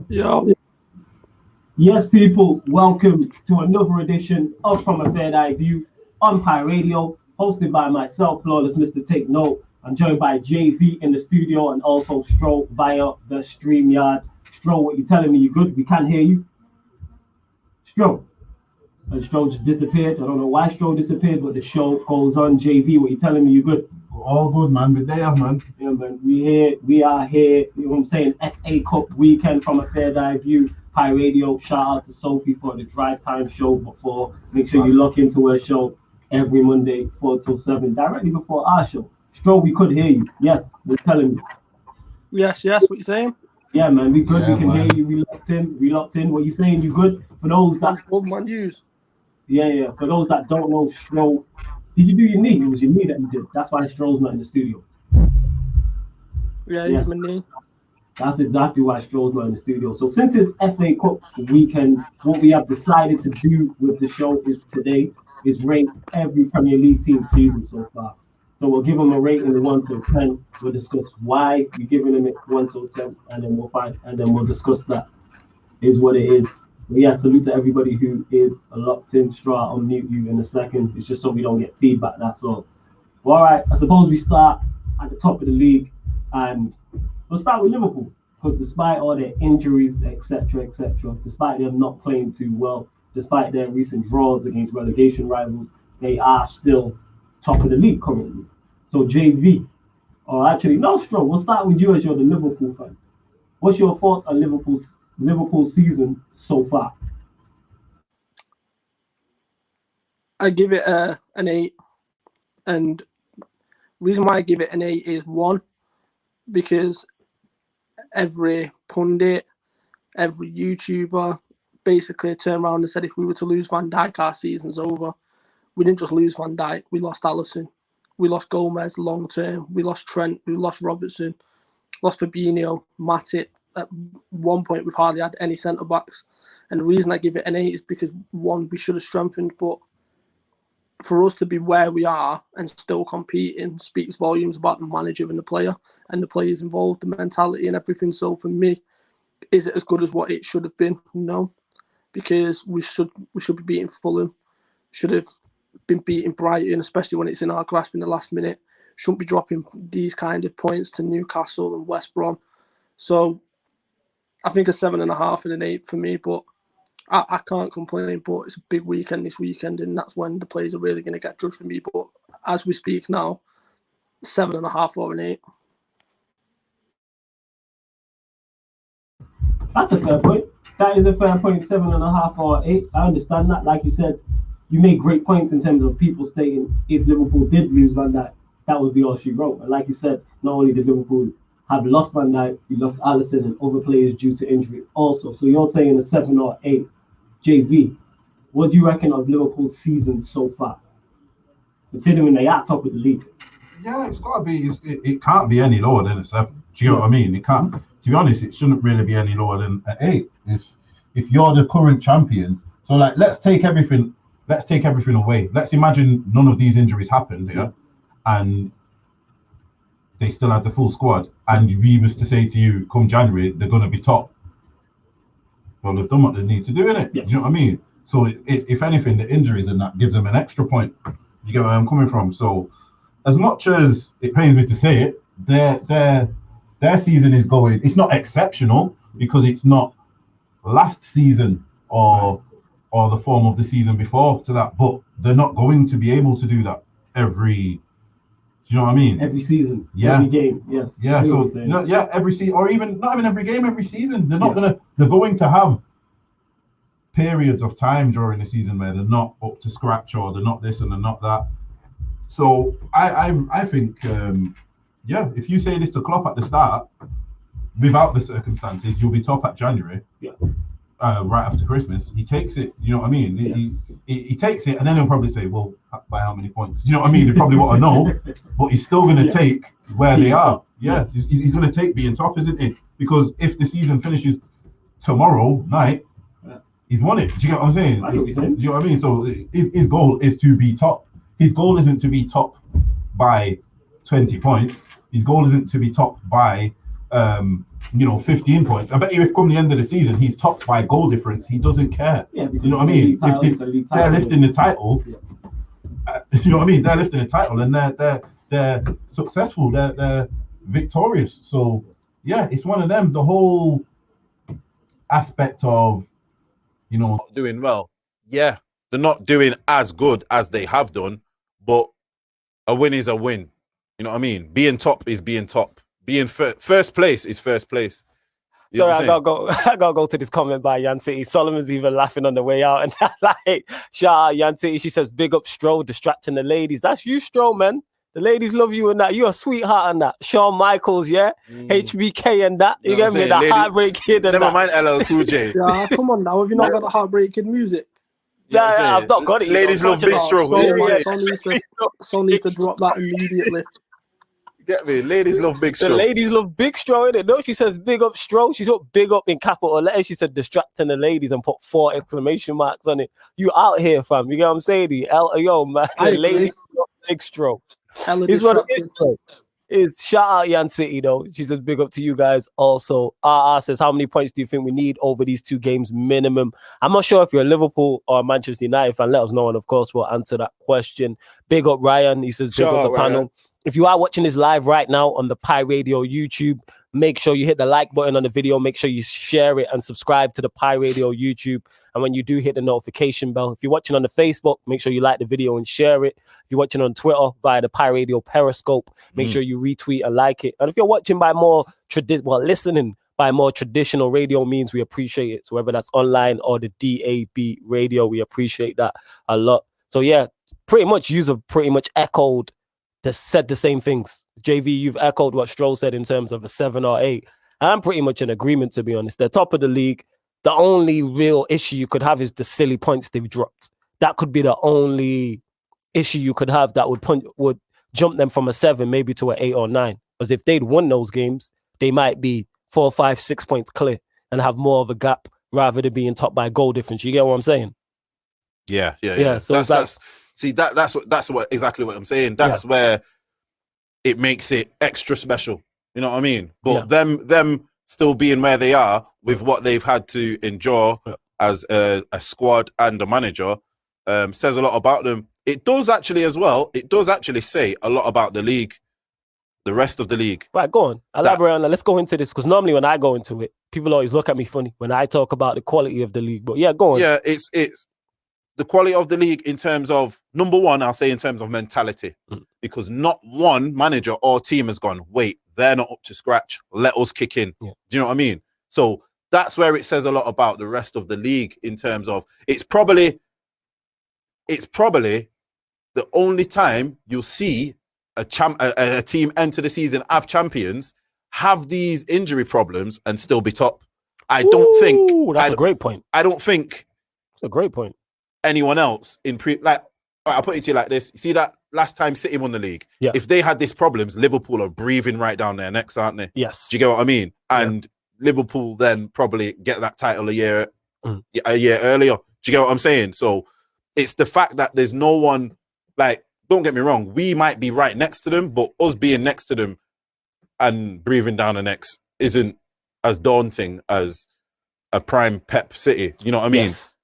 Yo, Yes, people, welcome to another edition of From a Third Eye View on Pi Radio, hosted by myself, Flawless Mr. Take Note. I'm joined by JV in the studio and also Stro via the StreamYard. Stro, what you telling me? You good? We can't hear you. Stro. And Stro just disappeared. I don't know why Stro disappeared, but the show goes on. JV, what you telling me? You good? All good, man. Good day, man. Yeah, man. We are here, you know what I'm saying? FA Cup weekend from a Third Eye View. Pi Radio, shout out to Sophie for the drive time show before. Make sure you lock into her show every Monday, 4 till 7, directly before our show. Stro, we could hear you. Yes, we're telling you. yes, what you saying? Yeah, man, we good. Yeah, We can man. hear you. We locked in. What you saying? You good? For those that, Man's good, man, use. yeah. For those that don't know, Stro, did you do your knee? It was your knee that you did. That's why Stro's not in the studio. Yeah, Yes. use my knee. That's exactly why Stroll's not in the studio. So since it's FA Cup weekend, what we have decided to do with the show is today is rate every Premier League team season so far. So we'll give them a rating of 1 to 10. We'll discuss why we're giving them it 1 to 10, and then we'll discuss that is what it is. But yeah, salute to everybody who is locked in. Straw, I'll mute you in a second. It's just so we don't get feedback. That's all. Well, all right, I suppose we start at the top of the league, and we'll start with Liverpool because despite all their injuries, etc., despite them not playing too well, despite their recent draws against relegation rivals, they are still top of the league currently. So JV, or actually no, Stro, we'll start with you as you're the Liverpool fan. What's your thoughts on Liverpool season so far? I give it an 8, and reason why I give it an 8 is one, because every pundit, every YouTuber basically turned around and said if we were to lose Van Dijk, our season's over. We didn't just lose Van Dijk, we lost Alisson, we lost Gomez long term, we lost Trent, we lost Robertson, lost Fabinho, Matip. At one point, we've hardly had any centre backs, and the reason I give it an 8 is because one, we should have strengthened, but for us to be where we are and still competing speaks volumes about the manager and the player and the players involved, the mentality and everything. So for me, is it as good as what it should have been? No, because we should be beating Fulham, should have been beating Brighton, especially when it's in our grasp in the last minute. Shouldn't be dropping these kind of points to Newcastle and West Brom. So I think a 7.5 and an 8 for me, but I can't complain. But it's a big weekend this weekend, and that's when the players are really going to get judged for me. But as we speak now, 7.5 or an 8. That's a fair point. That is a fair point. 7.5 or 8. I understand that. Like you said, you made great points in terms of people stating if Liverpool did lose Van Dijk, that would be all she wrote. And like you said, not only did Liverpool have lost Van Dijk, we lost Alisson and other players due to injury also. So you're saying a 7 or 8. JV, what do you reckon of Liverpool's season so far? Considering they are top of the league. Yeah, it's got to be. It can't be any lower than a 7. Do you know what I mean? It can't. To be honest, it shouldn't really be any lower than an 8. If you're the current champions, so like let's take everything away. Let's imagine none of these injuries happened, yeah, and they still had the full squad, and we was to say to you, come January, they're going to be top. Well, they've done what they need to do in it. Yes. Do you know what I mean? So if anything, the injuries and that gives them an extra point. You get where I'm coming from? So as much as it pains me to say it, their season is going. It's not exceptional because it's not last season or the form of the season before to that. But they're not going to be able to do that every. Do you know what I mean? Every season, Yeah. every game, yes. Yeah. So yeah, every season, or even not even every game, every season. They're not gonna. They're going to have periods of time during the season where they're not up to scratch or they're not this and they're not that. So I think if you say this to Klopp at the start, without the circumstances, you'll be top at January. Yeah. Right after Christmas, he takes it. You know what I mean? Yes. He takes it, and then he'll probably say, "Well, by how many points?" You know what I mean? He probably want to know, but he's still going to take where they are. Yes, he's going to take being top, isn't he? Because if the season finishes tomorrow night, he's won it. Do you get what I'm saying? I know what you're saying. Do you know what I mean? So his goal is to be top. His goal isn't to be top by 20 points. His goal isn't to be top by 15 points. I bet you if come the end of the season he's topped by goal difference, he doesn't care. Yeah, you know what I mean? If they're lifting the title, you know what I mean? They're lifting the title and they're successful. They're victorious. So yeah, it's one of them. The whole aspect of not doing well. Yeah, they're not doing as good as they have done, but a win is a win. You know what I mean? Being top is being top. Being first place is first place. You Sorry, I gotta go to this comment by Yan City. Solomon's even laughing on the way out, and like, shout out Yan City. She says, "Big up Stroll, distracting the ladies." That's you, Stroll, man. The ladies love you and that. You're a sweetheart and that. Shawn Michaels, yeah, HBK and that. You get me? The Heartbreak Kid and never mind LL Cool J. Yeah, come on now. Have you not got the Heartbreak Kid music? Yeah, I've not got it. Ladies love Big Stroll. Son needs to drop that immediately. Get me? Ladies love Big Stroll. The ladies love Big Stroll, innit? No, she says big up Stroll. She's put big up in capital letters. She said distracting the ladies and put 4 exclamation marks on it. You out here, fam. You get what I'm saying? Yo, man. The ladies love Big Stroll. Here's what it is, bro. Shout out Yan City, though. She says big up to you guys also. RR says, how many points do you think we need over these 2 games minimum? I'm not sure if you're a Liverpool or a Manchester United fan. Let us know, and of course we'll answer that question. Big up Ryan. He says big up the panel. If you are watching this live right now on the Pi Radio YouTube, make sure you hit the like button on the video. Make sure you share it and subscribe to the Pi Radio YouTube. And when you do, hit the notification bell. If you're watching on the Facebook, make sure you like the video and share it. If you're watching on Twitter via the Pi Radio Periscope, make sure you retweet and like it. And if you're watching by listening by more traditional radio means, we appreciate it. So whether that's online or the DAB radio, we appreciate that a lot. So yeah, pretty much you have pretty much echoed said the same things. JV, you've echoed what Stroll said in terms of a 7 or 8. I'm pretty much in agreement, to be honest. They're top of the league. The only real issue you could have is the silly points they've dropped. That could be the only issue you could have that would jump them from a 7 maybe to an 8 or 9. Because if they'd won those games, they might be 4, 5, 6 points clear and have more of a gap rather than being top by goal difference. You get what I'm saying? Yeah. So that's exactly what I'm saying. That's where it makes it extra special. You know what I mean? But them still being where they are with what they've had to endure as a squad and a manager says a lot about them. It does actually as well. It does actually say a lot about the league, the rest of the league. Right, go on. Elaborate on that. Let's go into this, because normally when I go into it, people always look at me funny when I talk about the quality of the league. But yeah, go on. Yeah, it's the quality of the league in terms of, number one, I'll say in terms of mentality, because not one manager or team has gone, wait, they're not up to scratch, let us kick in. Do you know what I mean? So that's where it says a lot about the rest of the league in terms of, it's probably the only time you'll see a team enter the season as champions have these injury problems and still be top. I don't think that's a great point. I don't think it's a great point. Anyone else I'll put it to you like this. You see that last time City won the league? Yeah. If they had these problems, Liverpool are breathing right down their necks, aren't they? Yes. Do you get what I mean? And Liverpool then probably get that title a year earlier. Do you get what I'm saying? So it's the fact that there's no one, like, don't get me wrong, we might be right next to them, but us being next to them and breathing down the necks isn't as daunting as a prime Pep City. You know what I mean? Yes.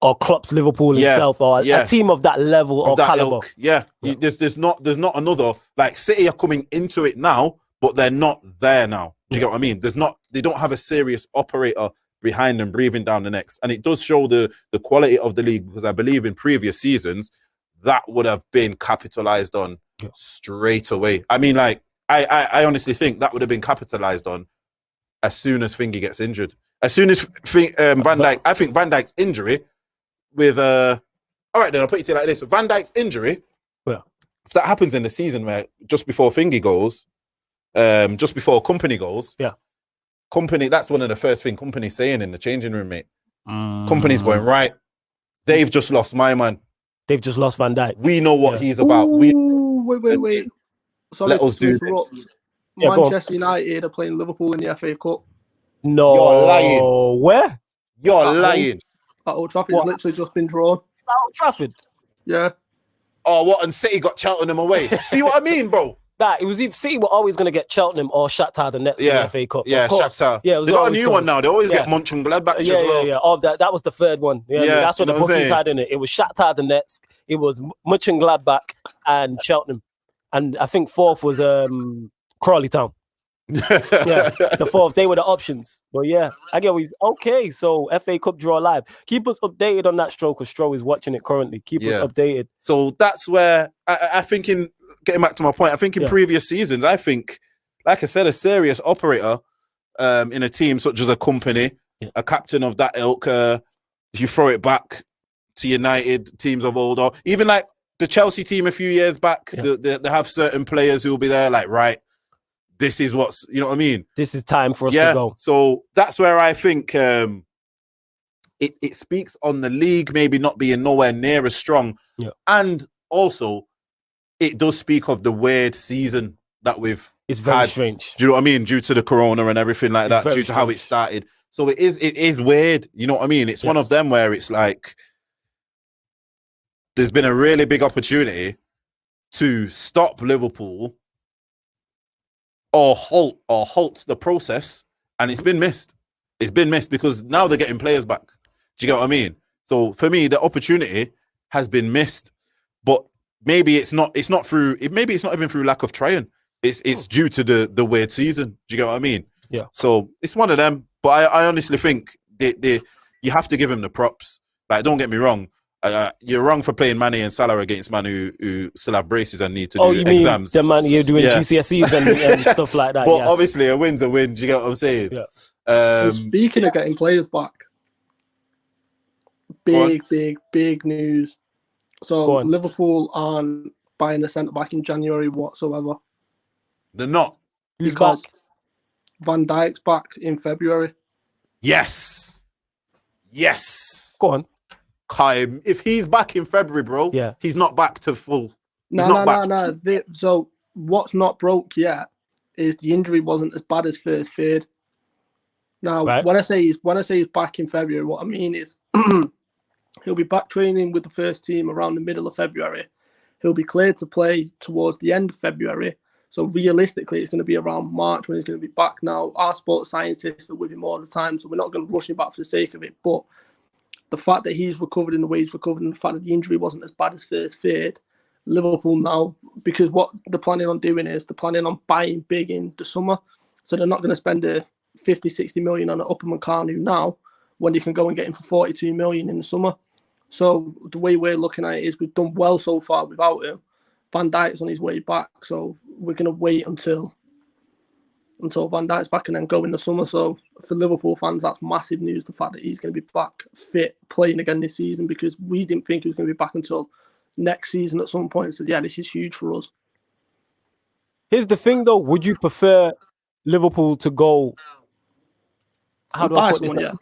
Or Klopp's Liverpool himself, or a team of that level or caliber. There's not another, like, City are coming into it now, but they're not there now. Do you get what I mean? They don't have a serious operator behind them breathing down the necks. And it does show the quality of the league, because I believe in previous seasons that would have been capitalized on straight away. I mean, like, I honestly think that would have been capitalized on as soon as Fingy gets injured. As soon as Van Dijk, I think Van Dijk's injury with all right, then I'll put it to you like this: Van Dijk's injury, if that happens in the season where just before Fingy goes, just before Kompany goes, Kompany, that's one of the first thing Kompany's saying in the changing room, mate. Kompany's going, right, they've just lost my man. They've just lost Van Dijk. We know what he's about. Wait. Sorry, let us do this. Manchester United are playing Liverpool in the FA Cup. No, you're lying. Where? You're lying. At Old Trafford, it's literally just been drawn. Old Trafford? Yeah. Oh, what? And City got Cheltenham away. See what I mean, bro? Nah, it was either City were always going to get Cheltenham or Shakhtar Donetsk in the FA Cup. Yeah, Of course. Shakhtar. Yeah, it was They got a always new gonna- one now. They always get yeah. Mönchengladbach as Yeah, well. yeah. Oh, that was the third one. Yeah, Yeah, that's what you the know what I'm bookies saying? had in it. It was Shakhtar Donetsk, it was Mönchengladbach and Cheltenham, and I think fourth was Crawley Town. Yeah, the fourth, they were the options. But yeah, I get what he's okay. So FA Cup draw live. Keep us updated on that, Stroke, because Stroke is watching it currently. Keep Yeah. us updated. So that's where I think, in getting back to my point, I think in previous seasons, I think, like I said, a serious operator in a team such as a Company, a captain of that ilk, if you throw it back to United teams of old, or even like the Chelsea team a few years back, they have certain players who will be there like, right, this is what's, you know what I mean? This is time for us to go. So that's where I think it speaks on the league maybe not being nowhere near as strong. Yeah. And also, it does speak of the weird season that we've It's very had. strange. Do you know what I mean? Due to the corona and everything like It's that, very due to how strange. it started. So it is weird. You know what I mean? It's one of Yes. them where it's like there's been a really big opportunity to stop Liverpool or halt the process, and it's been missed. It's been missed because now they're getting players back. Do you get what I mean? So for me, the opportunity has been missed, but maybe it's not through. Maybe it's not even through lack of trying. It's due to the weird season. Do you get what I mean? Yeah. So it's one of them. But I honestly think you have to give him the props. Like, don't get me wrong. You're wrong for playing Mane and Salah against man who still have braces and need to do you exams. mean the man you're doing Yeah. GCSEs and stuff like that? But yes. obviously a win's a win. Do you get what I'm saying? Yeah. And speaking of getting players back, big news. Go So on. Liverpool aren't buying a centre back in January whatsoever They're not. Who's because back? Van Dijk's back in February. Yes. Go on. Kai, if he's back in February, bro, Yeah. he's not back to full. No. So what's not broke yet is the injury wasn't as bad as first feared. Now, Right. when I say he's back in February, what I mean is he'll be back training with the first team around the middle of February. He'll be cleared to play towards the end of February. So realistically, it's going to be around March when he's going to be back. Now, our sports scientists are with him all the time, so we're not going to rush him back for the sake of it. But the fact that he's recovered in the way he's recovered and the fact that the injury wasn't as bad as first feared, Liverpool now, because what they're planning on doing is they're planning on buying big in the summer. So they're not going to spend a 50, 60 million on an Upamecano now when you can go and get him for 42 million in the summer. So the way we're looking at it is we've done well so far without him. Van Dijk's on his way back, so we're going to wait until Van Dijk's back and then go in the summer. So for Liverpool fans, that's massive news, the fact that he's going to be back fit, playing again this season, because we didn't think he was going to be back until next season at some point. So yeah, this is huge for us. Here's the thing, though. Would you prefer Liverpool to go? How do I buy put someone, this?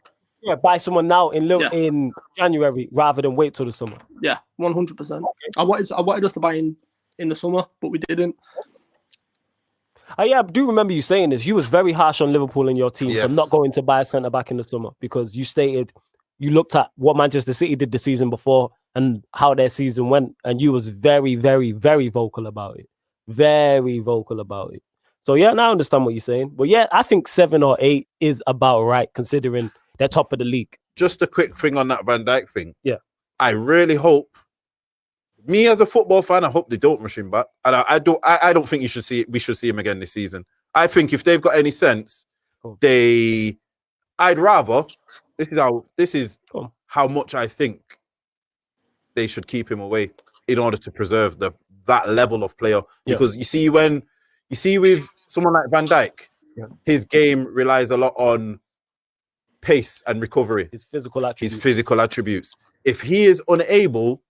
Yeah, buy someone now in January rather than wait till the summer. Yeah, 100%. I wanted us to buy in the summer, but we didn't. Yeah, I do remember you saying this. You was very harsh on Liverpool and your team Yes. for not going to buy a centre back in the summer because you stated you looked at what Manchester City did the season before and how their season went, and you was very, very, very vocal about it. Very vocal about it. So yeah, now I understand what you're saying. But yeah, I think 7 or 8 is about right considering they're top of the league. Just a quick thing on that Van Dijk thing. Yeah. I really hope, me as a football fan, I hope they don't rush him back. And I don't think we should see him again this season. I think if they've got any sense, Cool. I'd rather, this is Cool. how much I think they should keep him away in order to preserve that level of player. Yeah. Because you see with someone like Van Dijk, Yeah. his game relies a lot on pace and recovery. His physical attributes. If he is unable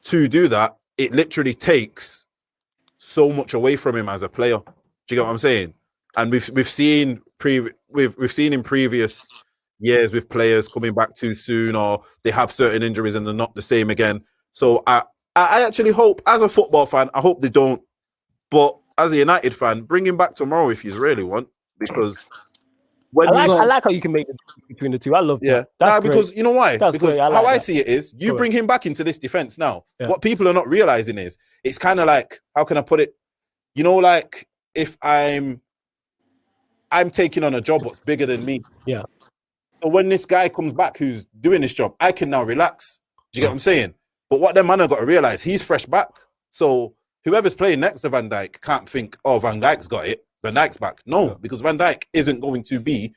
to do that, it literally takes so much away from him as a player. Do you get what I'm saying? And we've seen in previous years with players coming back too soon, or they have certain injuries and they're not the same again. So I actually hope, as a football fan, I hope they don't. But as a United fan, bring him back tomorrow if you really want, because when I like how you can make the difference between the two. I love that. That's great. because you know why? That's because great. I like how I that. see it is, you Go bring him back into this defense now. Yeah. What people are not realizing is, it's kind of like, how can I put it? you know, like if I'm taking on a job what's bigger than me. Yeah. So when this guy comes back who's doing this job, I can now relax. Do you get what I'm saying? But what them man have got to realize, he's fresh back. So whoever's playing next to Van Dijk can't think, oh, Van Dijk's got it. Van Dijk's back. No, because Van Dijk isn't going to be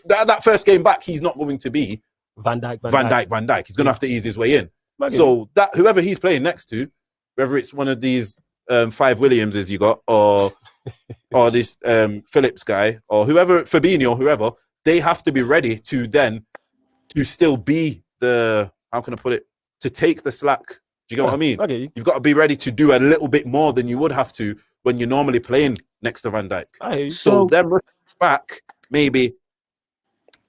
that first game back. He's not going to be Van Dijk. He's going to have to ease his way in. Okay. So that whoever he's playing next to, whether it's one of these 5 Williamses you got, or this Phillips guy, or whoever, Fabinho, whoever, they have to be ready to still be the, how can I put it, to take the slack. Do you get what I mean? Okay. You've got to be ready to do a little bit more than you would have to when you're normally playing next to Van Dijk. So them rushing back, maybe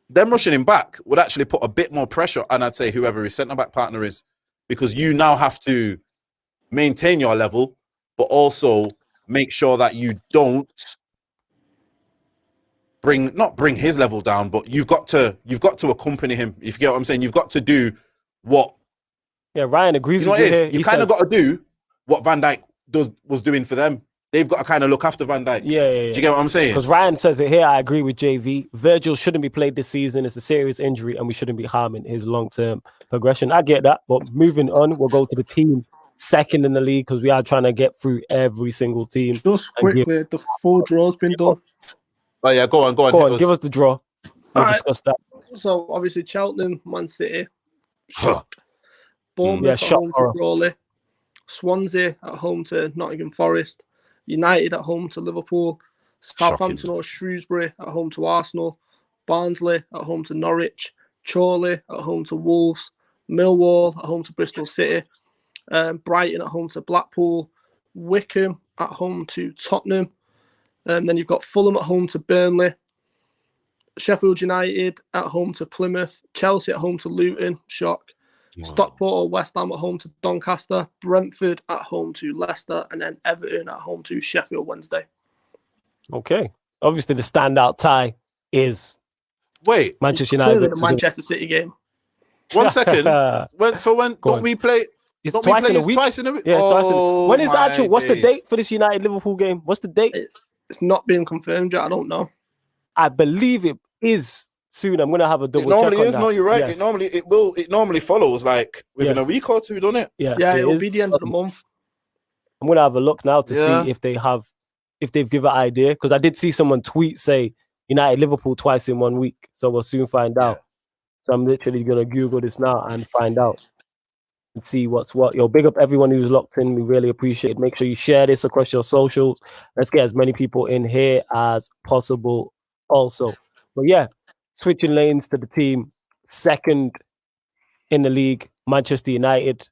them rushing him back would actually put a bit more pressure on, I'd say, whoever his centre-back partner is, because you now have to maintain your level, but also make sure that you don't not bring his level down, but you've got to accompany him. If you get what I'm saying, you've got to do what. Yeah, Ryan agrees You know with what you it here. is? You He kind of says- got to do what Van Dijk was doing for them. They've got to kind of look after Van Dijk. Yeah. Do you get what I'm saying? Because Ryan says it here, I agree with JV. Virgil shouldn't be played this season. It's a serious injury, and we shouldn't be harming his long-term progression. I get that, but moving on, we'll go to the team second in the league because we are trying to get through every single team. Just And give- quickly, the full draw's been done. Oh yeah, go on. Go hit on, us. give us the draw. We'll Alright. discuss that. So obviously Cheltenham, Man City, Huh. Bournemouth Yeah, at shock home horror. to Crawley, Swansea at home to Nottingham Forest, United at home to Liverpool, Southampton or Shrewsbury at home to Arsenal, Barnsley at home to Norwich, Chorley at home to Wolves, Millwall at home to Bristol City, Brighton at home to Blackpool, Wickham at home to Tottenham, then you've got Fulham at home to Burnley, Sheffield United at home to Plymouth, Chelsea at home to Luton, shock, Stockport or West Ham at home to Doncaster, Brentford at home to Leicester, and then Everton at home to Sheffield Wednesday. Okay. Obviously, the standout tie is Wait, Manchester Clearly United. the Manchester City game. 1 second. When Go don't on. we play? It's Don't we twice play in a this week. twice in a week? Yeah, it's twice in a Oh, When is the my actual? What's the days. date for this United Liverpool game? What's the date? It's not been confirmed yet. I don't know. I believe it is soon. I'm gonna have a It double normally check on is. that. No, you're right. Yes. It normally follows like within a Yes. week or two, don't it? Yeah, Yeah, it it'll is. be the end of the month. I'm gonna have a look now to Yeah. see if they've given an idea, because I did see someone tweet say United Liverpool twice in 1 week, so we'll soon find out. So I'm literally gonna Google this now and find out and see what's what. Yo, big up everyone who's locked in. We really appreciate it. Make sure you share this across your socials. Let's get as many people in here as possible also. But yeah, switching lanes to the team second in the league, Manchester United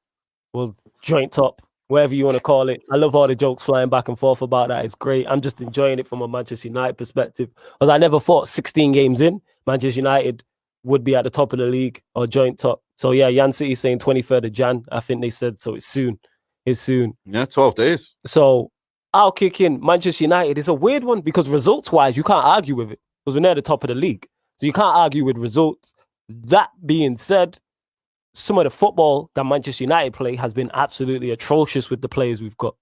will joint top, whatever you want to call it. I love all the jokes flying back and forth about that. It's great. I'm just enjoying it from a Manchester United perspective, because I never thought 16 games in, Manchester United would be at the top of the league or joint top. So yeah, Jan City saying 23rd of Jan. I think they said so. It's soon. It's soon. Yeah, 12 days. So I'll kick in Manchester United. It's a weird one because results-wise, you can't argue with it because we're near the top of the league. So you can't argue with results. That being said, some of the football that Manchester United play has been absolutely atrocious with the players we've got.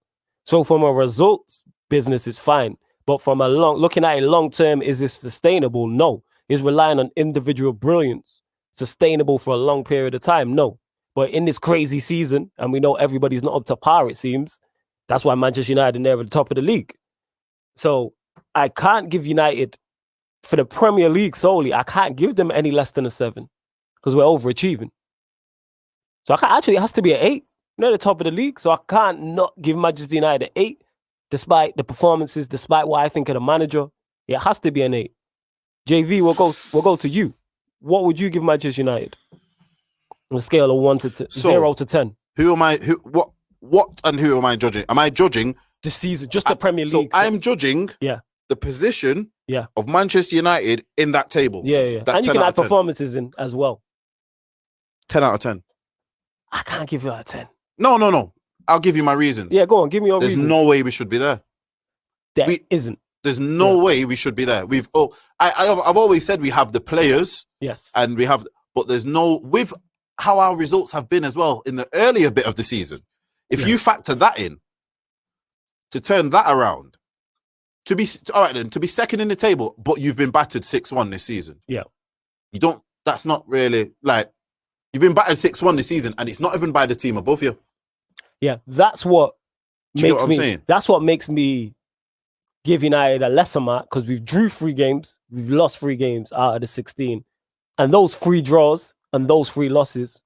So from a results business, it's fine. But from looking at it long term, is this sustainable? No. Is relying on individual brilliance sustainable for a long period of time? No. But in this crazy season, and we know everybody's not up to par, it seems, that's why Manchester United are near at the top of the league. So I can't give United, for the Premier League solely, I can't give them any less than a 7 because we're overachieving. So actually, it has to be an 8. We're at the top of the league, so I can't not give Manchester United an 8, despite the performances, despite what I think of the manager. It has to be an 8. JV, we'll go to you. What would you give Manchester United on a scale of 0 to 10? Who am I? What and who am I judging? Am I judging This season, just the Premier So League. I'm judging the position of Manchester United in that table. Yeah. That's And you 10 can out add of 10. performances in as well. 10 out of 10. I can't give you a 10. No. I'll give you my reasons. Yeah, go on. Give me your There's reasons. no way we should be there. There isn't. There's no way we should be there. I've always said we have the players. Yes. And we have, but there's no, with how our results have been as well in the earlier bit of the season. If you factor that in, to turn that around, to be all right then, to be second in the table, but you've been battered 6-1 this season. Yeah. You don't. That's not really like you've been battered 6-1 this season, and it's not even by the team above you. Yeah, that's what Do you get makes what I'm me. saying? That's what makes me give United a lesser mark because we've drew 3 games, we've lost 3 games out of the 16, and those 3 draws and those 3 losses.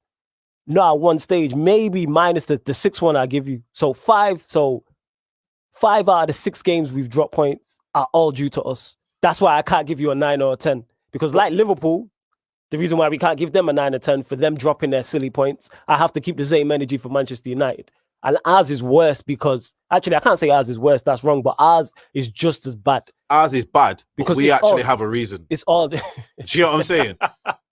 Not at one stage, maybe minus the 6-1 I give you. So 5 out of the 6 games we've dropped points are all due to us. That's why I can't give you a 9 or a 10. Because like Liverpool, the reason why we can't give them a 9 or 10 for them dropping their silly points, I have to keep the same energy for Manchester United. And ours is worse because, actually, I can't say ours is worse, that's wrong, but ours is just as bad. Ours is bad because Because we it's actually all- have a reason. It's all... Do you know what I'm saying?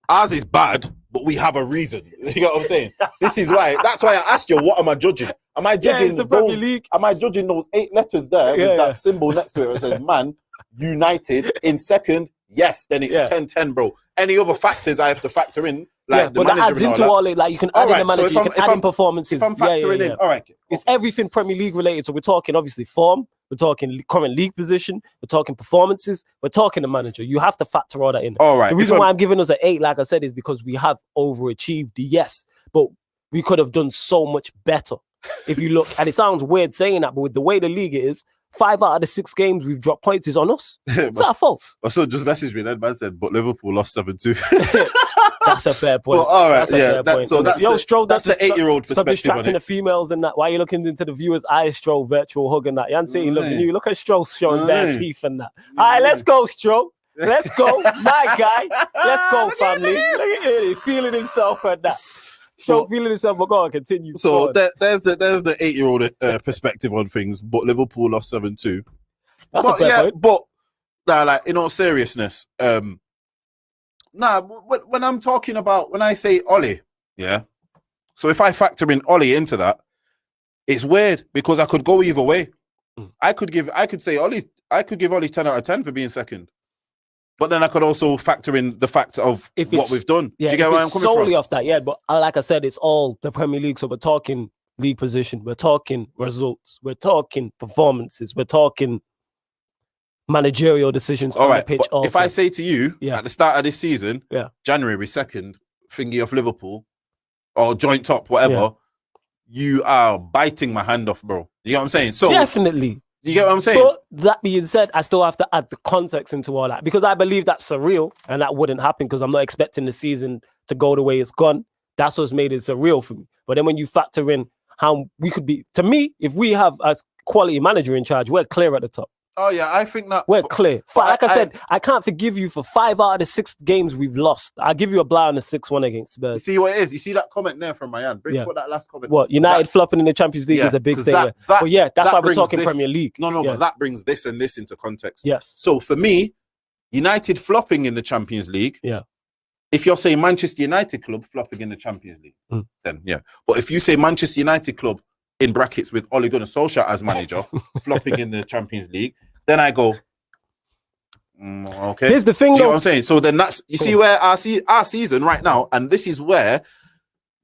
Ours is bad, but we have a reason. You know what I'm saying? This is why. That's why I asked you, what am I judging? Am I Yeah, judging it's the Premier those? League. Am I judging those 8 letters there Yeah, with yeah. that symbol next to it that says "Man United" in second? Yes, then it's Yeah. 10-10, bro. Any other factors I have to factor in, like Yeah, the but that manager adds and all into that? all it. Like you can add All in the right, so manager, if you I'm- can if add in I'm- performances. If I'm factoring in, all right. It's everything Premier League related. So we're talking obviously form, we're talking current league position, we're talking performances, we're talking the manager. You have to factor all that in. All right. The reason why I'm giving us an 8, like I said, is because we have overachieved, yes, but we could have done so much better. If you look, and it sounds weird saying that, but with the way the league is, 5 out of the 6 games we've dropped points is on us. It's our fault. So just messaged me. That man said, but Liverpool lost 7-2. That's a fair point. Well, all right, That's a yeah. fair That, point, so isn't it? that's Yo, the, Stroll, that's the 8-year-old Stop perspective on distracting it. the females and that. Why are you looking into the viewers' eyes, Stroll, virtual hug and that? You ain't saying loving you. Look at Stroll showing bare Aye. teeth and that. All right, let's go, Stroll. Let's go. My guy. Let's go, family. Look at him feeling himself and that. Stroll feeling himself, but go on, continue. So Go on. there's the 8-year-old perspective on things, but Liverpool lost 7-2. That's But a fair yeah, point. but nah, like in all seriousness, when I'm talking about when I say Ollie, yeah. So if I factor in Ollie into that, it's weird because I could go either way. Mm. I could give Ollie 10 out of 10 for being second. But then I could also factor in the fact of If what it's- we've done. Yeah, Do you get if where I'm it's coming solely from? off that, yeah. But like I said, it's all the Premier League. So we're talking league position, we're talking results, we're talking performances, we're talking managerial decisions All on right. the pitch. But Also, if I say to you Yeah. at the start of this season, Yeah. January 2nd, thingy of Liverpool or joint top, whatever, Yeah. you are biting my hand off, bro. You get what I'm saying? So definitely. you get what I'm saying? But that being said, I still have to add the context into all that because I believe that's surreal and that wouldn't happen because I'm not expecting the season to go the way it's gone. That's what's made it surreal for me. But then when you factor in how we could be, to me, if we have a quality manager in charge, we're clear at the top. Oh yeah, I think that We're clear. but Like I I- said, I can't forgive you for 5 out of the 6 games we've lost. I'll give you a blow on the 6-1 against you Spurs. see what it is. You see that comment there from Mayan. Bring Yeah. put that last comment. What, United That- flopping in the Champions League Yeah, is a big 'cause thing. that- But yeah, that's that why we're brings talking this- Premier League. No, yes. but that brings this and this into context. Yes. So for me, United flopping in the Champions League. Yeah. If you're saying Manchester United club flopping in the Champions League, Mm. then yeah. But if you say Manchester United club in brackets with Ole Gunnar Solskjaer as manager flopping in the Champions League, then I go, okay. Here's the thing, Do you know though. what I'm saying? So then that's you see where our season right now, and this is where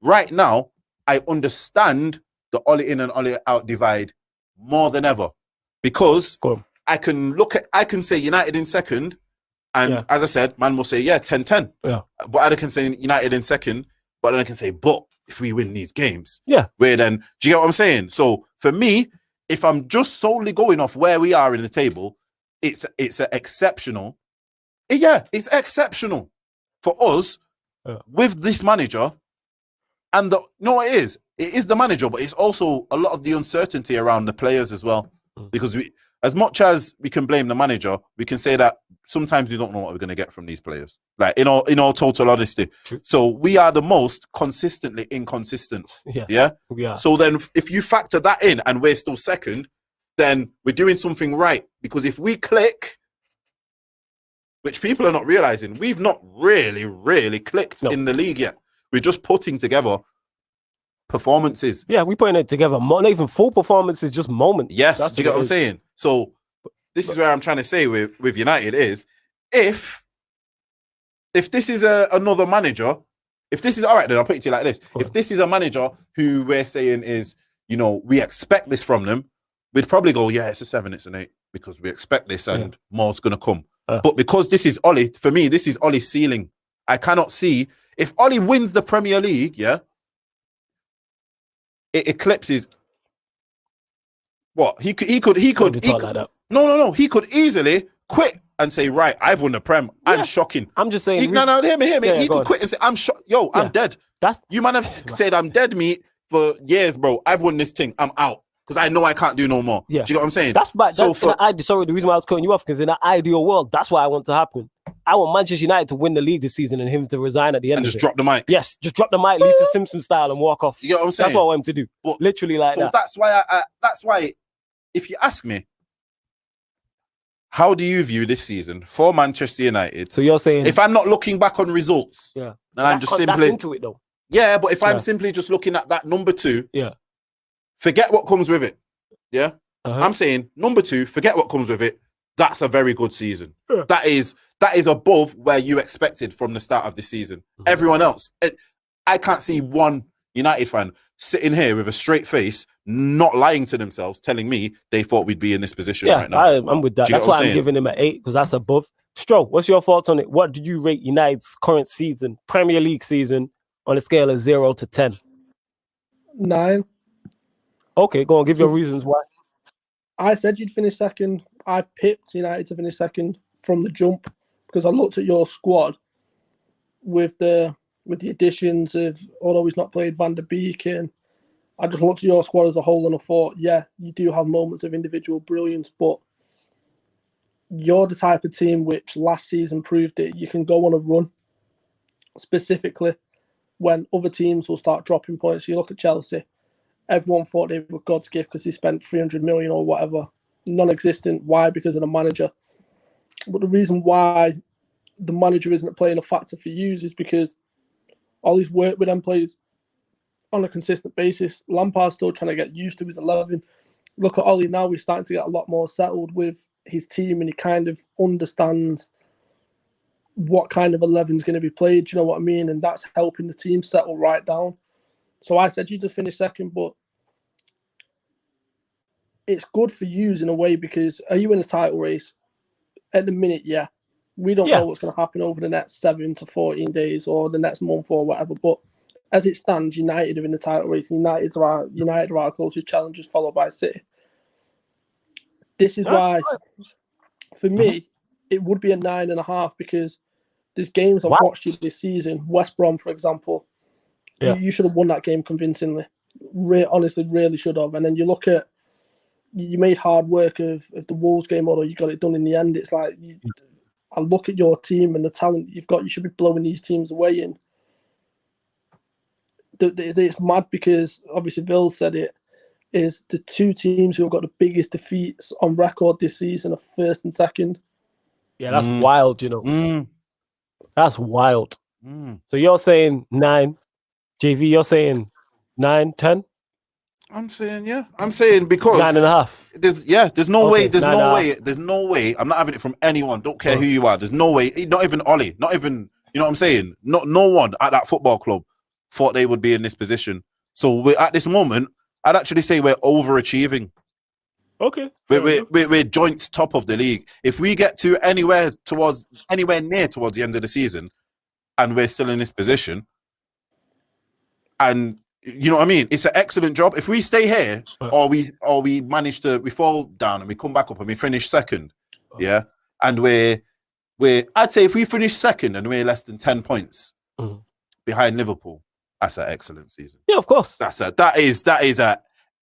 right now I understand the Ole in and Ole out divide more than ever because Go on. I can say United in second, and Yeah. as I said, man will say 10-10. Yeah. But I can say United in second, but then I can say, but if we win these games, Yeah. where then do you get what I'm saying? So for me, if I'm just solely going off where we are in the table, it's an exceptional. Yeah, it's exceptional for us Yeah. with this manager. And you know what it is? It is the manager, but it's also a lot of the uncertainty around the players as well. Mm. Because as much as we can blame the manager, we can say that sometimes we don't know what we're going to get from these players. Like in all total honesty. True. So we are the most consistently inconsistent. Yeah. Yeah. Yeah. So then if you factor that in and we're still second, then we're doing something right. Because if we click, which people are not realizing, we've not really clicked No. in the league yet. We're just putting together performances. Yeah, we putting it together. Not even full performances, just moments. Yes, That's do you get what I'm it is. saying? So this is where I'm trying to say with United is if this is another manager, if this is all right, then I'll put it to you like this. Go If on. this is a manager who we're saying is, we expect this from them, we'd probably go, yeah, it's a 7, it's an 8. because we expect this and Yeah. more's going to come. But because this is Ollie, for me, this is Ollie's ceiling. I cannot see if Ollie wins the Premier League, yeah, it eclipses what he could. Like that. No. He could easily quit and say, right, I've won the Prem. I'm shocking. I'm just saying. No, hear me. Yeah, he could quit and say, I'm shocked. Yo, I'm dead. You man have said I'm dead meat for years, bro. I've won this thing. I'm out. Because I know I can't do no more. Yeah. Do you get what I'm saying? Sorry, the reason why I was cutting you off, because in an ideal world, that's what I want to happen. I want Manchester United to win the league this season and him to resign at the end and of just it. drop the mic. Yes, just drop the mic, Lisa Simpson style, and walk off. You get what I'm saying? That's what I want him to do. But, literally like that. That's why, if you ask me, how do you view this season for Manchester United? So you're saying, if I'm not looking back on results, and I'm just simply that's into it though. Yeah, but if I'm simply just looking at that number 2, forget what comes with it. Yeah. I'm saying number 2, forget what comes with it. That's a very good season. Yeah. That is above where you expected from the start of the season. Everyone else, I can't see one United fan sitting here with a straight face, not lying to themselves, telling me they thought we'd be in this position right now. I'm with that. That's why I'm giving him an 8, because that's above. Stroh, what's your thoughts on it? What did you rate United's current season, Premier League season, on a scale of 0 to 10? 9. Okay, go on, give your reasons why. I said you'd finish second. I picked United to finish second from the jump because I looked at your squad with the additions of, although he's not played Van der Beek, and I just looked at your squad as a whole and I thought, yeah, you do have moments of individual brilliance, but you're the type of team which last season proved it. You can go on a run, specifically when other teams will start dropping points. You look at Chelsea. Everyone thought they were God's gift because he spent 300 million or whatever. Non-existent. Why? Because of the manager. But the reason why the manager isn't playing a factor for you is because Ollie's worked with them players on a consistent basis. Lampard's still trying to get used to his 11. Look at Ollie now. He's starting to get a lot more settled with his team and he kind of understands what kind of 11 is going to be played. Do you know what I mean? And that's helping the team settle right down. So I said you to finish second, but it's good for you in a way because are you in a title race? At the minute, yeah. We don't know what's going to happen over the next 7 to 14 days or the next month or whatever. But as it stands, United are in the title race. United are our closest challengers, followed by City. This is why, for me, it would be a 9.5 because there's games I've watched you this season. West Brom, for example. Yeah. You should have won that game convincingly. Honestly, really should have. And then you look at, you made hard work of the Wolves game, although you got it done in the end. It's like, I look at your team and the talent you've got, you should be blowing these teams away. And it's mad because, obviously, Bill said it, is the 2 teams who have got the biggest defeats on record this season are first and second. Yeah, that's wild, you know. That's wild. So you're saying 9. JV, you're saying 9, 10? I'm saying because 9.5. There's no way. I'm not having it from anyone. Don't care who you are. There's no way. Not even Ollie. Not even, you know what I'm saying? No one at that football club thought they would be in this position. So we're at this moment, I'd actually say we're overachieving. Okay. We're joint top of the league. If we get to anywhere near towards the end of the season and we're still in this position, and you know what I mean? It's an excellent job. If we stay here or we manage to, we fall down and we come back up and we finish second, and I'd say if we finish second and we're less than 10 points behind Liverpool, that's an excellent season. Yeah, of course. That is an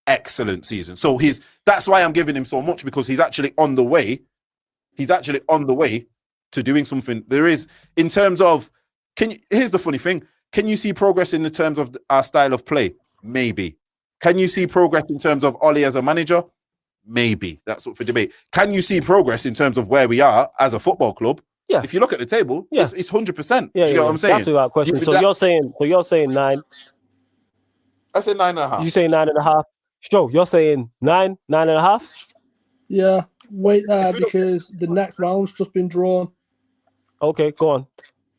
excellent season. So that's why I'm giving him so much, because he's actually on the way. He's actually on the way to doing something. There is, in terms of, here's the funny thing. Can you see progress in the terms of our style of play? Maybe. Can you see progress in terms of Ollie as a manager? Maybe. That's up for debate. Can you see progress in terms of where we are as a football club? Yeah. If you look at the table, it's 100%. Yeah, Do you get what I'm saying? That's without question. So you're saying 9. I say 9.5. You say 9.5. Sure, you're saying 9, 9.5? Yeah. Wait there because the next round's just been drawn. Okay, go on.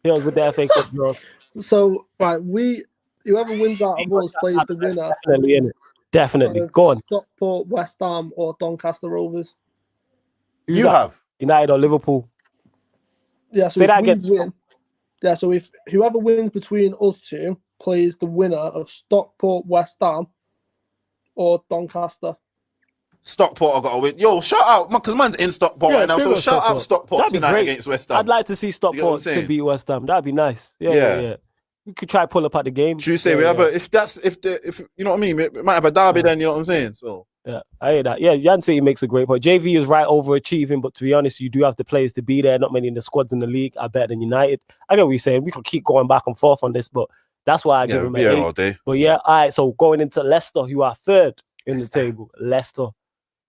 Here's with the FA Cup draw. So, right, whoever wins out of us plays the winner. Definitely in it. Definitely. Go on. Stockport, West Ham, or Doncaster Rovers. Who's You that? have. United or Liverpool? Yeah, so Say if that we again. win, yeah, so if whoever wins between us two plays the winner of Stockport, West Ham, or Doncaster. Stockport, I got to win. Yo, shout out, because man's in Stockport Yeah, right now. big So up shout out Stockport That'd be tonight great. against West Ham. I'd like to see You get what I'm Stockport to saying? beat West Ham. That'd be nice. Yeah. We could try pull up at the game. Tuesday, we have if you know what I mean, we might have a derby then, you know what I'm saying? So Yeah, I hear that. Yeah, Jan City makes a great point. JV is right overachieving, but to be honest, you do have the players to be there. Not many in the squads in the league are better than United. I get what you're saying. We could keep going back and forth on this, but that's why I give them an yeah, 8. all day. But yeah, all right. So going into Leicester, who are third in the table. Leicester,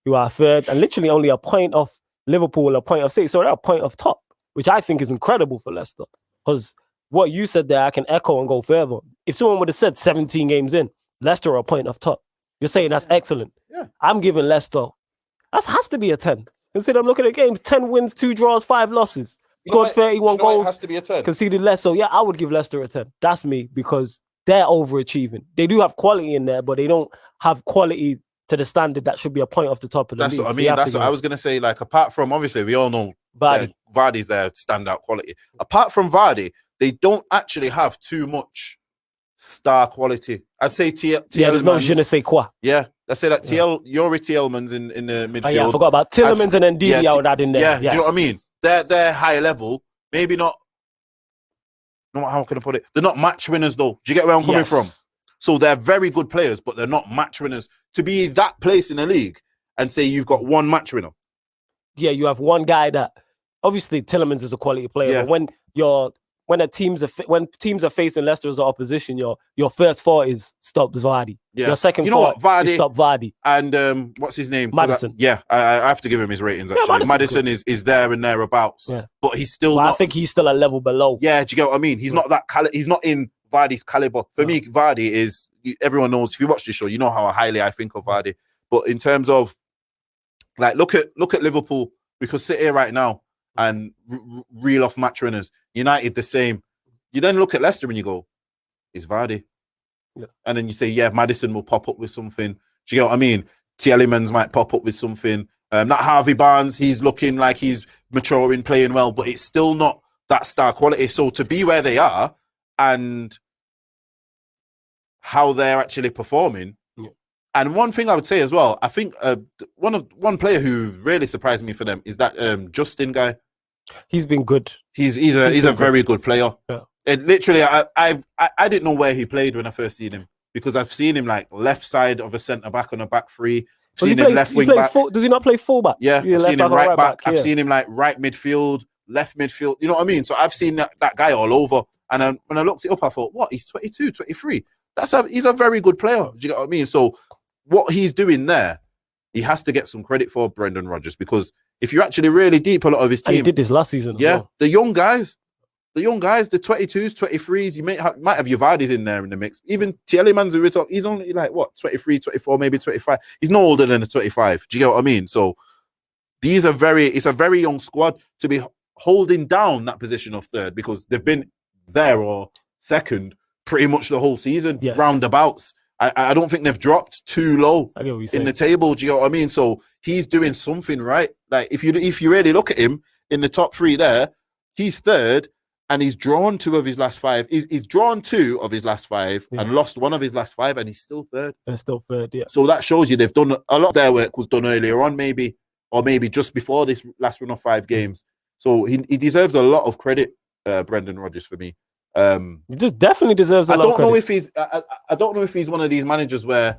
who are third, and literally only a point off Liverpool, a point of City. So they're a point off top, which I think is incredible for Leicester. Because what you said there, I can echo and go further. If someone would have said 17 games in, Leicester are a point off top. You're saying that's excellent. Yeah. I'm giving Leicester. That has to be a 10. Consider I'm looking at games: 10 wins, 2 draws, 5 losses. Scored 31 goals. It has to be a 10. Conceded less. So yeah, I would give Leicester a 10. That's me, because they're overachieving. They do have quality in there, but they don't have quality to the standard that should be a point off the top of the That's league. what I So mean. you have That's to what give I was gonna say. Like, apart from, obviously, we all know Vardy. Vardy's their standout quality. Apart from Vardy, they don't actually have too much star quality. I'd say there's no je ne sais quoi. Yeah, let's say that Yuri Tielemans in the midfield. Yeah, I forgot about Tielemans and then Ndidi. I would add in there. Yeah, do you know what I mean? They're high level. Maybe not. How can I put it? They're not match winners, though. Do you get where I'm coming from? So they're very good players, but they're not match winners. To be that place in the league and say you've got one match winner. Yeah, you have one guy that obviously Tielemans is a quality player. Yeah. But when teams are facing Leicester as an opposition, your first thought is stop Vardy. Yeah. Your second You know thought what, Vardy is stop Vardy. and what's his name? Madison. I have to give him his ratings. Actually, Madison is there and thereabouts, but he's still not. I think he's still a level below. Yeah, do you get what I mean? He's not that he's not in Vardy's caliber. For me, Vardy is. Everyone knows, if you watch the show, you know how highly I think of Vardy. But in terms of, like, look at Liverpool. We could sit here right now and reel off match winners. United the same. You then look at Leicester and you go, it's Vardy. Yeah. And then you say, yeah, Madison will pop up with something. Do you get what I mean? Tielemans might pop up with something. Not Harvey Barnes. He's looking like he's maturing, playing well, but it's still not that star quality. So to be where they are and how they're actually performing. Yeah. And one thing I would say as well, I think one player who really surprised me for them is that Justin guy. He's been good. He's a very good player. Yeah. It literally, I didn't know where he played when I first seen him, because I've seen him like left side of a centre back on a back three. I've seen him left wing back. Does he not play fullback? Yeah, I've seen him right back. I've Yeah. seen him like right midfield, left midfield. You know what I mean? So I've seen that guy all over. And when I looked it up, I thought, what? He's 22, 23. He's a very good player. Do you get what I mean? So what he's doing there, he has to get some credit for, Brendan Rodgers, because if you're actually really deep, a lot of his team. And he did this last season. Yeah, well. the young guys, the 22s, 23s, you might have your Vardis in there in the mix. Even Tielemans, we were talking, he's only like, what, 23, 24, maybe 25. He's no older than a 25. Do you get what I mean? So it's a very young squad to be holding down that position of third, because they've been there or second pretty much the whole season, roundabouts. I don't think they've dropped too low in the table. Do you know what I mean? So he's doing something right. Like if you really look at him in the top three there, he's third and he's drawn 2 of his last 5. He's drawn 2 of his last 5 and lost 1 of his last 5, and he's still third. And still third, yeah. So that shows you they've done a lot of their work was done earlier on, maybe just before this last run of 5 games. So he deserves a lot of credit, Brendan Rodgers, for me. He just definitely deserves a lot of credit. I don't know if he's one of these managers where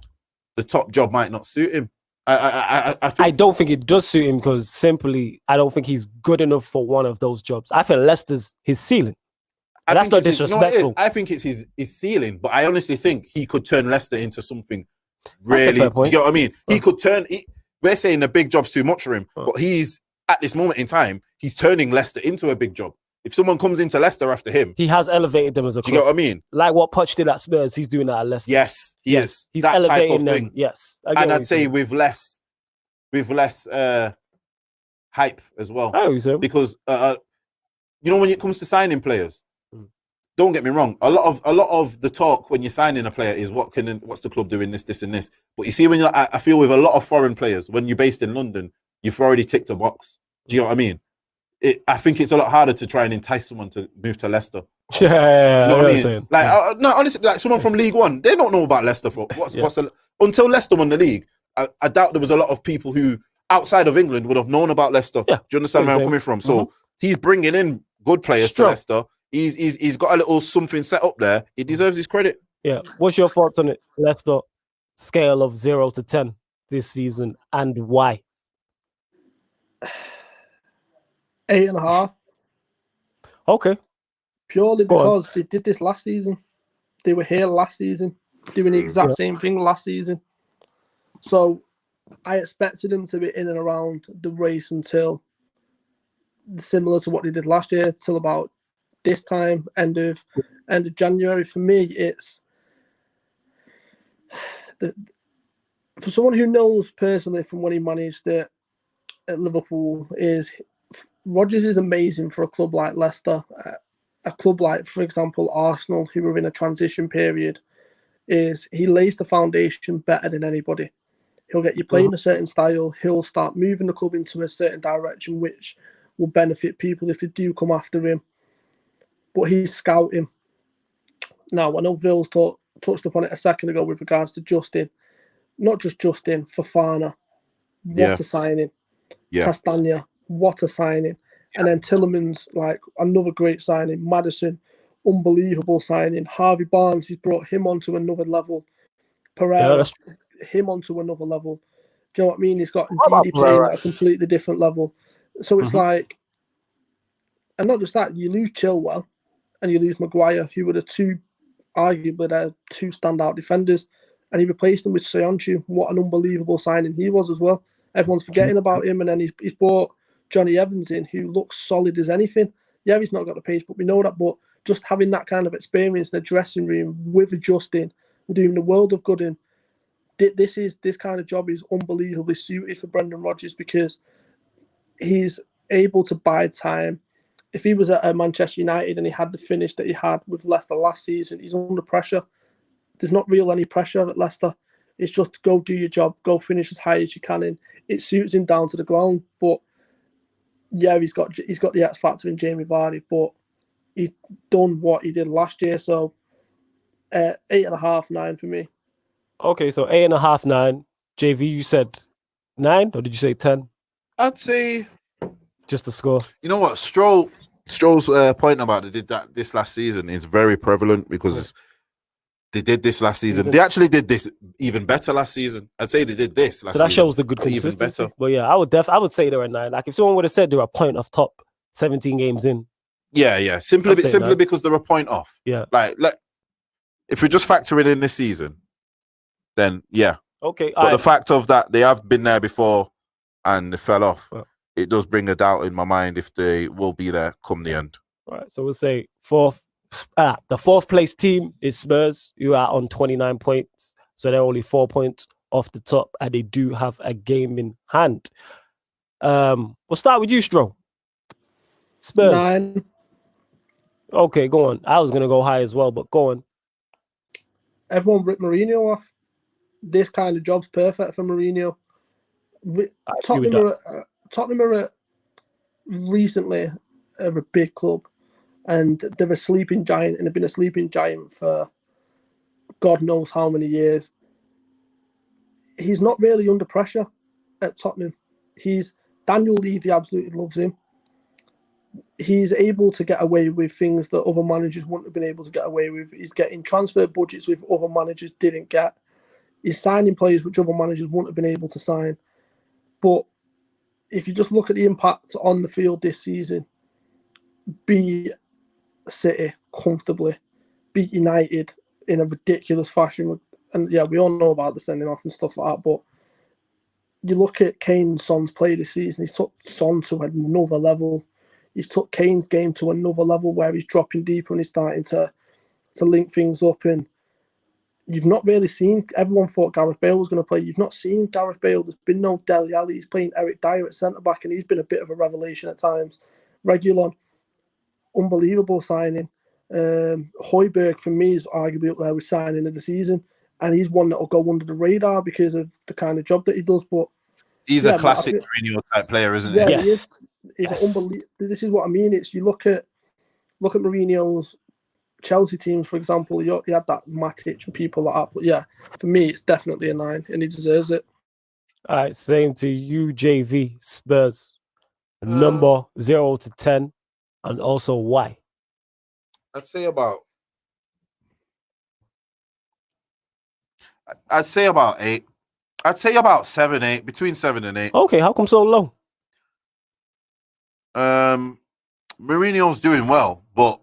the top job might not suit him. I don't think it does suit him, because simply I don't think he's good enough for one of those jobs. I feel Leicester's his ceiling. That's not disrespectful. I think it's his ceiling, but I honestly think he could turn Leicester into something really. You get what I mean? He could turn. We're saying the big job's too much for him, but he's at this moment in time, he's turning Leicester into a big job. If someone comes into Leicester after him, he has elevated them as a club. Do you get what I mean? Like what Poch did at Spurs, he's doing that at Leicester. Yes, he is. He's that elevating type of them. thing. Yes, and I'd say with less hype as well. Because you know, when it comes to signing players, don't get me wrong. A lot of the talk when you're signing a player is what's the club doing, this, and this. But you see, I feel with a lot of foreign players, when you're based in London, you've already ticked a box. Do you know what I mean? I think it's a lot harder to try and entice someone to move to Leicester. Yeah, You know I what I know mean? you're saying. Like, no, honestly, like someone from League One, they don't know about Leicester for until Leicester won the league. I doubt there was a lot of people who outside of England would have known about Leicester. Yeah, Do you understand where I'm coming from? So he's bringing in good players to Leicester. He's got a little something set up there. He deserves his credit. Yeah. What's your thoughts on it, Leicester? Scale of 0 to 10 this season, and why? 8.5. Okay. Purely because they did this last season. They were here last season, doing the exact same thing last season. So I expected them to be in and around the race until similar to what they did last year, till about this time, end of January. For me, it's for someone who knows personally from when he managed it at Liverpool, is Rodgers is amazing for a club like Leicester. A club like, for example, Arsenal, who were in a transition period, is he lays the foundation better than anybody. He'll get you playing a certain style. He'll start moving the club into a certain direction, which will benefit people if they do come after him. But he's scouting. Now, I know Vils touched upon it a second ago with regards to Justin. Not just Justin, Fofana. What a signing. Yeah. Castagna, what a signing. And then Tielemans, like another great signing. Maddison, unbelievable signing. Harvey Barnes, he's brought him onto another level. Pereira, him onto another level. Do you know what I mean? He's got Ndidi playing at a completely different level. So it's like, and not just that, you lose Chilwell and you lose Maguire, who were arguably the two standout defenders, and he replaced them with Soyuncu. What an unbelievable signing he was as well. Everyone's forgetting about him, and then he's brought Johnny Evans in, who looks solid as anything. Yeah, he's not got the pace, but we know that. But just having that kind of experience in the dressing room with Justin, doing the world of good in, this kind of job is unbelievably suited for Brendan Rodgers, because he's able to bide time. If he was at Manchester United and he had the finish that he had with Leicester last season, he's under pressure. There's not really any pressure at Leicester. It's just go do your job, go finish as high as you can, and it suits him down to the ground. But yeah, he's got the X factor in Jamie Vardy, but he's done what he did last year. So 8.5, 9 for me. Okay, so 8.5, 9. JV, you said 9, or did you say 10? I'd say just the score. You know what, Stroll's point about they did that this last season is very prevalent, because they did this last season. They actually did this even better last season. I'd say they did this last season. So that shows the good consistency. Even better. But yeah, I would say they're a 9. Like if someone would have said they're a point off top 17 games in. Yeah. Simply because they're a point off. Yeah. Like if we just factor it in this season, then yeah. Okay. But the fact of that they have been there before and they fell off, it does bring a doubt in my mind if they will be there come the end. All right. So we'll say the fourth place team is Spurs, who are on 29 points. So they're only 4 points off the top, and they do have a game in hand. We'll start with you, Stro. Spurs. 9. Okay, go on. I was going to go high as well, but go on. Everyone ripped Mourinho off. This kind of job's perfect for Mourinho. Tottenham are recently a big club, and they're a sleeping giant, and have been a sleeping giant for God knows how many years. He's not really under pressure at Tottenham. Daniel Levy absolutely loves him. He's able to get away with things that other managers wouldn't have been able to get away with. He's getting transfer budgets which other managers didn't get. He's signing players which other managers wouldn't have been able to sign. But if you just look at the impact on the field this season, beat City comfortably, beat United in a ridiculous fashion. And yeah, we all know about the sending off and stuff like that. But you look at Kane and Son's play this season, he's took Son to another level. He's took Kane's game to another level where he's dropping deeper and he's starting to link things up. And you've not really seen, everyone thought Gareth Bale was going to play. You've not seen Gareth Bale. There's been no Dele Alli. He's playing Eric Dyer at centre-back, and he's been a bit of a revelation at times. Reguilon, unbelievable signing. Højbjerg, for me, is arguably up there with signing of the season. And he's one that will go under the radar because of the kind of job that he does. But he's a classic Mourinho type player, isn't he? Yes. is Yes. unbelievable. This is what I mean. It's you look at Mourinho's Chelsea teams, for example. He had that Matic and people like that. But yeah, for me, it's definitely a 9, and he deserves it. All right, same to you, JV Spurs. Number 0 to 10, and also why. I'd say about 8. I'd say about 7, 8, between 7 and 8. Okay, how come so low? Mourinho's doing well, but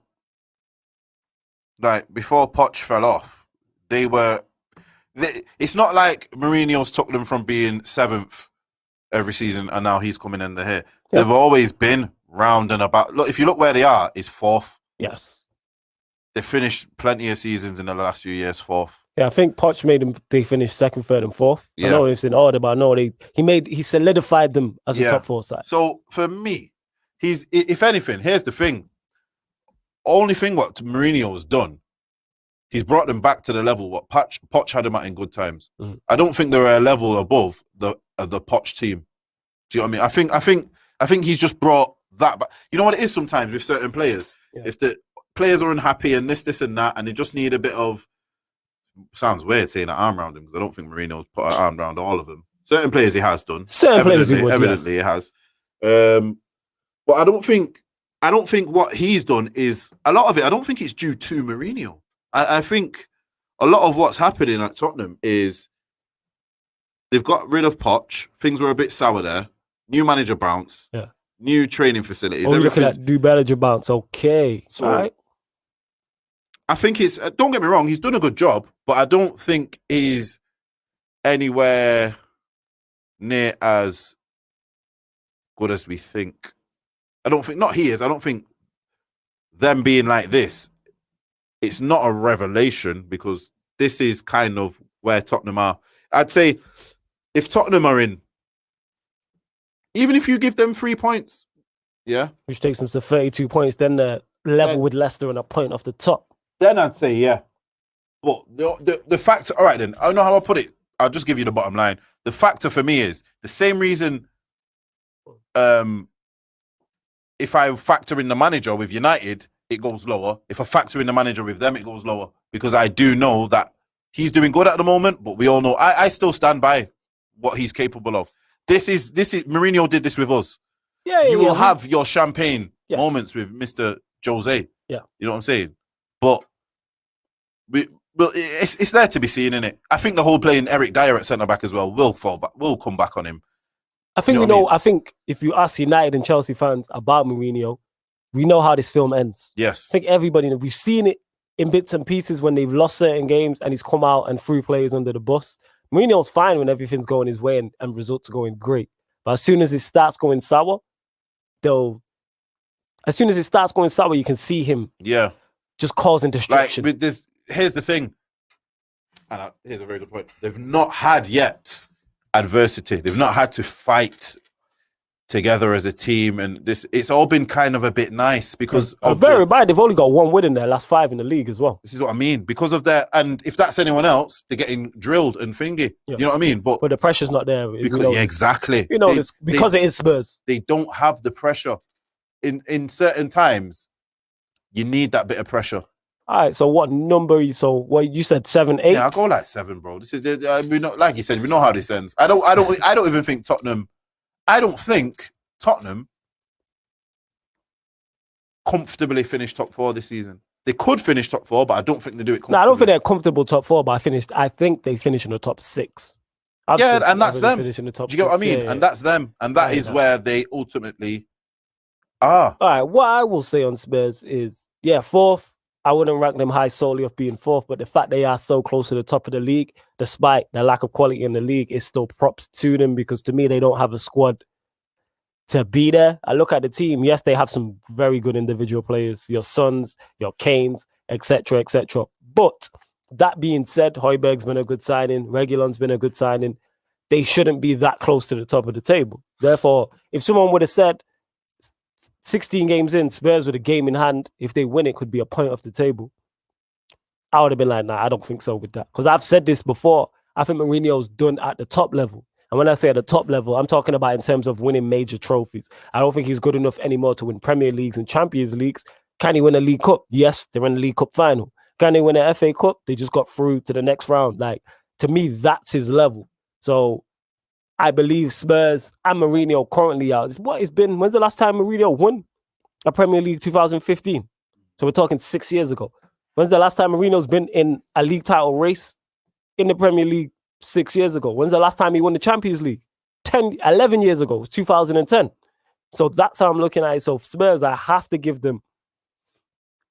like before Poch fell off, it's not like Mourinho's took them from being 7th every season and now he's coming in the here. Yeah. They've always been round and about. Look, if you look where they are, it's 4th. Yes. They finished plenty of seasons in the last few years 4th. Yeah, I think Poch made them. They finished 2nd, 3rd, and 4th. I Yeah. know it's in order, but I know he solidified them as a Yeah. top 4 side. So for me, if anything, here's the thing. Only thing what Mourinho's done, he's brought them back to the level what Poch had them at in good times. Mm. I don't think they're a level above the Poch team. Do you know what I mean? I think he's just brought that back. You know what it is sometimes with certain players? Yeah. If the players are unhappy and this and that, and they just need a bit of, sounds weird saying an arm around him because I don't think Mourinho's put an arm around all of them. Certain players he has done. Certain players he would, evidently he has. But I don't think what he's done is a lot of it. I don't think it's due to Mourinho. I think a lot of what's happening at Tottenham is they've got rid of Poch. Things were a bit sour there. New manager bounce. Yeah. New training facilities. Oh, you're looking everything. at do better bounce. Okay. So, all right. I think it's, don't get me wrong, he's done a good job, but I don't think he's anywhere near as good as we think. I don't think them being like this, it's not a revelation because this is kind of where Tottenham are. I'd say if Tottenham are in, even if you give them 3 points, yeah, Which takes them to 32 points, then the level with Leicester and a point off the top. then I'd say yeah. But the factor, all right then, I don't know how I put it. I'll just give you the bottom line. The factor for me is the same reason if I factor in the manager with United, it goes lower. If I factor in the manager with them, it goes lower. Because I do know that he's doing good at the moment, but we all know I still stand by what he's capable of. This is Mourinho did this with us. Yeah, You will have your champagne Yes. moments with Mr. Jose. Yeah. You know what I'm saying? But it's there to be seen, isn't it? I think the whole playing Eric Dyer at centre back as well will fall back. Will come back on him. I think You know what I mean? I think if you ask United and Chelsea fans about Mourinho, we know how this film ends. Yes. I think everybody we've seen it in bits and pieces when they've lost certain games and he's come out and threw players under the bus. Mourinho's fine when everything's going his way and results are going great. But as soon as it starts going sour, you can see him Yeah. just causing Like destruction. with this, here's the thing, and here's a very good point. They've not had yet adversity. They've not had to fight together as a team, and it's all been kind of a bit nice because of very bad. They've only got one win in their last 5 in the league as well. this is what I mean, because of their, and if that's anyone else, they're getting drilled and thingy. Yeah. You know what I mean? But But the pressure's not there. because, yeah, exactly. You know, They- this because it is Spurs. they don't have the pressure in certain times. You need that bit of pressure. All right. So what number? What you said 7, 8? Yeah, I'll go like 7, bro. This is we know, like you said, we know how this ends. I don't even think Tottenham. I don't think Tottenham comfortably finish top 4 this season. They could finish top 4, but I don't think they do it comfortably. No, I don't think they're comfortable top 4, but I think they finish in the top 6. Yeah, and that's them. Finish in the top Do you get what I 6. mean? Yeah, And that's them. And that Yeah, is yeah. where they ultimately are. All right. What I will say on Spurs is, yeah, 4th. I wouldn't rank them high solely of being 4th, but the fact they are so close to the top of the league, despite the lack of quality in the league, is still props to them because to me, they don't have a squad to be there. I look at the team. Yes, they have some very good individual players, your Sons, your Kanes, etc., etc. But that being said, Højbjerg's been a good signing. Reguilon's been a good signing. They shouldn't be that close to the top of the table. Therefore, if someone would have said 16 games in, Spurs with a game in hand, if they win, it could be a point off the table, I would have been like, nah, I don't think so with that. Because I've said this before. I think Mourinho's done at the top level. And when I say at the top level, I'm talking about in terms of winning major trophies. I don't think he's good enough anymore to win Premier Leagues and Champions Leagues. Can he win a League Cup? Yes, they're in the League Cup final. Can they win an FA Cup? They just got through to the next round. Like, to me, that's his level. So I believe Spurs and Mourinho currently out. When's the last time Mourinho won a Premier League? 2015. So we're talking 6 years ago. When's the last time Mourinho's been in a league title race in the Premier League? 6 years ago. When's the last time he won the Champions League? 11 years ago. It was 2010. So that's how I'm looking at it. So Spurs, I have to give them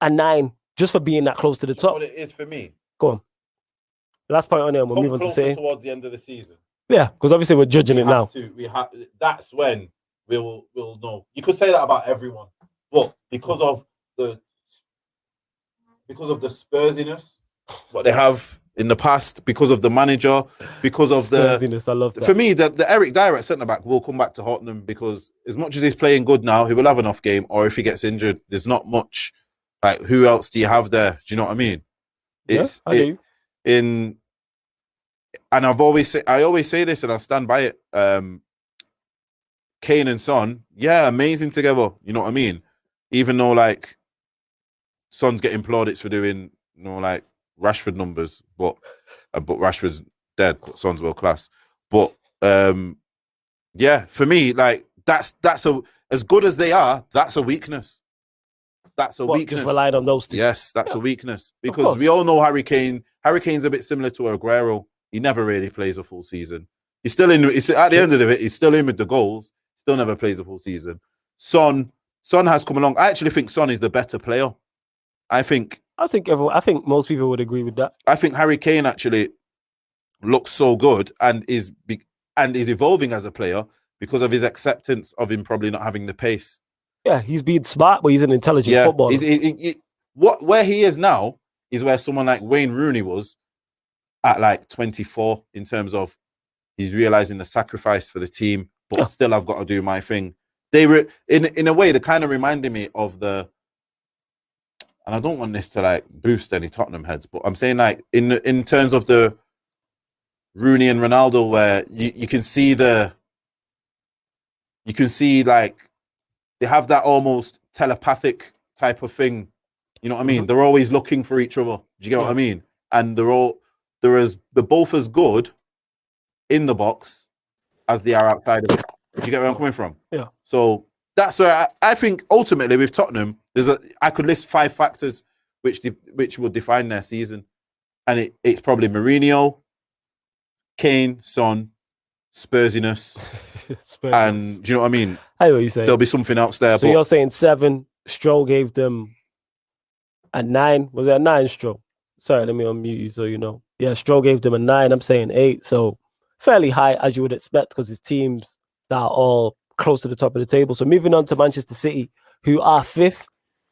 a 9 just for being that close to the You know top. what it is for me? Go on. Last point on there, we'll Come move on to closer say. towards the end of the season. Yeah, because obviously we're judging it now. That's when we'll know. You could say that about everyone, but because of the Spursiness, what they have in the past, because of the manager, because of Spursiness, I love that. for me, the Eric Dyer at centre back will come back to Tottenham, because as much as he's playing good now, he will have an off game, or if he gets injured, there's not much. Like, who else do you have there? Do you know what I mean? I do. And I always say this, and I stand by it. Kane and Son, yeah, amazing together. You know what I mean? Even though, like, Son's getting plaudits for doing, like, Rashford numbers, but Rashford's dead, but Son's world class. But yeah, for me, like, that's as good as they are, that's a weakness. That's a weakness. Just relied on those two. Yes, that's a weakness, because we all know Harry Kane. Harry Kane's a bit similar to Aguero. He never really plays a full season. He's still in. At the end of it, he's still in with the goals. Still never plays a full season. Son has come along. I actually think Son is the better player. I think most people would agree with that. I think Harry Kane actually looks so good and is evolving as a player because of his acceptance of him probably not having the pace. Yeah, he's being smart, but he's an intelligent footballer. Where he is now is where someone like Wayne Rooney was at like 24, in terms of he's realizing the sacrifice for the team, but still I've got to do my thing. They were in a way, they kind of reminded me of and I don't want this to like boost any Tottenham heads, but I'm saying, like, in terms of the Rooney and Ronaldo, where you can see like they have that almost telepathic type of thing. You know what I mean? Mm-hmm. They're always looking for each other. Do you get what I mean? And they're both as good in the box as they are outside of it. Do you get where I'm coming from? Yeah. So that's where I think ultimately with Tottenham, I could list 5 factors which will define their season, and it's probably Mourinho, Kane, Son, Spursiness, and do you know what I mean? I know what you're saying. There'll be something else there. So you're saying 7. Stroll gave them a 9. Was it a 9, Stroll? Sorry, let me unmute you so you know. Yeah, Stroll gave them a 9. I'm saying 8. So fairly high, as you would expect, because his teams that are all close to the top of the table. So moving on to Manchester City, who are 5th,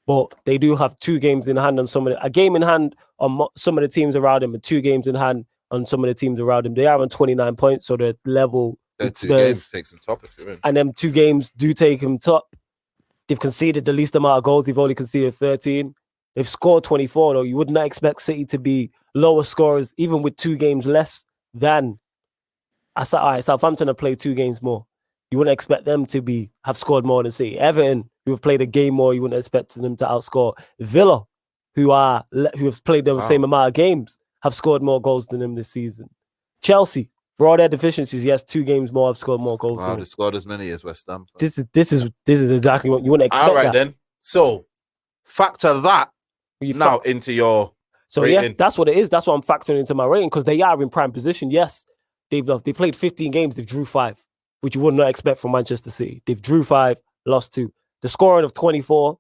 but they do have 2 games in hand on a game in hand on some of the teams around them, and 2 games in hand on some of the teams around them. They are on 29 points, so they're level. Their 2 games takes them top if you win. And them 2 games do take them top. They've conceded the least amount of goals. They've only conceded 13. They've scored 24, though. You would not expect City to be lower scorers, even with 2 games less than. Southampton have played 2 games more. You wouldn't expect them to have scored more than City. Everton, who have played a game more, you wouldn't expect them to outscore. Villa, who have played the same amount of games, have scored more goals than them this season. Chelsea, for all their deficiencies, yes, 2 games more have scored more goals. Wow, they've scored as many as West Ham. This is exactly what you wouldn't expect. All right, then. So factor that into your rating. Yeah, that's what it is. That's what I'm factoring into my rating, because they are in prime position. Yes, they played 15 games. They've drew 5, which you would not expect from Manchester City. They've drew 5, lost 2. The scoring of 24,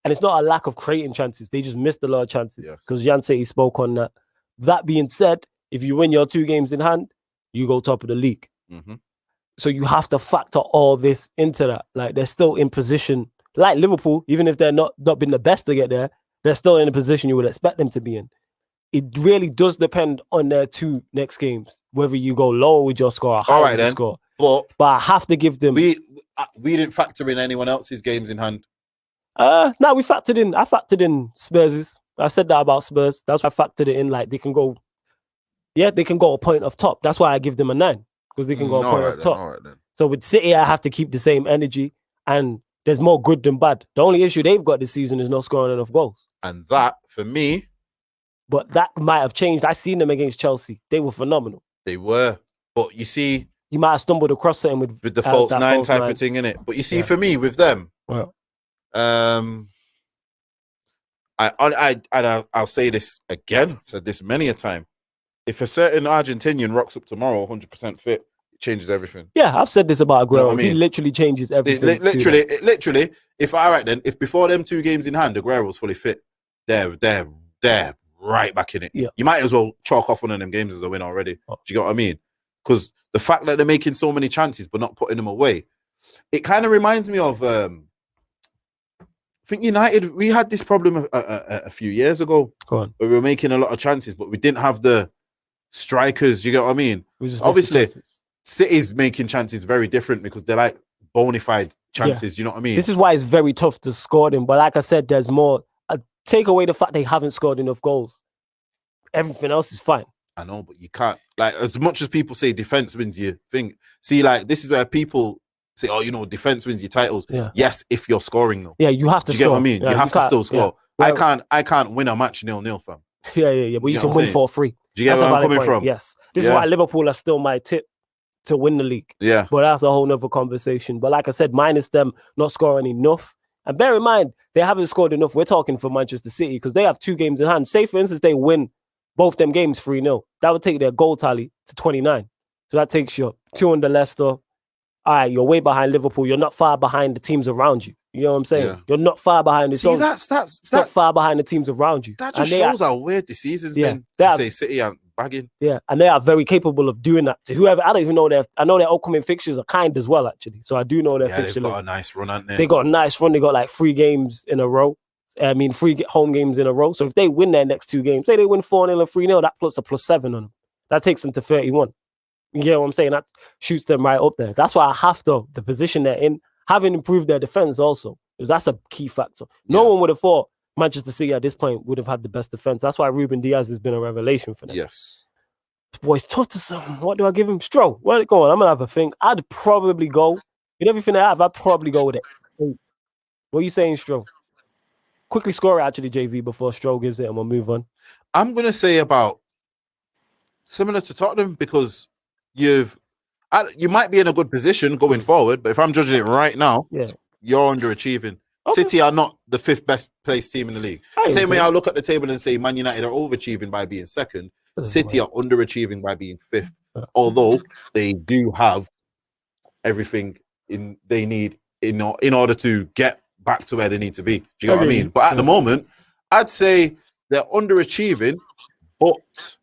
and it's not a lack of creating chances. They just missed a lot of chances, because Jan City spoke on that. That being said, if you win your 2 games in hand, you go top of the league. Mm-hmm. So you have to factor all this into that. Like, they're still in position, like Liverpool, even if they're not been the best to get there, they're still in a position you would expect them to be in. It really does depend on their 2 next games, whether you go lower with your score or higher with your score. But I have to give them. We didn't factor in anyone else's games in hand. No, we factored in. I factored in Spurs'. I said that about Spurs. That's why I factored it in. Like, they can go a point off top. That's why I give them a 9, because they can go and point off top. All right then. So with City, I have to keep the same energy, and there's more good than bad. The only issue they've got this season is not scoring enough goals. And that, for me, But that might have changed. I seen them against Chelsea. They were phenomenal. they were. But you see, You might have stumbled across something with the false that nine false type nine. of thing in it. But you see, Yeah. for me, with them, Well, I'll say this again. I've said this many a time. If a certain Argentinian rocks up tomorrow, 100% fit, it changes everything. yeah, I've said this about Aguero. You know what I He mean? literally changes everything. Literally, if if before them 2 games in hand, Aguero was fully fit, they're right back in it. Yeah. You might as well chalk off one of them games as a win already. Oh. Do you get what I mean? Because the fact that they're making so many chances but not putting them away, it kind of reminds me of. I think United. We had this problem a few years ago. Go on. Where we were making a lot of chances, but we didn't have the strikers. You get what I mean? We just Obviously, missed the chances. City's making chances very different because they're like bona fide chances. You know what I mean? This is why it's very tough to score them. But like I said, there's more. Take away the fact they haven't scored enough goals. Everything else is fine. I know, but you can't. Like, as much as people say defense wins you thing. See, like, this is where people say, "Oh, you know, defense wins you titles." Yeah. Yes, if you're scoring though. Yeah, you have to Do you score. get what I mean? Yeah, you have to can't- still score. yeah. I can't win a match 0-0, fam. Yeah. But you You know can what I'm win saying? 4-3. Do you get That's where a I'm valid coming point. from? Yes. This is Yeah. why Liverpool are still my tip to win the league. Yeah. But that's a whole nother conversation. But like I said, minus them not scoring enough. And bear in mind, they haven't scored enough. We're talking for Manchester City because they have 2 games in hand. Say, for instance, they win both them games 3-0. That would take their goal tally to 29. So that takes you 2 under Leicester. All right, you're way behind Liverpool. You're not far behind the teams around you. You know what I'm saying? Yeah. You're not far behind. It's See, not that far behind the teams around you. that And just they are- shows how weird the season's Yeah, been. they To have- say City aren't bagging. Yeah, and they are very capable of doing that to whoever. I don't even know I know their upcoming fixtures are kind as well, actually. So I do know their Yeah, they've fixture got list. a nice run, haven't they? They got a nice run. They got like 3 games in a row. I mean, 3 home games in a row. So if they win their next 2 games, say they win 4-0 and 3-0, that puts a +7 on them. That takes them to 31. You get what I'm saying? That shoots them right up there. That's why I have to, the position they're in, having improved their defense also, because that's a key factor. No Yeah. one would have thought Manchester City at this point would have had the best defense. That's why Ruben Diaz has been a revelation for them. Yes. Boy, it's tough to say. What do I give him? Stroll. Where it going? I'm gonna have a think. I'd probably go with everything I have. I'd probably go with it. What are you saying, Stroll? Quickly score it, actually, JV, before Stroll gives it, and we'll move on. I'm gonna say about similar to Tottenham because you might be in a good position going forward, but if I'm judging it right now, Yeah. you're underachieving. Okay. City are not the 5th best placed team in the league. I Same way agree. I'll look at the table and say Man United are overachieving by being 2nd. Doesn't City matter. are underachieving by being 5th, Yeah. although they do have everything they need in order to get back to where they need to be. Do you know what I Agree. mean? But at the Yeah. moment, I'd say they're underachieving, but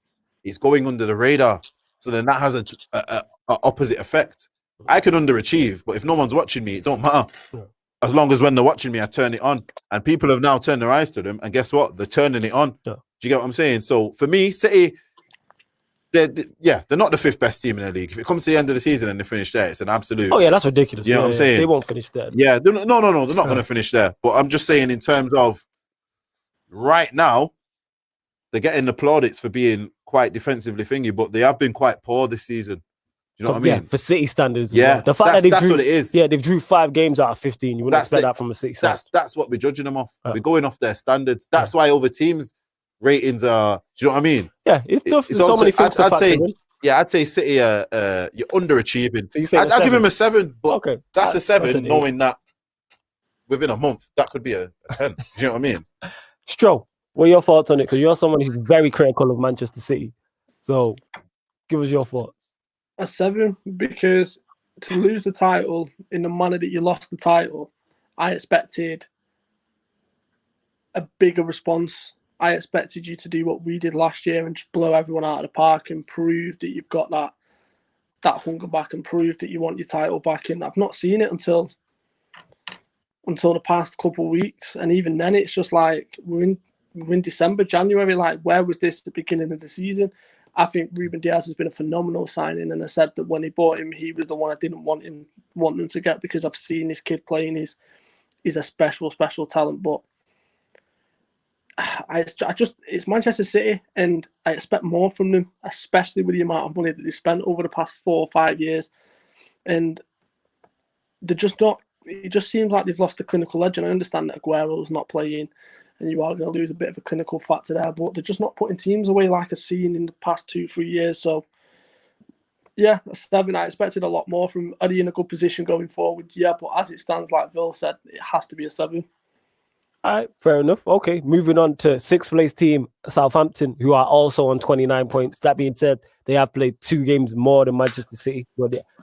it's going under the radar. So then that has a opposite effect. I can underachieve, but if no one's watching me, it don't matter. Yeah. As long as when they're watching me, I turn it on. And people have now turned their eyes to them. And guess what? They're turning it on. Yeah. Do you get what I'm saying? So for me, City, they're not the 5th best team in the league. If it comes to the end of the season and they finish there, it's an absolute. Oh, yeah, that's ridiculous. You know what I'm saying? They won't finish there. Yeah, no, they're not Yeah. going to finish there. But I'm just saying, in terms of right now, they're getting the plaudits for being quite defensively thingy, but they have been quite poor this season. Do you know what I mean? Yeah, for City standards. as Yeah, well. The fact that that's what it is. Yeah, they've drew 5 games out of 15. You wouldn't That's expect it. that from a City side. That's what we're judging them off. Yeah. We're going off their standards. That's why other teams' ratings are. Do you know what I mean? Yeah, it's tough. It's There's so also- many things to I'd say- factor in. Yeah, I'd say City you're underachieving. So you saying I'll give 7? him a 7, but Okay. that's a 7, an eight. knowing that within a month that could be a 10. Do you know what I mean? Stroll, what are your thoughts on it? Because you're someone who's very critical of Manchester City. So give us your thoughts. A 7 because to lose the title in the manner that you lost the title, I expected a bigger response. I expected you to do what we did last year and just blow everyone out of the park and prove that you've got that hunger back and prove that you want your title back. And I've not seen it until the past couple of weeks, and even then, it's just like we're in December, January. Like, where was this at the beginning of the season? I think Ruben Diaz has been a phenomenal signing, and I said that when he bought him, he was the one I didn't want them to get because I've seen this kid playing. He's a special talent, but it's Manchester City, and I expect more from them, especially with the amount of money that they've spent over the past 4 or 5 years. And they're just not. It just seems like they've lost the clinical edge. And I understand that Aguero's not playing, and you are going to lose a bit of a clinical factor there. But they're just not putting teams away like I've seen in the past 2-3 years. So, yeah, a 7. I expected a lot more from. Are they in a good position going forward? Yeah, but as it stands, like Bill said, it has to be a 7. All right, fair enough. Okay, moving on to 6th place team, Southampton, who are also on 29 points. That being said, they have played 2 games more than Manchester City,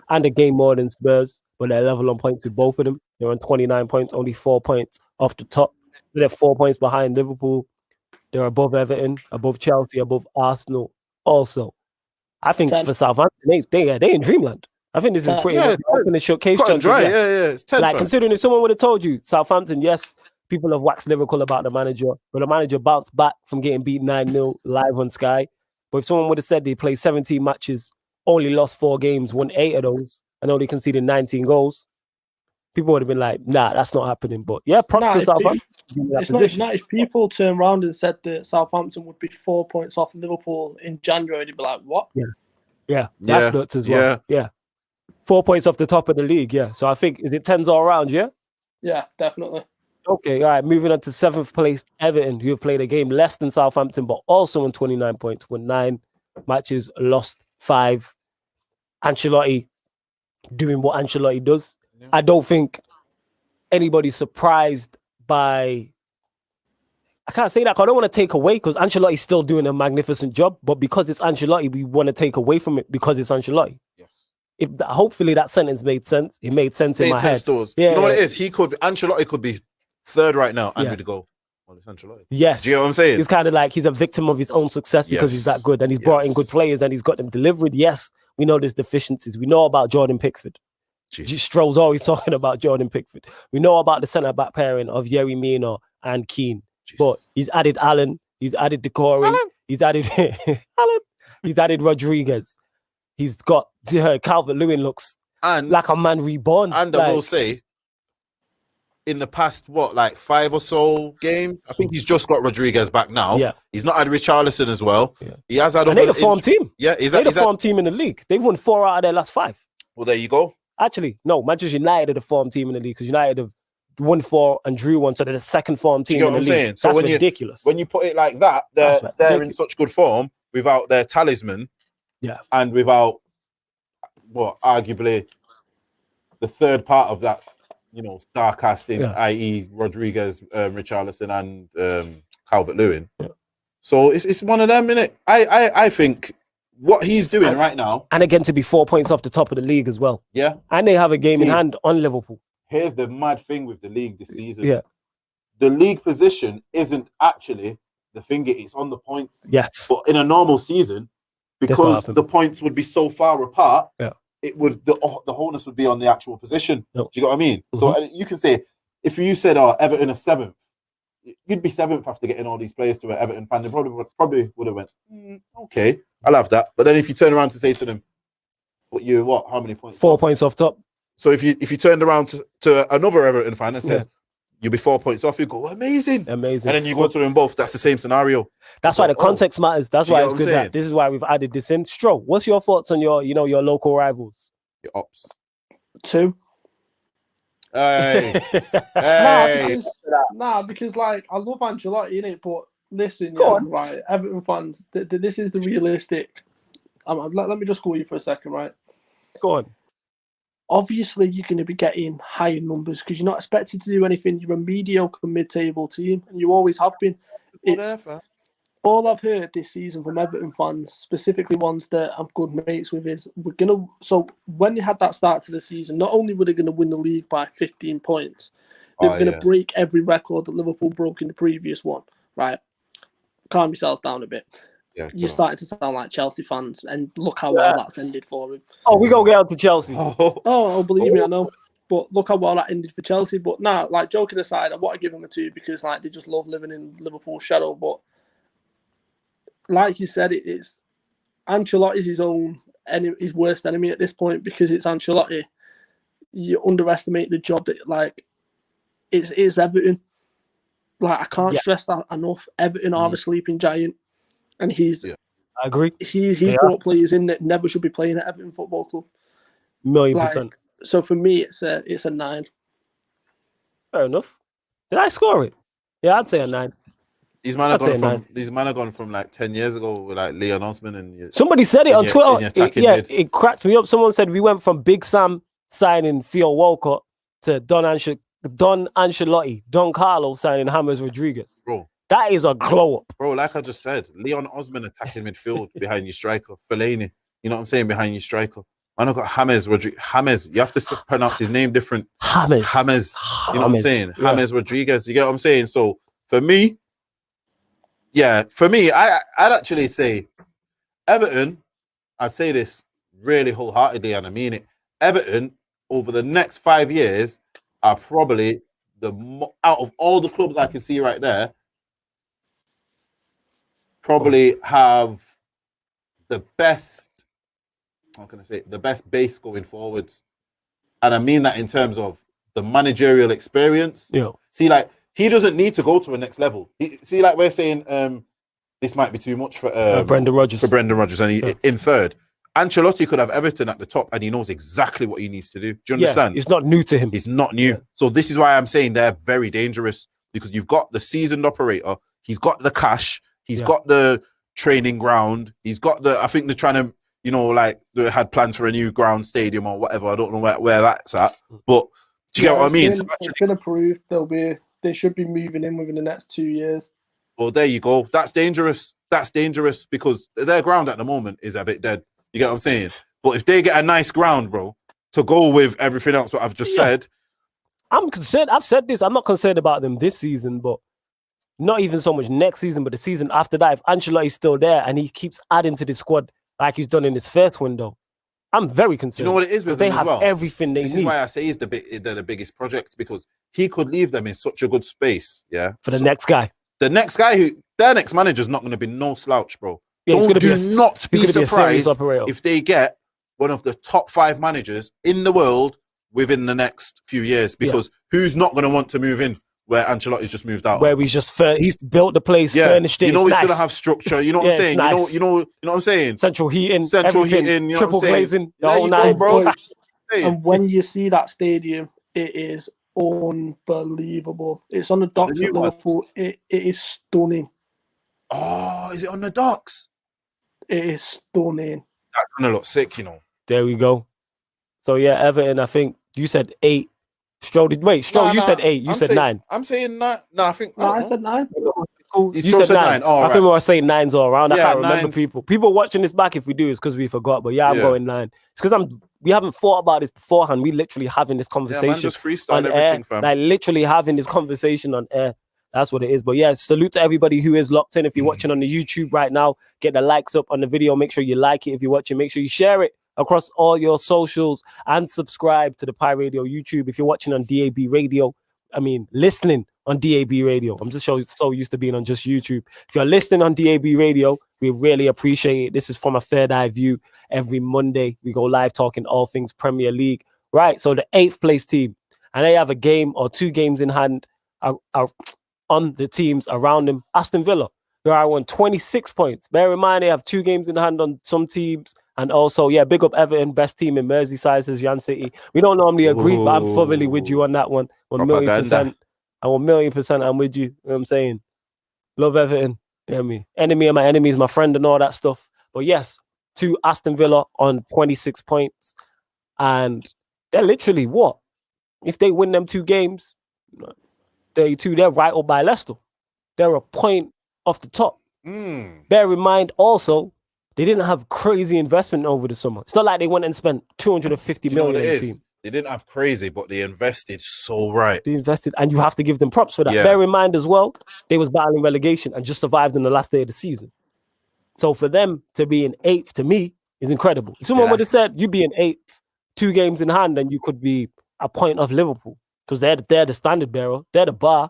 and a game more than Spurs, but they're level on points with both of them. They're on 29 points, only 4 points off the top. They're 4 points behind Liverpool. They're above Everton, above Chelsea, above Arsenal. Also, I think 10. for Southampton, they in dreamland. I think this is pretty much open and showcase. Cut and dry. Yeah. It's 10. Like, considering if someone would have told you Southampton, yes, people have waxed lyrical about the manager, but the manager bounced back from getting beat 9-0 live on Sky. But if someone would have said they played 17 matches, only lost 4 games, won 8 of those, and only conceded 19 goals, people would have been like, nah, that's not happening. But yeah, props to Southampton. It's not if people turn around and said that Southampton would be 4 points off Liverpool in January, they'd be like, what? Yeah, that's nuts as well. Yeah. 4 points off the top of the league, yeah. So I think, is it 10s all around, yeah? Yeah, definitely. Okay, all right. Moving on to 7th place, Everton, who have played a game less than Southampton, but also on 29 points, won 9 matches, lost 5. Ancelotti doing what Ancelotti does. Yeah. I don't think anybody's surprised by... I can't say that because I don't want to take away, because Ancelotti's still doing a magnificent job, but because it's Ancelotti, we want to take away from it because it's Ancelotti. Yes. Hopefully that sentence made sense. It made sense in my head. Stores. Yeah, you know what it is? Ancelotti could be 3rd right now and we'd go, well, it's Ancelotti. Yes. Do you know what I'm saying? He's kind of like, he's a victim of his own success because he's that good, and he's brought in good players and he's got them delivered. Yes, we know there's deficiencies. We know about Jordan Pickford. Stroll's always talking about Jordan Pickford. We know about the centre-back pairing of Yerry Mina and Keane. But he's added Allen, he's added Decore, he's added Allen, he's added Rodriguez. He's got Calvert-Lewin looks like a man reborn. And I will say, in the past, 5 or so games, I think he's just got Rodriguez back now. Yeah. He's not had Richarlison as well. Yeah. He has had... And they're the form team. Yeah. They're the form team in the league. They've won 4 out of their last 5. Well, there you go. Actually, no, Manchester United are the form team in the league because United have won 4 and drew 1, so they're the second form team in the league. Saying? So that's ridiculous. When you put it like that, they're in such good form without their talisman, and without arguably the third part of that, star casting, i.e., Rodriguez, Richarlison, and Calvert-Lewin. Yeah. So it's one of them, innit? I think what he's doing right now, and again to be 4 points off the top of the league as well. Yeah, and they have a game in hand on Liverpool. Here's the mad thing with the league this season. Yeah. The league position isn't actually the thing, it's on the points. Yes. But in a normal season, because the points would be so far apart, it would the wholeness would be on the actual position. No. Do you get what I mean? Mm-hmm. So you can say, if you said Everton are 7th, you'd be 7th after getting all these players to an Everton fan. They probably would have went, okay, I'll have that. But then if you turn around to say to them, but you how many points? 4 points off top. So if you turned around to another Everton fan and said, you'll be 4 points off, you go, amazing. And then you go to them both. That's the same scenario. That's why the context matters. That's why it's good that this is why we've added this in. Stro, what's your thoughts on your local rivals? Your Ops. 2. Hey. Because I love Ancelotti, innit? But listen, right, Everton fans, this is the realistic. Let me just call you for a second, right? Go on. Obviously, you're going to be getting higher numbers because you're not expected to do anything. You're a mediocre mid-table team, and you always have been. All I've heard this season from Everton fans, specifically ones that I'm good mates with, is So when they had that start to the season, not only were they going to win the league by 15 points, they're going to break every record that Liverpool broke in the previous one. Right? Calm yourselves down a bit. Yeah, you're starting to sound like Chelsea fans, and look how well that's ended for him. Oh, we gonna get out to Chelsea. Believe me, I know. But look how well that ended for Chelsea. But joking aside, I want to give them a 2 because they just love living in Liverpool's shadow. But like you said, it's Ancelotti's his worst enemy at this point because it's Ancelotti. You underestimate the job that it's Everton. Like I can't Yeah. stress that enough. Everton are the sleeping giant, and Yeah. I agree. he's They are. brought players in that never should be playing at Everton Football Club. %1,000,000. Like, so for me, it's a 9. Fair enough. Did I score it? Yeah, I'd say a 9. These men I'd say a 9. These men are gone from like 10 years ago with like Leon Osman and Somebody said it in on your- Twitter. in your attacking Yeah, mid. it cracked me up. Someone said we went from Big Sam signing Theo Walcott to Don Ancelotti, Don Carlo signing James Rodriguez. bro. That is a glow up. Bro, like I just said, Leon Osman attacking midfield behind your striker. Fellaini, you know what I'm saying, behind your striker. And I've got James Rodriguez. James, you have to pronounce his name different. James. You know what I'm saying? Yeah. James Rodriguez. You get what I'm saying? So for me, I'd actually say Everton, I say this really wholeheartedly and I mean it. Everton, over the next 5 years, are probably out of all the clubs I can see right there, probably have the best, how can I say, the best base going forwards. And I mean that in terms of the managerial experience. Yeah. See, like, he doesn't need to go to a next level. See, like we're saying, this might be too much for Brendan Rodgers. And he in third. Ancelotti could have Everton at the top and he knows exactly what he needs to do. Do you understand? It's not new to him. He's not new. Yeah. So this is why I'm saying they're very dangerous, because you've got the seasoned operator, he's got the cash, he's got the training ground, he's got I think they're trying to, you know, like they had plans for a new ground stadium or whatever. I don't know where that's at. But do you get what I mean? It's been approved. They should be moving in within the next 2 years. Well, there you go. That's dangerous. That's dangerous because their ground at the moment is a bit dead. You get what I'm saying? But if they get a nice ground, bro, to go with everything else what I've just said. I'm concerned. I've said this. I'm not concerned about them this season, but not even so much next season, but the season after that. If Ancelotti's still there and he keeps adding to the squad like he's done in his first window, I'm very concerned. You know what it is with they him as have well? everything they This need is why I say they're the biggest project, because he could leave them in such a good space. Yeah. for the next guy. The next guy their next manager's not going to be no slouch, bro. Yeah, he's going to be not be he's gonna be a serious surprised operator. if they get one of the top 5 managers in the world within the next few years, because who's not going to want to move in where Ancelotti's just moved out? Where he's built the place, furnished it. You know it's he's nice. going to have structure. You know what I'm saying? Nice. You know what I'm saying? Central heating, Central everything, heating, you know triple what I'm saying? glazing, the There whole you go, nine, bro. And when you see that stadium, it is unbelievable. It's on the docks new at one? Liverpool. It is stunning. Oh, is it on the docks? It is stunning. That's going to look sick, you know. There we go. So yeah, Everton. I think you said 8. Stroll, you said 8. You said 9. I'm saying 9. No, I think. No, I said 9. Cool. He's You said said 9. 9. Oh, I think we were saying 9s all around. I Yeah, can't remember 9s. people. People watching this back, if we do, it's because we forgot. But yeah, I'm Yeah. going 9. It's because we haven't thought about this beforehand. We literally having this Yeah, conversation man, just freestyle on everything, air. fam. Like literally having this conversation on air. That's what it is. But yeah, salute to everybody who is locked in. If you're watching on the YouTube right now, get the likes up on the video. Make sure you like it. If you're watching, make sure you share it across all your socials and subscribe to the Pi Radio YouTube. If you're watching on DAB Radio, listening on DAB Radio. I'm just so used to being on just YouTube. If you're listening on DAB Radio, we really appreciate it. This is from a Third Eye View. Every Monday, we go live talking all things Premier League. Right, so the 8th place team, and they have a game or 2 games in hand on the teams around them. Aston Villa, who are on 26 points. Bear in mind, they have 2 games in hand on some teams. And also, big up Everton, best team in Merseyside, says Jan City. We don't normally agree, but I'm thoroughly with you on that one. 1,000,000%. And 1,000,000% I'm with you. You know what I'm saying? Love Everton. You know what I mean? Enemy of my enemy is my friend and all that stuff. But yes, to Aston Villa on 26 points. And they're literally what? If they win them 2 games, they're right up by Leicester. They're a point off the top. Bear in mind also, they didn't have crazy investment over the summer. It's not like they went and spent 250 million on the team. They didn't have crazy, but they invested so right. They invested, and you have to give them props for that. Yeah. Bear in mind as well, they was battling relegation and just survived in the last day of the season. So for them to be in 8th, to me, is incredible. If someone would have said, you'd be in 8th, 2 games in hand, then you could be a point off Liverpool, because they're the standard bearer, they're the bar.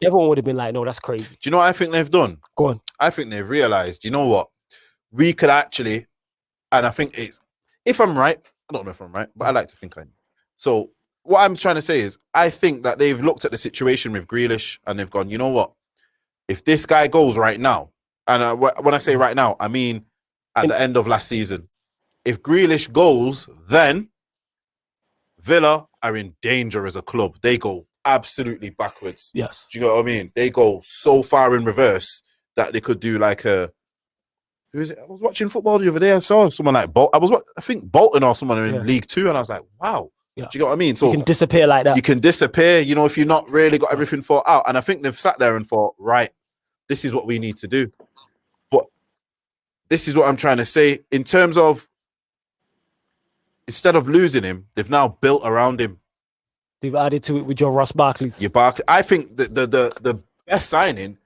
Everyone would have been like, no, that's crazy. Do you know what I think they've done? Go on. I think they've realized, you know what? We could actually, and I think it's, if I'm right, I don't know if I'm right, but I like to think I am. So what I'm trying to say is, I think that they've looked at the situation with Grealish and they've gone, you know what? If this guy goes right now, and when I say right now, I mean at the end of last season. If Grealish goes, then Villa are in danger as a club. They go absolutely backwards. Yes. Do you know what I mean? They go so far in reverse that they could do like a... Who is it? I was watching football the other day. I saw someone like I think Bolton or someone in League Two, and I was like, wow. Yeah. Do you know what I mean? So you can disappear like that. You can disappear, you know, if you're not really got everything thought out. And I think they've sat there and thought, right, this is what we need to do. But this is what I'm trying to say. In terms of, instead of losing him, they've now built around him. They've added to it with your Ross Barkley's. I think that the best signing,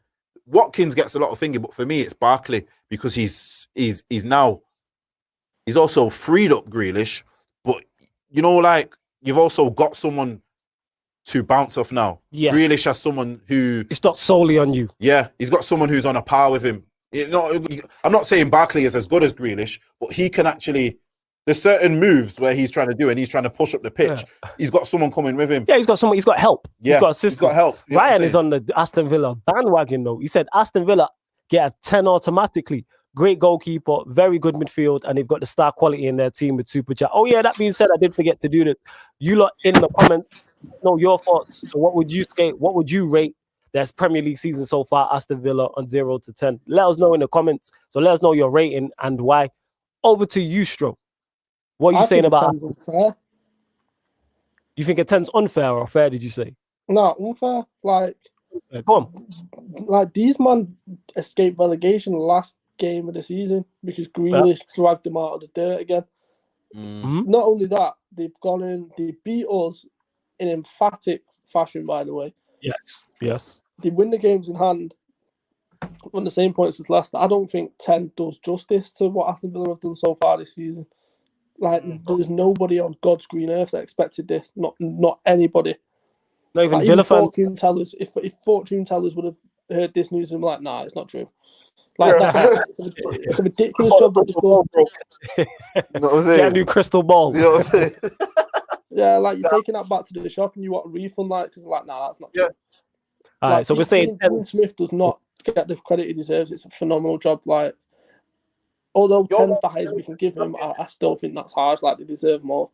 Watkins gets a lot of thinking, but for me, it's Barkley, because he's also freed up Grealish, but you know, like, you've also got someone to bounce off now. Yes. Grealish has someone who... It's not solely on you. Yeah, he's got someone who's on a par with him. You know, I'm not saying Barkley is as good as Grealish, but he can actually... There's certain moves where he's trying to do and he's trying to push up the pitch. Yeah. He's got someone coming with him. Yeah, he's got someone. He's got help. Yeah, he's got assistance. He's got help. You know Ryan is on the Aston Villa bandwagon, though. He said Aston Villa get a 10 automatically. Great goalkeeper, very good midfield, and they've got the star quality in their team with Super Chat. Oh, yeah, that being said, I did forget to do this. You lot in the comments know your thoughts. So what would you say? What would you rate their Premier League season so far, Aston Villa, on 0 to 10? Let us know in the comments. So let us know your rating and why. Over to you, Stro. What are you saying about it? Unfair. You think a 10's unfair or fair, did you say? No, unfair. Like, go on. Like, these man escaped relegation last game of the season because Grealish dragged them out of the dirt again. Mm-hmm. Not only that, they've gone in, they beat us in emphatic fashion, by the way. Yes. They win the games in hand on the same points as Leicester. I don't think 10 does justice to what Aston Villa have done so far this season. Like, there's nobody on God's green earth that expected this. Not anybody. Not even like, Villa fans. Fortune tellers. If fortune tellers would have heard this news and been like, nah, it's not true. Like, it's a ridiculous job that they've done. You know what I'm saying? Get a new crystal ball. You know what I'm saying? Yeah, like, you're taking that back to the shop and you want a refund, like, because like, nah, that's not true. All right, so we're saying Dean Smith does not get the credit he deserves. It's a phenomenal job. Like, although 10's the highest we can give him, I still think that's harsh. Like, they deserve more.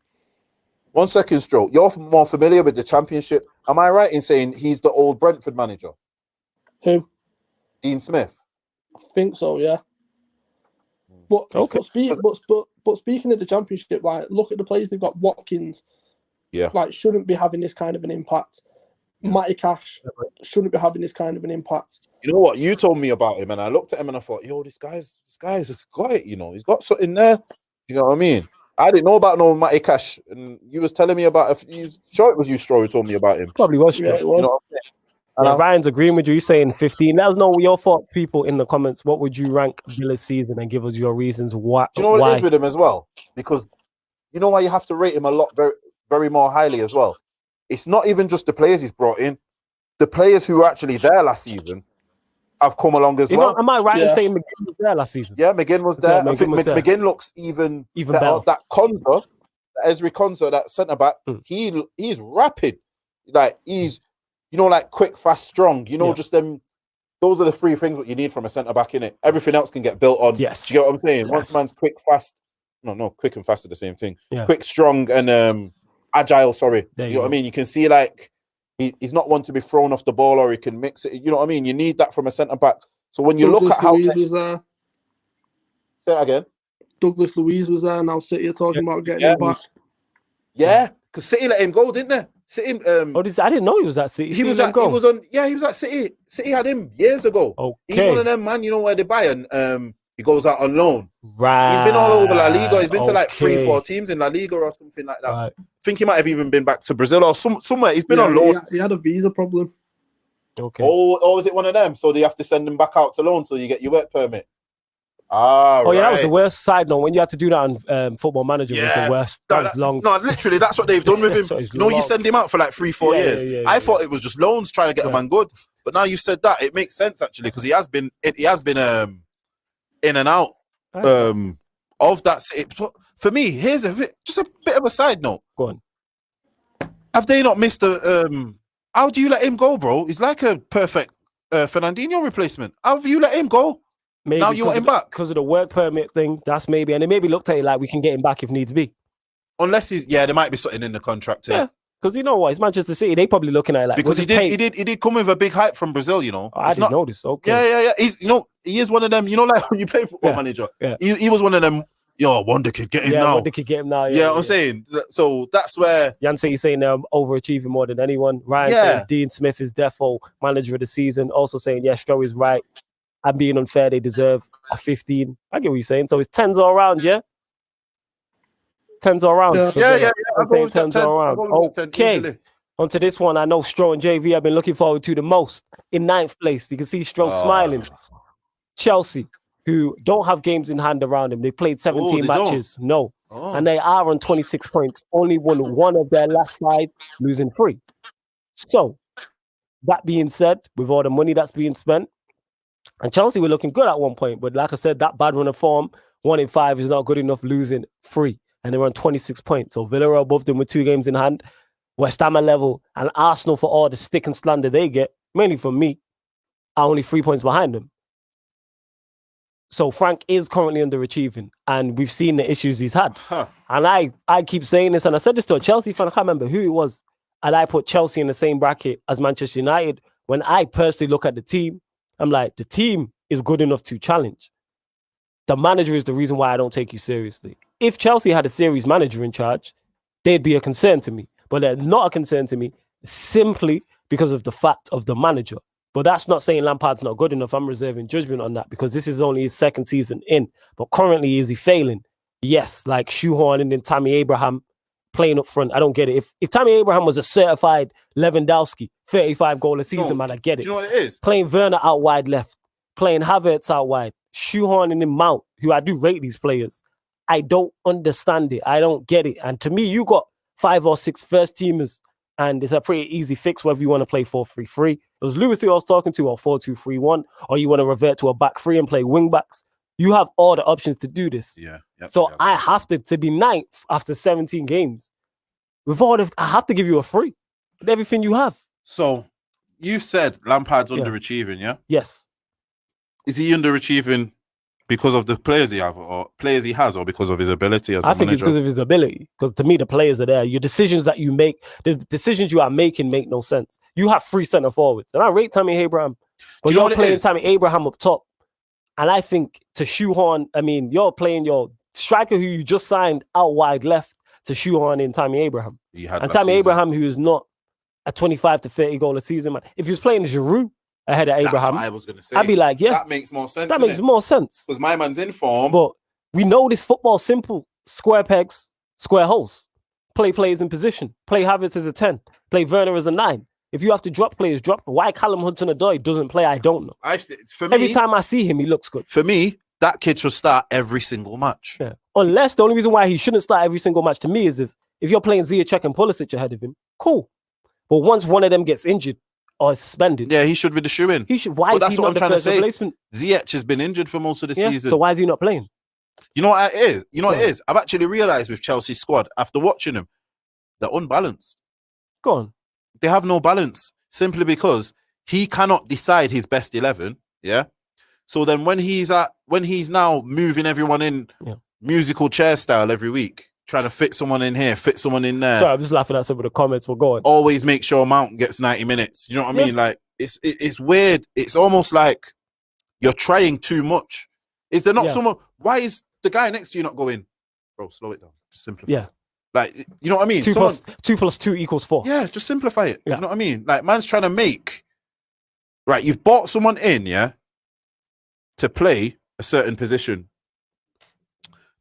1 second, Stroke. You're more familiar with the Championship. Am I right in saying he's the old Brentford manager? Who? Dean Smith. I think so, yeah. But okay. But speaking of the Championship, like, look at the players they've got. Watkins, like, shouldn't be having this kind of an impact. Matty Cash shouldn't be having this kind of an impact. You know what? You told me about him, and I looked at him and I thought, yo, this guy's got it. You know, he's got something there. You know what I mean? I didn't know about no Matty Cash, and you was telling me about. You sure it was you, Stroh, who told me about him? Probably was. Yeah, it was. You know what I'm Ryan's agreeing with you. He's saying 15. Let us know your thoughts, people, in the comments. What would you rank Villa's season, and give us your reasons why? Do you know what it is with him as well? Because you know why you have to rate him a lot, very, very more highly as well. It's not even just the players he's brought in. The players who were actually there last season have come along as well. Am I right in saying McGinn was there last season? Yeah, McGinn was there. I think McGinn looks even better. That Konsa, Ezri Konsa, that centre-back, he's rapid. Like, he's, you know, like quick, fast, strong. You know, just them. Those are the three things what you need from a centre-back, innit? Everything else can get built on. Yes. Do you get what I'm saying? Yes. Once man's quick, fast. No, quick and fast are the same thing. Yeah. Quick, strong, and agile, sorry. You know what I mean? You can see, like, he's not one to be thrown off the ball, or he can mix it. You know what I mean? You need that from a centre-back. So when you look at how... Luiz was there. Say that again. Douglas Luiz was there. Now City are talking about getting him back. Yeah, because City let him go, didn't they? City... I didn't know he was at City. He was at City. City had him years ago. Okay. He's one of them, man, you know, where they buy and he goes out on loan. Right. He's been all over La Liga. He's been to like 3-4 teams in La Liga or something like that. Right. I think he might have even been back to Brazil or somewhere. He's been on loan. He had a visa problem. Okay. Oh, is it one of them? So they have to send him back out to loan till you get your work permit. Yeah, that was the worst. Side note, when you had to do that on Football Manager, was the worst. That was long. No, literally, that's what they've done with him. You send him out for like 3-4 years. I thought it was just loans trying to get him on good, but now you said that, it makes sense actually, because he has been in and out of that city. For me, here's just a bit of a side note. Go on. Have they not missed a? How do you let him go, bro? He's like a perfect Fernandinho replacement. How have you let him go? Maybe Now you want him back? because of the work permit thing. That's maybe, and they maybe looked at it like we can get him back if needs be. Unless he's there might be something in the contract. Yeah, because you know what, it's Manchester City. They probably looking at it like because we'll he did come with a big hype from Brazil. You know, Oh, I didn't notice. Okay. Yeah. He's he is one of them. You know, like when you play Football Manager. Yeah. He was one of them. Yo, Wonder could get him now. Wonder could get him now. Yeah, I'm saying. So that's where Yancey is saying they're overachieving more than anyone. Ryan saying Dean Smith is defo manager of the season. Also saying, yeah, Stroh is right. I'm being unfair. They deserve a 15. I get what you're saying. So it's 10s all around, yeah? 10s all around. Yeah. I'm saying 10s all around. Okay. Onto this one, I know Stroh and JV have been looking forward to the most. In 9th place, you can see Stroh smiling. Chelsea, who don't have games in hand around them. They played 17 matches. No. And they are on 26 points. Only won 1 of their last 5, losing 3. So, that being said, with all the money that's being spent, and Chelsea were looking good at one point, but like I said, that bad run of form, 1 in 5 is not good enough, losing 3. And they were on 26 points. So Villa are above them with 2 games in hand. West Ham are level, and Arsenal, for all the stick and slander they get, mainly from me, are only 3 points behind them. So Frank is currently underachieving, and we've seen the issues he's had. And I keep saying this, and I said this to a Chelsea fan, I can't remember who it was, and I put Chelsea in the same bracket as Manchester United. When I personally look at the team, I'm like, the team is good enough to challenge. The manager is the reason why I don't take you seriously. If Chelsea had a serious manager in charge, they'd be a concern to me. But they're not a concern to me simply because of the fact of the manager. But that's not saying Lampard's not good enough. I'm reserving judgment on that because this is only his 2nd season in. But currently, is he failing? Yes, like shoehorning in Tammy Abraham playing up front. I don't get it. If Tammy Abraham was a certified Lewandowski, 35 goal a season, man, I get it. Do you know what it is? Playing Werner out wide left, playing Havertz out wide, shoehorning in Mount, who I do rate these players. I don't understand it. I don't get it. And to me, you got 5 or 6 first teamers, and it's a pretty easy fix whether you want to play 4-3-3. It was Lewis who I was talking to, or 4-2-3-1, or you want to revert to a back 3 and play wing backs. You have all the options to do this. Yeah. So I have to be 9th after 17 games. With all I have to give you a free with everything you have. So you said Lampard's underachieving, yeah? Yes. Is he underachieving because of the players he has, or because of his ability as a manager? I think it's because of his ability. Because to me, the players are there. Your decisions that you make, the decisions you are making make no sense. You have 3 centre forwards, and I rate Tammy Abraham, but you're playing Tammy Abraham up top. And I think to shoehorn, you're playing your striker who you just signed out wide left to shoehorn in Tammy Abraham. And Tammy Abraham, who is not a 25 to 30 goal a season man. If he was playing Giroud ahead of Abraham, that's what I was going to say. I'd be like, yeah, that makes more sense. That makes more sense because my man's in form. But we know this football simple: square pegs, square holes. Play players in position. Play Havertz as a 10. Play Werner as a 9. If you have to drop players, drop. Why Callum Hudson-Odoi doesn't play, I don't know. Every time I see him, he looks good. For me, that kid should start every single match. Yeah. Unless the only reason why he shouldn't start every single match to me is if you're playing Ziyech and Pulisic ahead of him, cool. But once one of them gets injured or is suspended, he should be the shoe-in. He should. Why is he not the first replacement? Ziyech has been injured for most of the season. So why is he not playing? You know what it is? What it is? I've actually realised with Chelsea's squad, after watching them, they're unbalanced. Go on. They have no balance. Simply because he cannot decide his best 11, yeah? So then when he's now moving everyone in musical chair style every week, trying to fit someone in here, fit someone in there. Sorry, I'm just laughing at some of the comments. We're going. Always make sure Mount gets 90 minutes. You know what I mean? Like, it's weird. It's almost like you're trying too much. Is there not someone... Why is the guy next to you not going, bro, slow it down. Just simplify. Yeah. Like, you know what I mean? 2 plus 2 equals 4. Yeah, just simplify it. Yeah. You know what I mean? Like, man's trying to make... Right, you've bought someone in, to play a certain position.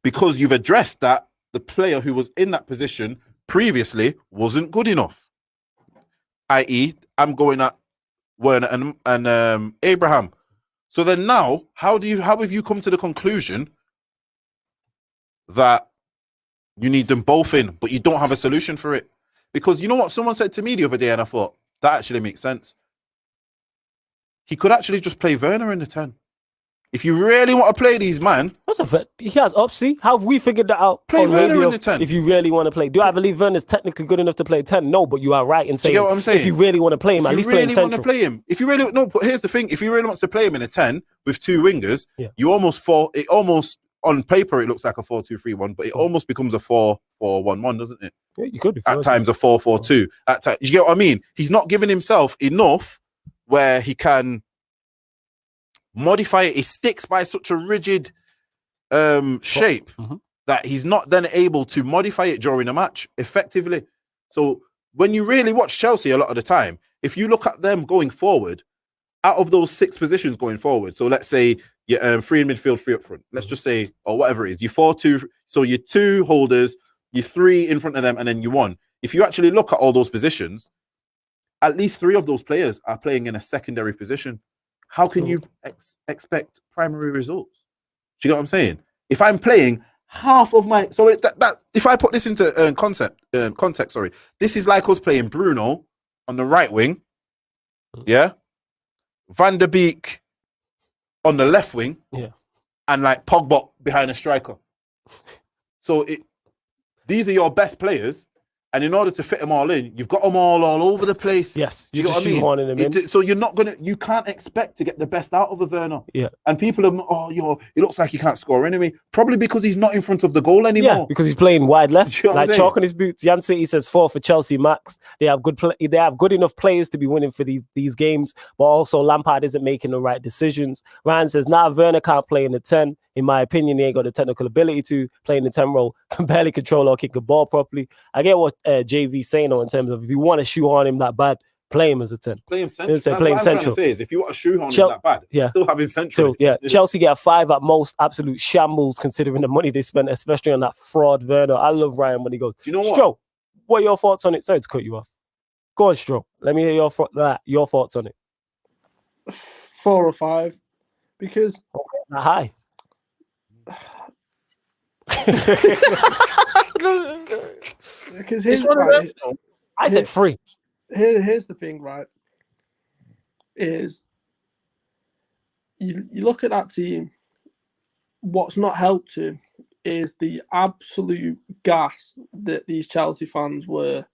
Because you've addressed that the player who was in that position previously wasn't good enough. I.e., I'm going at Werner and Abraham. So then now, how have you come to the conclusion that you need them both in, but you don't have a solution for it? Because you know what someone said to me the other day, and I thought, that actually makes sense. He could actually just play Werner in the 10. If you really want to play these, man, he has opsy. How have we figured that out? Play on Werner radio? in the 10. If you really want to play, do I believe Werner's technically good enough to play 10? No, but you are right in do saying, you get what I'm saying? if you really want to play him, at least play him central. Play him, if you really no, but here's the thing: if you really wants to play him in a 10 with two wingers, you almost on paper it looks like a 4-2-3-1, but it almost becomes a 4-4-1-1, doesn't it? Yeah, you could at times a 4-4-2. At times, you get what I mean? He's not giving himself enough where he can modify it. He sticks by such a rigid shape that he's not then able to modify it during a match effectively. So when you really watch Chelsea a lot of the time, if you look at them going forward, out of those 6 positions going forward, so let's say you're 3 in midfield, 3 up front. Let's just say, or whatever it is, you 4-2. So you're 2 holders, you 3 in front of them, and then you 1. If you actually look at all those positions, at least 3 of those players are playing in a secondary position. How can you expect primary results? Do you know what I'm saying? If I'm playing half of my, so it's that if I put this into context, sorry, this is like us playing Bruno on the right wing, yeah, Van der Beek on the left wing, and like Pogba behind a striker. So these are your best players. And in order to fit them all in, you've got them all over the place. Yes, you know what I mean? So you can't expect to get the best out of a Werner. Yeah. And people are, it looks like he can't score anyway. Probably because he's not in front of the goal anymore. Yeah, because he's playing wide left, you know like chalk on his boots. Jan City says 4 for Chelsea max. They have good enough players to be winning for these games, but also Lampard isn't making the right decisions. Ryan says, Werner can't play in the 10. In my opinion, he ain't got the technical ability to play in the 10 role, can barely control or kick a ball properly. I get what JV's saying though, in terms of if you want to shoehorn him that bad, play him as a 10. Play him central. Play him what I'm trying to say is if you want to shoehorn him that bad, still have him central. So, Chelsea get a 5 at most, absolute shambles considering the money they spent, especially on that fraud Werner. I love Ryan when he goes, do you know Stro, what are your thoughts on it? Sorry to cut you off. Go on, Stro. Let me hear your thoughts on it. 4 or 5. Because... Not high. Because I said 3. Here's the thing, right? Is you look at that team. What's not helped him is the absolute gas that these Chelsea fans were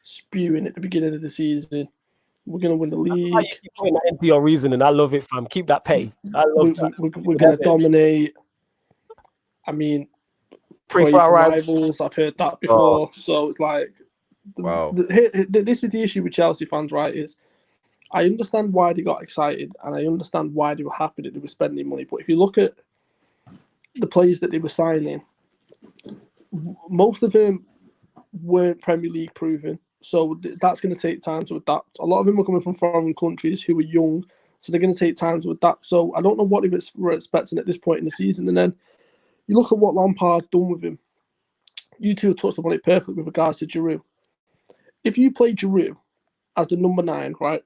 spewing at the beginning of the season. We're gonna win the league. You keep putting that into your reasoning. I love it, fam. Keep that pay. I love that. We're gonna dominate. I mean, praise rivals. I've heard that before. So it's like, wow. This is the issue with Chelsea fans, right? Is I understand why they got excited and I understand why they were happy that they were spending money. But if you look at the players that they were signing, most of them weren't Premier League proven. So that's going to take time to adapt. A lot of them are coming from foreign countries who are young, so they're going to take time to adapt. So I don't know what they were expecting at this point in the season. And then you look at what Lampard's done with him. You two touched upon it perfectly with regards to Giroud. If you play Giroud as the number 9, right,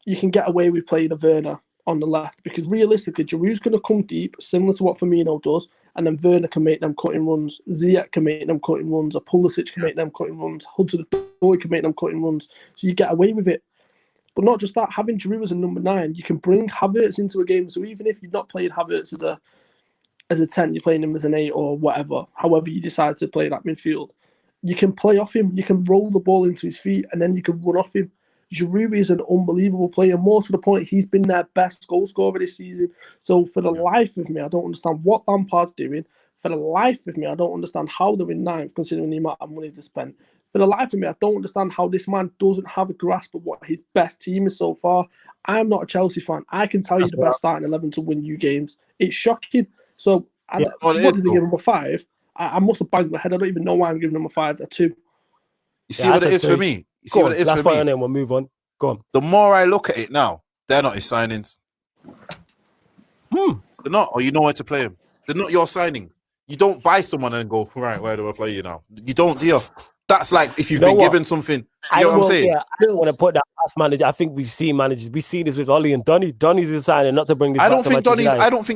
you can get away with playing a Werner on the left because realistically, Giroud's going to come deep, similar to what Firmino does, and then Werner can make them cutting runs. Ziyech can make them cutting runs. Or Pulisic can make them cutting runs. Hudson-Odoi can make them cutting runs. So you get away with it. But not just that, having Giroud as a number 9, you can bring Havertz into a game. So even if you're not playing Havertz as a 10, you're playing him as an 8 or whatever, however you decide to play that midfield, you can play off him. You can roll the ball into his feet and then you can run off him. Giroud is an unbelievable player. More to the point, he's been their best goal scorer this season. So for the life of me, I don't understand what Lampard's doing. For the life of me, I don't understand how they're in 9th, considering the amount of money they spent. For the life of me, I don't understand how this man doesn't have a grasp of what his best team is so far. I'm not a Chelsea fan. I can tell you the best starting 11 to win you games. It's shocking. So what did they give him a 5? I must have banged my head. I don't even know why I'm giving him a 5, a 2. You see what it is for me? You see what it is for me? And then we'll move on. Go on. The more I look at it now, they're not his signings. They're not, or you know where to play him. They're not your signings. You don't buy someone and go, right, where do I play you now? You don't, deal. That's like if you've been given something. You know what I'm saying? Yeah, I don't want to put that past manager. I think we've seen managers. We see this with Ollie and Donny. Donny's a signing, not to bring this. I don't think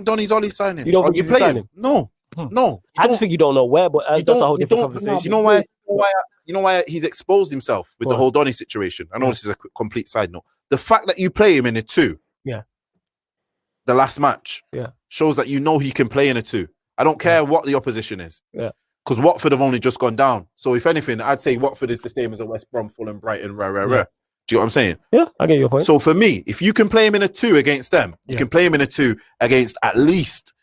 Donny's Ollie's signing. You don't think he's signing? No. No. I just think you don't know where, but that's a whole different conversation. You know why he's exposed himself with the whole Donny situation? I know this is a complete side note. The fact that you play him in a 2, the last match, shows that you know he can play in a 2. I don't care what the opposition is. Yeah. Because Watford have only just gone down. So if anything, I'd say Watford is the same as a West Brom, Fulham, Brighton, rah. Do you know what I'm saying? Yeah, I get your point. So for me, if you can play him in a 2 against them, you can play him in a 2 against at least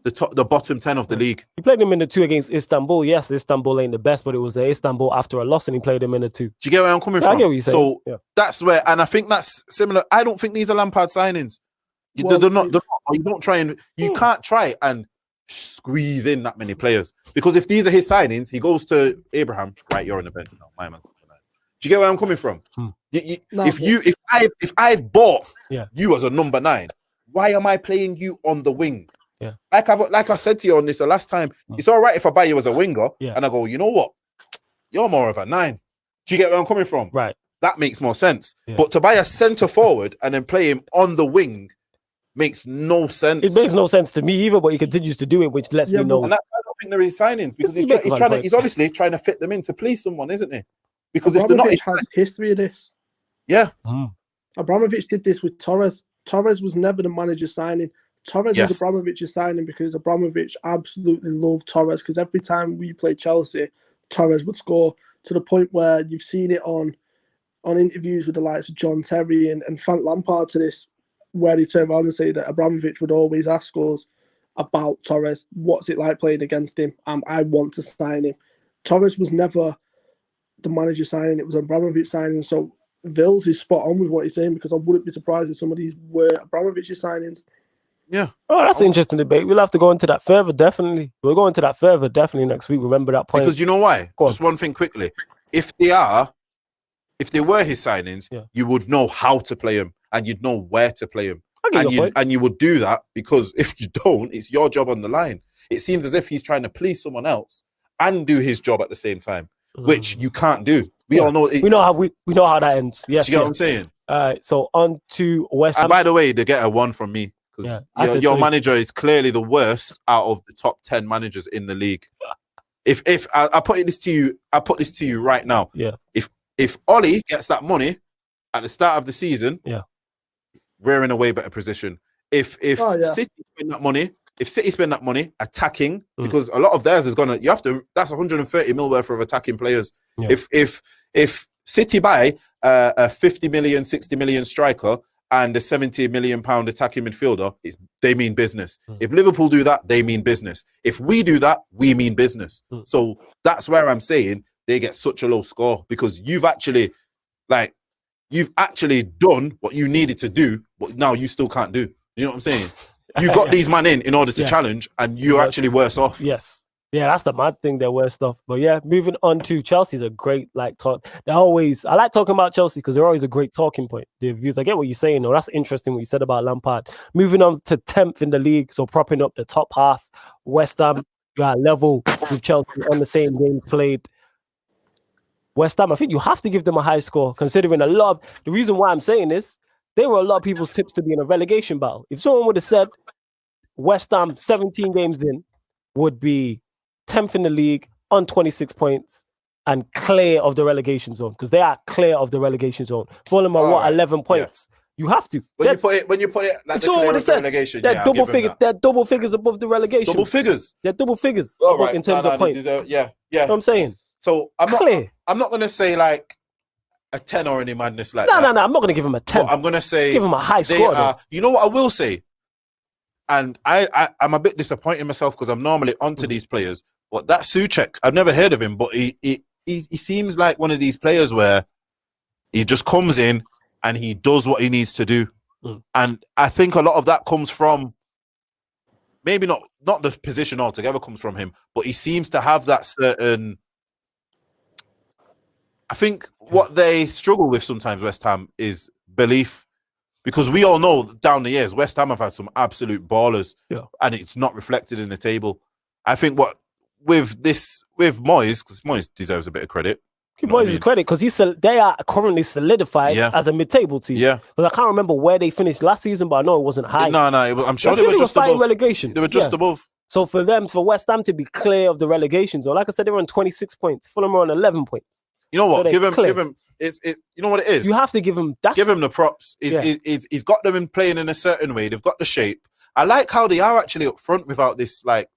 the bottom 10 of the league. He played him in the 2 against Istanbul. Yes, Istanbul ain't the best, but it was the Istanbul after a loss, and he played him in the 2. Do you get where I'm coming Yeah, from? I get what you're saying. So that's where, and I think that's similar. I don't think these are Lampard signings. They're not. You don't try and you can't try and squeeze in that many players, because if these are his signings, he goes to Abraham. Right, you're on the bench now, my man. Do you get where I'm coming from? If I've bought you as a number 9, why am I playing you on the wing? Yeah, like I said to you on this the last time, it's all right if I buy you as a winger and I go, you know what, you're more of a 9. Do you get where I'm coming from? Right. That makes more sense. Yeah. But to buy a centre forward and then play him on the wing makes no sense. It makes no sense to me either, but he continues to do it, which lets me know. And I don't think they're his signings, because he's obviously trying to fit them in to please someone, isn't he? Because if they're not, has history of this. Yeah. Abramovich did this with Torres. Torres was never the manager signing. Torres was Abramovich's signing because Abramovich absolutely loved Torres, because every time we played Chelsea, Torres would score, to the point where you've seen it on interviews with the likes of John Terry and Frank Lampard to this, where he turned around and said that Abramovich would always ask us about Torres. What's it like playing against him? I want to sign him. Torres was never the manager signing. It was Abramovich signing. So Vils is spot on with what he's saying, because I wouldn't be surprised if some of these were Abramovich's signings. Yeah. Oh, that's an interesting debate. We'll have to go into that further, definitely. We'll go into that further, definitely, next week. Remember that point. Because you know why? Just one thing quickly. If they were his signings, you would know how to play him, and you'd know where to play him. And you would do that, because if you don't, it's your job on the line. It seems as if he's trying to please someone else and do his job at the same time, which you can't do. We all know it. We know how that ends. Yes. Do you get what I'm saying? All right. So on to West Ham. And by the way, they get a 1 from me, because your manager is clearly the worst out of the top 10 managers in the league. If I put this to you right now. Yeah. If Ollie gets that money at the start of the season, we're in a way better position. If City spend that money, attacking, because a lot of theirs is gonna, that's 130 mil worth of attacking players. Yeah. If City buy a 50 million, 60 million striker and a 70 million pound attacking midfielder, they mean business. If Liverpool do that, they mean business. If we do that, we mean business. So that's where I'm saying they get such a low score, because you've actually done what you needed to do, but now you still can't do. You know what I'm saying? You got these man in order to challenge, and you're actually worse off. Yes. Yeah, that's the mad thing. They're worse stuff. But yeah, moving on to Chelsea's a great talk. I like talking about Chelsea because they're always a great talking point. The views, I get what you're saying. though. That's interesting what you said about Lampard. Moving on to 10th in the league, so propping up the top half. West Ham, you are level with Chelsea on the same games played. West Ham, I think you have to give them a high score, considering the reason why I'm saying this, they were a lot of people's tips to be in a relegation battle. If someone would have said West Ham 17 games in would be 10th in the league on 26 points and clear of the relegation zone, because they are clear of the relegation zone. Fulham are 11 points. You have to. When you put it like the clear of the relegation, they're double figures. They're double figures above the relegation. Double figures. They're double figures in terms of points. Yeah. You know what I'm saying? So I'm not gonna say like a 10 or any madness like that. No. I'm not gonna give him a 10. But I'm gonna say give him a high score. You know what I will say, and I'm a bit disappointed in myself because I'm normally onto these players. But that Souček, I've never heard of him, but he seems like one of these players where he just comes in and he does what he needs to do. And I think a lot of that comes from, maybe not the position altogether comes from him, but he seems to have that certain, I think what they struggle with sometimes, West Ham, is belief. Because we all know down the years, West Ham have had some absolute ballers, and it's not reflected in the table. I think with Moyes, because Moyes deserves a bit of credit. Give Moyes his credit, because they are currently solidified as a mid-table team. Yeah, but I can't remember where they finished last season, but I know it wasn't high. No, I'm sure they were just above relegation. They were just above. So for West Ham to be clear of the relegation zone, like I said, they were on 26 points. Fulham are on 11 points. You know what? So give him. It's you know what it is. You have to give him. Give him the props. He's got them in playing in a certain way. They've got the shape, I like how they are actually up front without this. Like,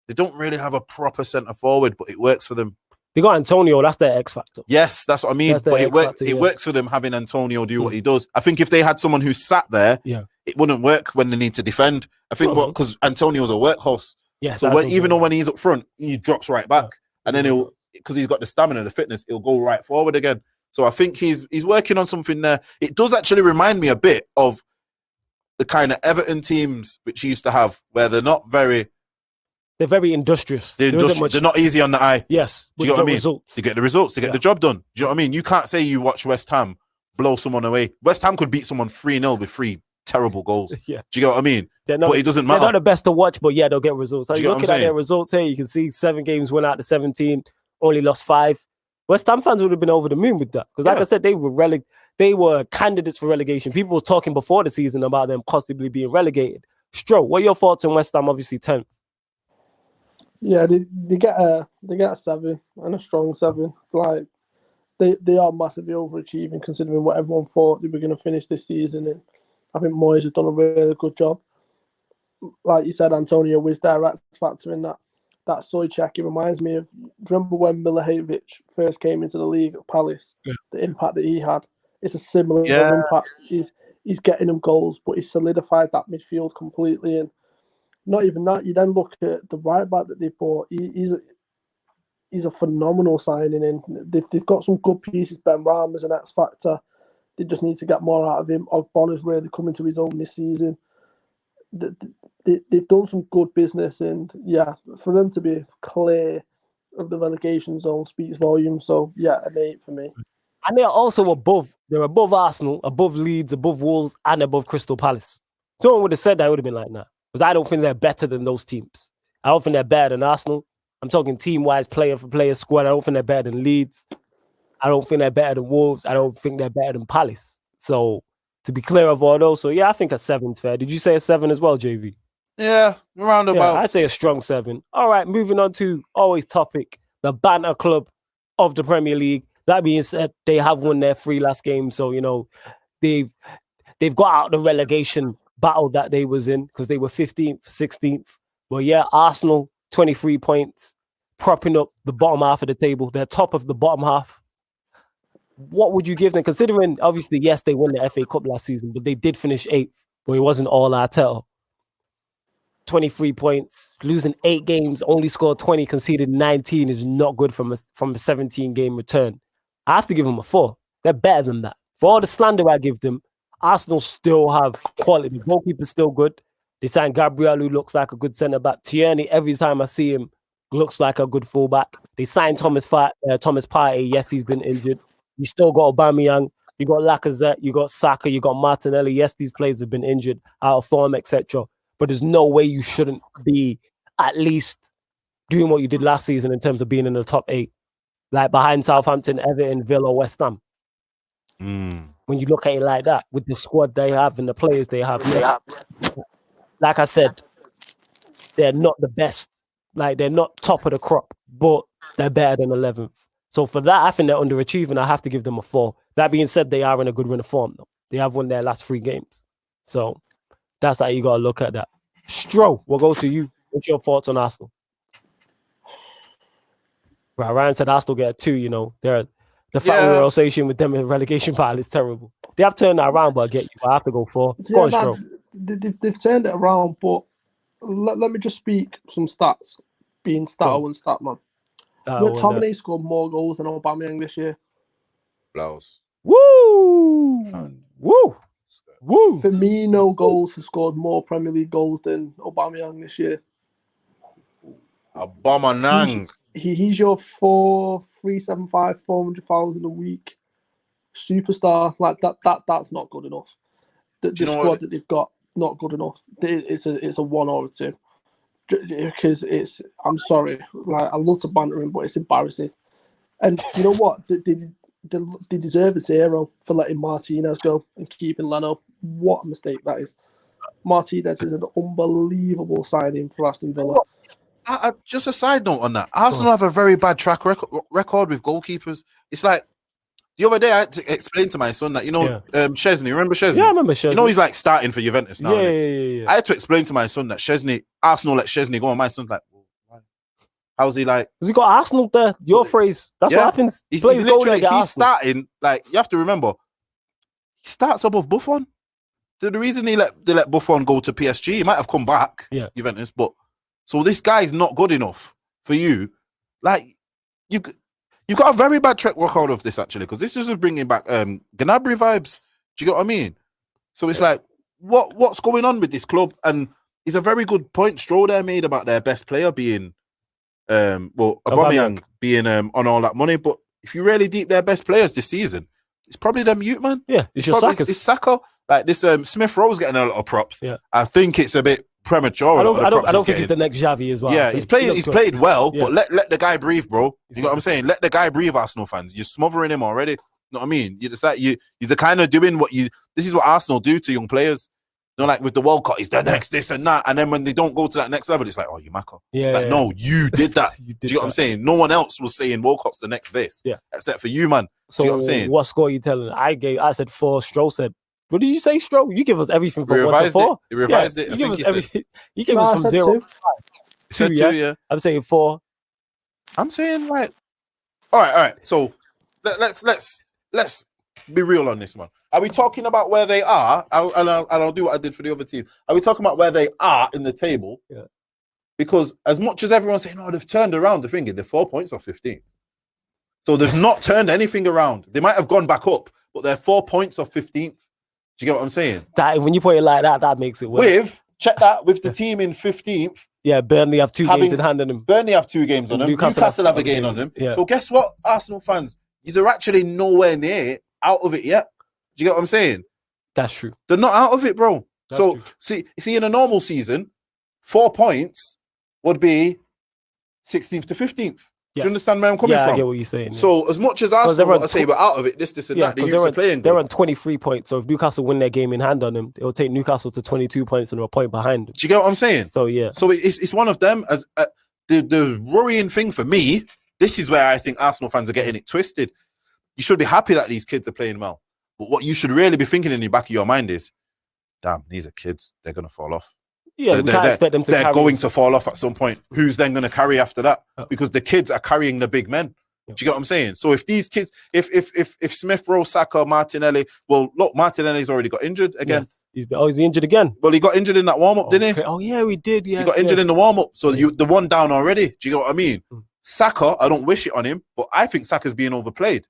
they don't really have a proper centre forward, but it works for them. They got Antonio. That's their X factor. Yes, that's what I mean. That's their But X factor, it yeah. works for them having Antonio do what he does. I think if they had someone who sat there, Yeah. it wouldn't work when they need to defend. I think because Antonio's a workhorse. Yeah. So even though when he's up front, he drops right back, and then because he's got the stamina, the fitness, he'll go right forward again. So I think he's working on something there. It does actually remind me a bit of the kind of Everton teams which he used to have, where they're very industrious. They're not easy on the eye. Yes. Do you get what I mean? Results. To get the results, to get the job done. Do you know what I mean? You can't say you watch West Ham blow someone away. West Ham could beat someone 3-0 with 3 terrible goals. Yeah. Do you get what I mean? But it doesn't matter. They're not the best to watch, but yeah, they'll get results. So Do you you're get what looking I'm at their saying? results here, you can see 7 games went out to 17, only lost 5. West Ham fans would have been over the moon with that. Because like I said, they were candidates for relegation. People were talking before the season about them possibly being relegated. Stro, what are your thoughts on West Ham? Obviously 10th. Yeah, they get a 7 and a strong 7. Like they are massively overachieving considering what everyone thought they were going to finish this season. And I think Moyes has done a really good job. Like you said, Antonio was their X factor in that soy check. It reminds me of, remember when Milivojevic first came into the league at Palace? Yeah. The impact that he had. It's a similar impact. He's getting them goals, but he's solidified that midfield completely. And not even that, you then look at the right back that they bought. He's a phenomenal signing, and they've got some good pieces. Ben Rama is an X factor. They just need to get more out of him. Ogbonna's really coming to his own this season. They've done some good business, and yeah, for them to be clear of the relegation zone speaks volumes. So yeah, an 8 for me. And they're also above. They're above Arsenal, above Leeds, above Wolves, and above Crystal Palace. Someone would have said that, it would have been like that. Because I don't think they're better than those teams. I don't think they're better than Arsenal. I'm talking team-wise, player for player squad. I don't think they're better than Leeds. I don't think they're better than Wolves. I don't think they're better than Palace. So to be clear of all those, so yeah, I think a 7's fair. Did you say a 7 as well, JV? Yeah, around about. Yeah, I'd say a strong 7. All right, moving on to always topic, the banter club of the Premier League. That being said, they have won their 3 last games, so you know they've got out the relegation battle that they was in because they were 15th, 16th. Well, yeah, Arsenal 23 points, propping up the bottom half of the table. They're top of the bottom half. What would you give them? Considering obviously, yes, they won the FA Cup last season, but they did finish 8th, but it wasn't all Arteta. 23 points, losing 8 games, only scored 20, conceded 19 is not good from a 17-game return. I have to give them a 4. They're better than that. For all the slander I give them, Arsenal still have quality. The goalkeeper's still good. They signed Gabriel, who looks like a good centre-back. Tierney, every time I see him, looks like a good fullback. They signed Thomas Partey. Yes, he's been injured. You still got Aubameyang. You got Lacazette. You got Saka. You got Martinelli. Yes, these players have been injured, out of form, etc. But there's no way you shouldn't be at least doing what you did last season in terms of being in the top 8. Like behind Southampton, Everton, Villa, West Ham. When you look at it like that, with the squad they have and the players they have, like I said, they're not the best. Like they're not top of the crop, but they're better than 11th. So for that, I think they're underachieving. I have to give them a 4. That being said, they are in a good run of form though. They have won their last 3 games. So that's how you got to look at that. Stro, we'll go to you. What's your thoughts on Arsenal? Right, Ryan said Arsenal get a 2, you know. The family association with them in relegation battle is terrible. They have turned that around, but I get you. I have to go 4. Go on, Stro. They've turned it around, but let me just speak some stats. Being Stato and Statman. McTominay scored more goals than Aubameyang this year. Blows. Woo! Woo! Woo! Firmino goals has scored more Premier League goals than Aubameyang this year. Aubameyang. He's your 375, 400,000 a week superstar. Like that's not good enough. The squad that they've got, not good enough. It's a 1 or a 2. Because I'm sorry, like I love to banter him, but it's embarrassing. And you know what? They deserve a 0 for letting Martinez go and keeping Leno. What a mistake that is. Martinez is an unbelievable signing for Aston Villa. Just a side note on that. Arsenal have a very bad track record with goalkeepers. It's like The other day, I had to explain to my son that, Szczesny, remember Szczesny? Yeah, I remember Szczesny. You know, he's like starting for Juventus now. Yeah, innit? yeah. I had to explain to my son that Arsenal let Szczesny go, and my son's like, well, why? How's he like? Because he got Arsenal there. Your phrase. That's what happens. He's Players go there, literally, get he's Arsenal. starting, like, you have to remember, he starts above Buffon. The reason they let Buffon go to PSG, he might have come back, Juventus, but so this guy's not good enough for you. Like, you've got a very bad track record of this, actually, because this is bringing back Gnabry vibes. Do you get what I mean? So it's like, what's going on with this club? And it's a very good point Stroll there made about their best player being, Aubameyang being on all that money. But if you really deep their best players this season, it's probably them youth, man. Yeah, it's your Saka. It's Saka. Like this, Smith Rowe's getting a lot of props. Yeah, I think it's a bit premature. I don't think he's the next Xavi as well. Yeah, he's played well, Yeah. but let the guy breathe, bro. You know what I'm saying? Let the guy breathe, Arsenal fans. You're smothering him already. You know what I mean? You're just like he's the kind of doing this is what Arsenal do to young players. You know, like with the World Cup, he's the next this and that, and then when they don't go to that next level, it's like, oh, you macko. Yeah, it's like, no, you did that. You did do you know what I'm saying? No one else was saying World Cup's the next this. Yeah, except for you, man. So do you know what I'm saying? What score are you telling? I said 4. Stroll said, what did you say, Stroll? You give us everything from 1 to 4. He revised it. I think he said. You give us from 0. Two. He said 2, yeah. I'm saying 4. I'm saying like, all right. So let's be real on this one. Are we talking about where they are? I'll do what I did for the other team. Are we talking about where they are in the table? Yeah. Because as much as everyone's saying, "Oh, they've turned around," the thing is, they're 4 points off 15. So they've not turned anything around. They might have gone back up, but they're 4 points off 15th. Do you get what I'm saying? That when you put it like that, that makes it worse. With the team in 15th. Yeah, Burnley have 2 games in hand on them. Burnley have 2 games on them. Newcastle have a game on them. Yeah. So guess what, Arsenal fans? You're actually nowhere near out of it yet. Do you get what I'm saying? That's true. They're not out of it, bro. That's so true. see, in a normal season, 4 points would be 16th to 15th. Do you understand where I'm coming from? I get what you're saying. So as much as Arsenal want to say we're out of it, this and that, the youths are playing good. They're on 23 points. So if Newcastle win their game in hand on them, it'll take Newcastle to 22 points and a point behind them. Do you get what I'm saying? So yeah. So it's one of them. As the worrying thing for me, this is where I think Arsenal fans are getting it twisted. You should be happy that these kids are playing well. But what you should really be thinking in the back of your mind is, damn, these are kids. They're going to fall off. Yeah, we can't expect them to they're carry going this. to fall off at some point. Who's then going to carry after that? Because the kids are carrying the big men. Do you get what I'm saying? So if these kids, if Smith Rowe, Saka, Martinelli, well, look, Martinelli's already got injured again. Yes. He's injured again. Well, he got injured in that warm-up, didn't he? Oh, yeah, we did. Yes, he got injured in the warm-up. So the one down already. Do you get what I mean? Saka, I don't wish it on him, but I think Saka's being overplayed.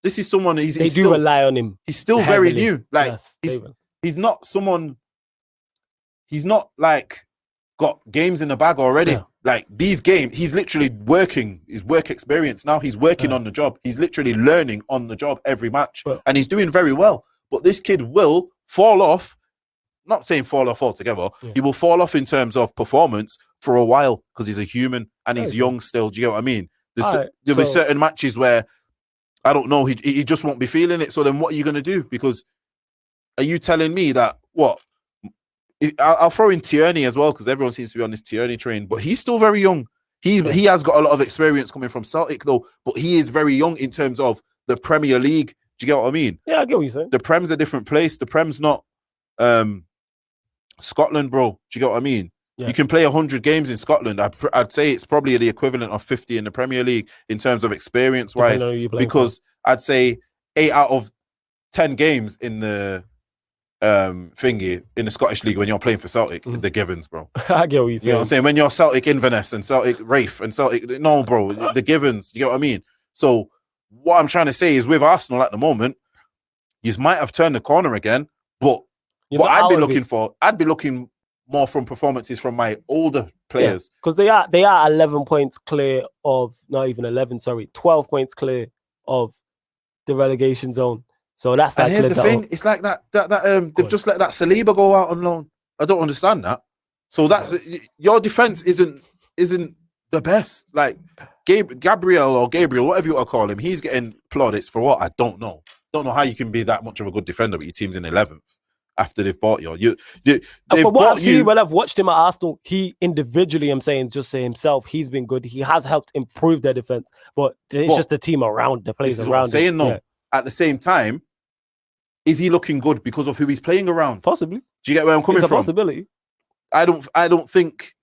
This is someone, they do rely on him. He's still heavily. very new. Like, yes, he's not someone, he's not like got games in the bag already. Yeah. Like these games, he's literally working his work experience now. He's working on the job. He's literally learning on the job every match, and he's doing very well. But this kid will fall off. Not saying fall off altogether. Yeah. He will fall off in terms of performance for a while because he's a human and he's young still. Do you get what I mean? There'll be certain matches where I don't know. He just won't be feeling it. So then, what are you going to do? Because are you telling me that what? I'll throw in Tierney as well because everyone seems to be on this Tierney train, but he's still very young. He has got a lot of experience coming from Celtic though, but he is very young in terms of the Premier League. Do you get what I mean? Yeah, I get what you're saying. The Prem's a different place. The Prem's not Scotland, bro. Do you get what I mean? Yeah. You can play 100 games in Scotland. I'd say it's probably the equivalent of 50 in the Premier League in terms of experience-wise, because I'd say 8 out of 10 games in the thingy in the Scottish League when you're playing for Celtic, the givens, bro. I get what you're saying. You know what I'm saying? When you're Celtic Inverness and Celtic Rafe and Celtic, no, bro, the givens. You get what I mean? So what I'm trying to say is with Arsenal at the moment, you might have turned the corner again, but what I'd be looking for, I'd be looking more from performances from my older players. Because they are 11 points clear of, not even 11, sorry, 12 points clear of the relegation zone. So that's and here's the thing, it's like that they've just let that Saliba go out on loan. I don't understand that. So that's your defense isn't the best. Like Gabriel, whatever you want to call him, he's getting plaudits for what? I don't know. Don't know how you can be that much of a good defender, but your team's in 11th after they've bought you. For what I've seen when I've watched him at Arsenal, he individually, I'm saying, just say himself, he's been good. He has helped improve their defense, but it's just the team around, the players around. Saying no. Yeah. at the same time, is he looking good because of who he's playing around? Possibly. Do you get where I'm coming It's a from? possibility. I don't think.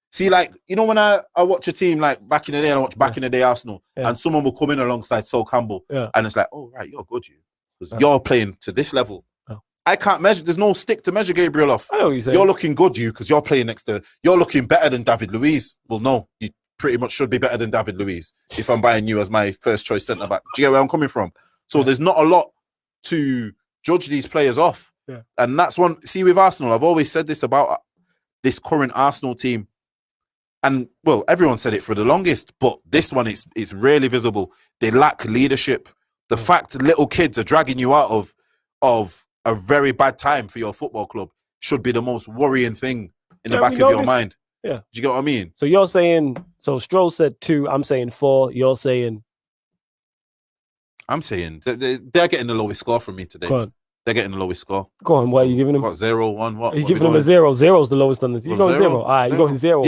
See, like, you know, when I watch a team like back in the day, and I watch back in the day Arsenal, and someone will come in alongside Sol Campbell, and it's like, oh right, you're good, you, because you're playing to this level. I can't measure. There's no stick to measure Gabriel off. I know what you're saying. You're looking good, you, because you're playing next to. You're looking better than David Luiz. Well, no, you pretty much should be better than David Luiz if I'm buying you as my first choice centre back. Do you get where I'm coming from? So there's not a lot to judge these players off, and that's one. See, with Arsenal, I've always said this about this current Arsenal team, and well, everyone said it for the longest, but this one is really visible. They lack leadership. The fact little kids are dragging you out of a very bad time for your football club should be the most worrying thing in the back of your mind. Yeah. Do you get what I mean? So you're saying, so Stroll said 2, I'm saying 4, you're saying? I'm saying they're getting the lowest score from me today. Go on. They're getting the lowest score. Go on, what are you giving them? What, 0, 1, what? Are you giving them a 0? 0's the lowest on this. You're going 0. All right, you're going 0.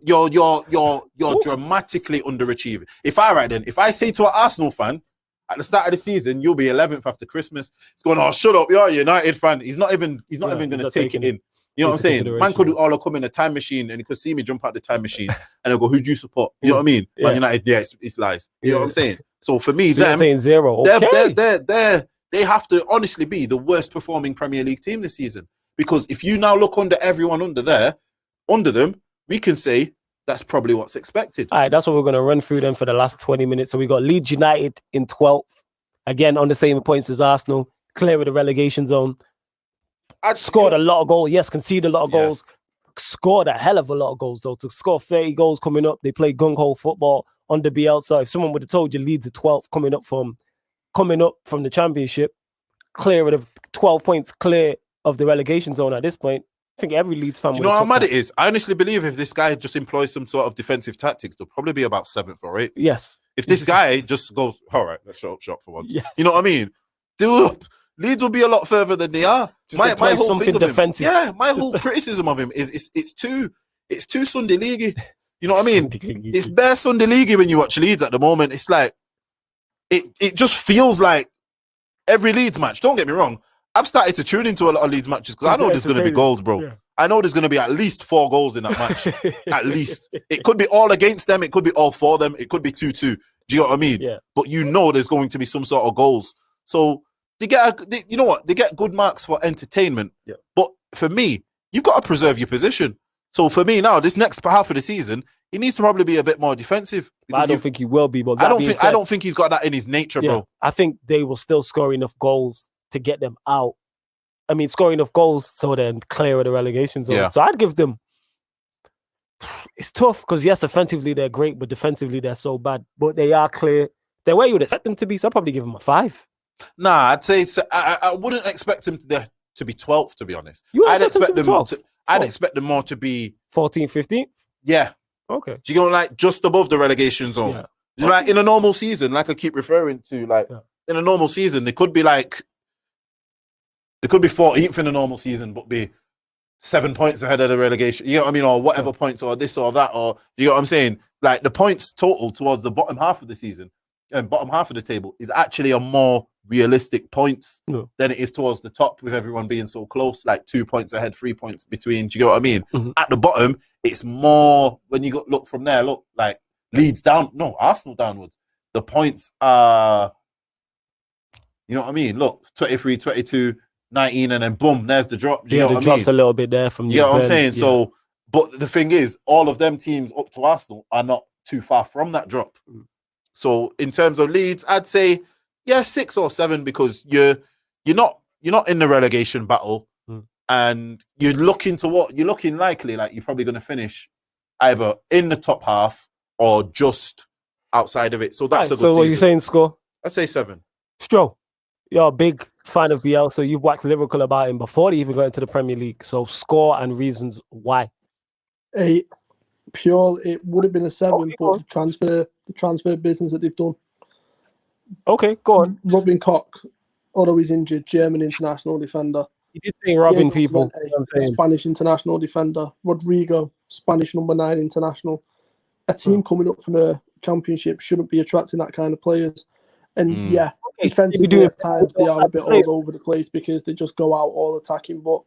You're dramatically underachieving. If I say to an Arsenal fan, at the start of the season, you'll be 11th after Christmas. It's going, oh, shut up, you're a United fan. He's not even going to take it in. You know what I'm saying? Man could all come in a time machine and he could see me jump out the time machine and he'll go, who do you support? You know what I mean? Yeah. Man United, yeah, it's lies. You know what I'm saying? So for me, so them, saying 0. Okay. they have to honestly be the worst performing Premier League team this season. Because if you now look under everyone under them, we can say that's probably what's expected. All right, that's what we're going to run through then for the last 20 minutes. So we got Leeds United in 12th. Again, on the same points as Arsenal. Clear of the relegation zone. Scored a lot of goals. Yes, conceded a lot of goals. Scored a hell of a lot of goals, though. To score 30 goals coming up, they play gung-ho football under Bielsa. If someone would have told you Leeds are 12th coming up from the Championship, clear of the 12 points clear of the relegation zone at this point, I think every Leeds fan would. You know how mad it is? I honestly believe if this guy just employs some sort of defensive tactics, they'll probably be about 7th or 8th. Yes. If this guy just goes, all right, let's shut up shop for once. Yes. You know what I mean? Leeds will be a lot further than they are. My whole something thing of defensive. him, my whole criticism of him is it's too Sunday League. You know what I mean? It's bare Sunday League when you watch Leeds at the moment. It's like it just feels like every Leeds match. Don't get me wrong. I've started to tune into a lot of Leeds matches because I know there's going to be goals, bro. Yeah. I know there's going to be at least 4 goals in that match. At least. It could be all against them. It could be all for them. It could be 2-2. Do you know what I mean? Yeah. But you know there's going to be some sort of goals. So you know what? They get good marks for entertainment. Yeah. But for me, you've got to preserve your position. So for me now, this next half of the season, he needs to probably be a bit more defensive. I don't think he will be. But I don't think he's got that in his nature, bro. I think they will still score enough goals to get them out. I mean, score enough goals so then clear of the relegation zone. Yeah. So I'd give them. It's tough because yes, offensively they're great, but defensively they're so bad. But they are clear. They're where you would expect them to be. So I'd probably give them a 5. Nah, I'd say I wouldn't expect him to be 12th, to be honest. I'd expect them more to be 14th, 15th. Yeah. Okay. Do you go like just above the relegation zone? Yeah. Like in a normal season, like I keep referring to, like in a normal season, they could be 14th in a normal season, but be 7 points ahead of the relegation. You know what I mean? Or whatever points, or this or that, or you know what I'm saying? Like the points total towards the bottom half of the season and bottom half of the table is actually a more realistic points than it is towards the top, with everyone being so close, like 2 points ahead, 3 points between. Do you get what I mean? Mm-hmm. At the bottom, it's more when you look from there. Look, like Leeds down, no, Arsenal downwards. The points are, you know what I mean? Look, 23, 22, 19, and then boom, there's the drop. Do you know what I mean? The drop's a little bit there from. You know what I'm saying? Yeah. So, but the thing is, all of them teams up to Arsenal are not too far from that drop. So, in terms of Leeds, I'd say 6 or 7, because you're not in the relegation battle, and you're looking likely like you're probably going to finish either in the top half or just outside of it. So that's a good season. So what are you saying, score? I'd say 7. Stroll, you're a big fan of Bielsa, so you've waxed lyrical about him before they even got into the Premier League. So score and reasons why. 8. Pure, it would have been a 7, but the transfer business that they've done. Okay, go on. Robin Koch, although he's injured, German international defender. He did say robbing people. Spanish international defender. Rodrigo, Spanish number 9 international. A team coming up from the Championship shouldn't be attracting that kind of players. And okay, defensively at times they are a bit all over the place because they just go out all attacking, but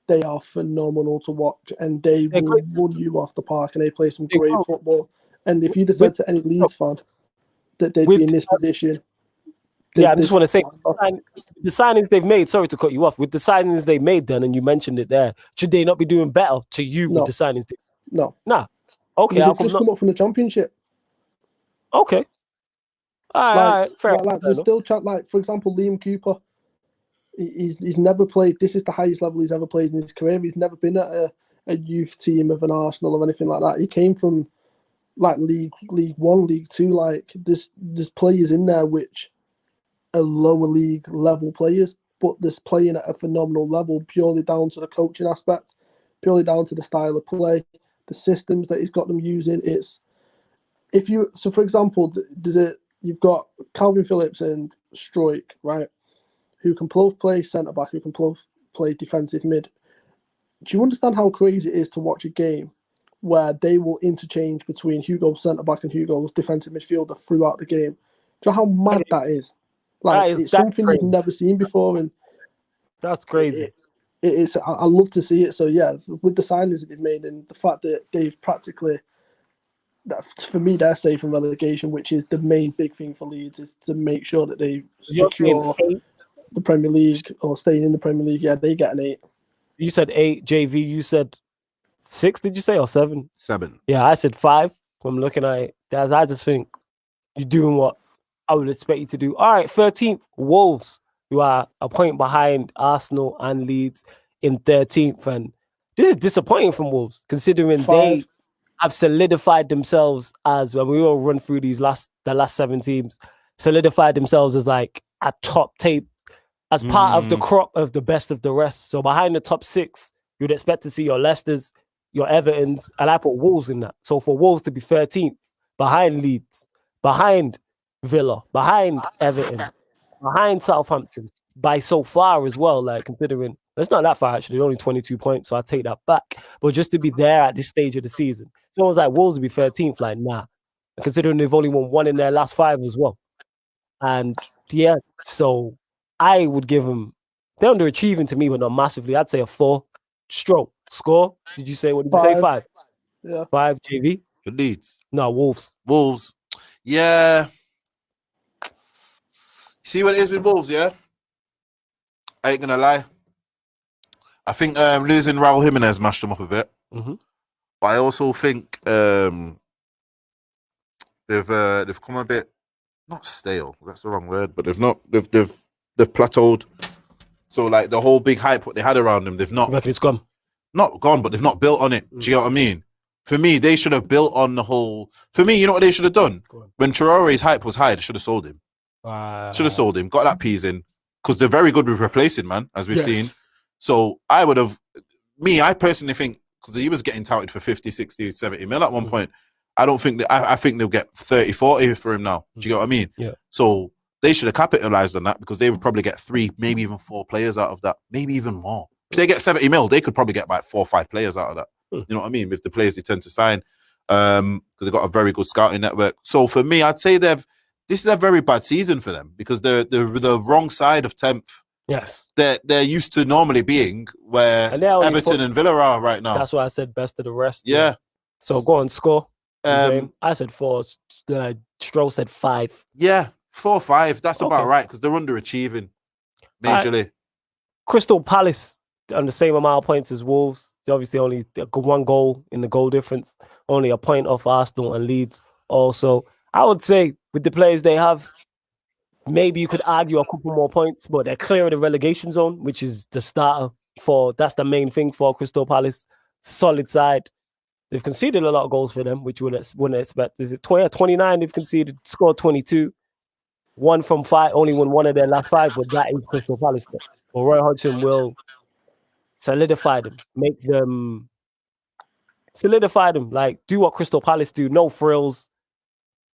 they are phenomenal to watch and they They're will great. run you off the park and they play some They great will. football. And if you'd have said to any Leeds fan that they'd be in this position, yeah, I just want to say the signings they've made. Sorry to cut you off. With the signings they made, then, and you mentioned it there, should they not be doing better to you No. with the signings? No. Nah. Okay, Because I'll they've just come up from the Championship. Okay. All right. Fair Like there's still like for example, Liam Cooper. He's never played. This is the highest level he's ever played in his career. He's never been at a youth team of an Arsenal or anything like that. He came from like League 1, League 2. Like there's players in there which are lower league level players, but they're playing at a phenomenal level purely down to the coaching aspect, purely down to the style of play, the systems that he's got them using. So for example, you've got Calvin Phillips and Struijk, right? Who can both play centre back, who can both play defensive mid. Do you understand how crazy it is to watch a game where they will interchange between Hugo's centre back and Hugo's defensive midfielder throughout the game? Do you know how mad that is? Like it's something you've never seen before, and that's crazy. It's I love to see it. So yeah, with the signings that they've made and the fact that they've practically, for me, they're safe from relegation, which is the main big thing for Leeds, is to make sure that they secure the Premier League or staying in the Premier League. Yeah, they get an 8. You said 8, JV. You said 6. Did you say or 7? 7. Yeah, I said 5. I'm looking at it. I just think you're doing what I would expect you to do. All right, 13th, Wolves, who are a point behind Arsenal and Leeds in 13th, and this is disappointing from Wolves considering 5. They have solidified themselves as, when we all run through the last 7 teams, solidified themselves as like a top tape, as part of the crop of the best of the rest. So behind the top 6, you'd expect to see your Leicesters, your Evertons, and I put Wolves in that. So for Wolves to be 13th, behind Leeds, behind Villa, behind Everton, behind Southampton, by so far as well, like considering, it's not that far actually, only 22 points, so I take that back. But just to be there at this stage of the season, so it was like Wolves would be 13th, like nah. Considering they've only won 1 in their last 5 as well. And yeah, so I would give them, they're underachieving to me, but not massively. I'd say a 4. Stroke. Score? Did you say, what did you say? 5? Yeah. 5, JV? For Leeds. No, Wolves. Yeah. See what it is with Wolves, yeah? I ain't gonna lie. I think losing Raul Jimenez mashed them up a bit. Mm-hmm. But I also think they've come a bit, not stale, that's the wrong word, but they've plateaued. So like the whole big hype what they had around them, they've not. You reckon it's gone? Not gone, but they've not built on it. Do you get what I mean? For me, they should have built on the whole. For me, you know what they should have done? When Traore's hype was high, they should have sold him. Should have sold him, got that piece in, because they're very good with replacing, man, as we've seen. So I would have, I personally think, because he was getting touted for 50, 60, 70 mil at one point. I don't think that, I think they'll get 30, 40 for him now. Do you get what I mean? Yeah. So they should have capitalized on that, because they would probably get 3, maybe even 4 players out of that, maybe even more. If they get 70 mil, they could probably get like 4 or 5 players out of that. You know what I mean? With the players they tend to sign, because they've got a very good scouting network. So for me, I'd say this is a very bad season for them, because they're the wrong side of 10th. Yes. They're used to normally being where Everton and Villa are right now. That's why I said best of the rest. Yeah. So go on, score. I said 4. Stroll said 5. Yeah, 4 or 5. That's about right, because they're underachieving majorly. Crystal Palace on the same amount of points as Wolves. They obviously only 1 goal in the goal difference. Only a point off Arsenal and Leeds. Also, I would say with the players they have, maybe you could argue a couple more points, but they're clear of the relegation zone, which is the starter that's the main thing for Crystal Palace. Solid side. They've conceded a lot of goals for them, which you wouldn't expect. Is it 29 they've conceded, scored 22. 1 from 5, only won 1 of their last 5, but that is Crystal Palace. But Roy Hodgson will solidify them, like do what Crystal Palace do, no frills,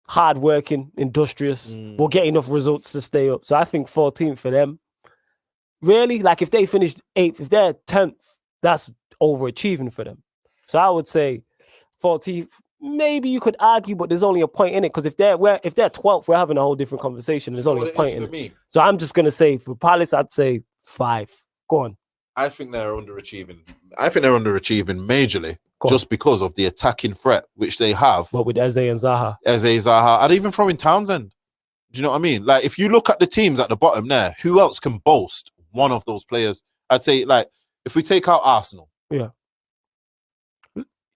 hard-working, industrious, will get enough results to stay up. So I think 14th for them. Really, like if they finished 8th, if they're 10th, that's overachieving for them. So I would say 14th, maybe you could argue, but there's only a point in it because if they're 12th, we're having a whole different conversation. There's You know only a what it is point in for it. me? So I'm just gonna say for Palace, I'd say 5. Go on. I think they're underachieving. I think they're underachieving majorly Go on. just because of the attacking threat which they have. But with Eze and Zaha, Zaha, I'd even throw in Townsend. Do you know what I mean? Like, if you look at the teams at the bottom there, who else can boast one of those players? I'd say, like, if we take out Arsenal,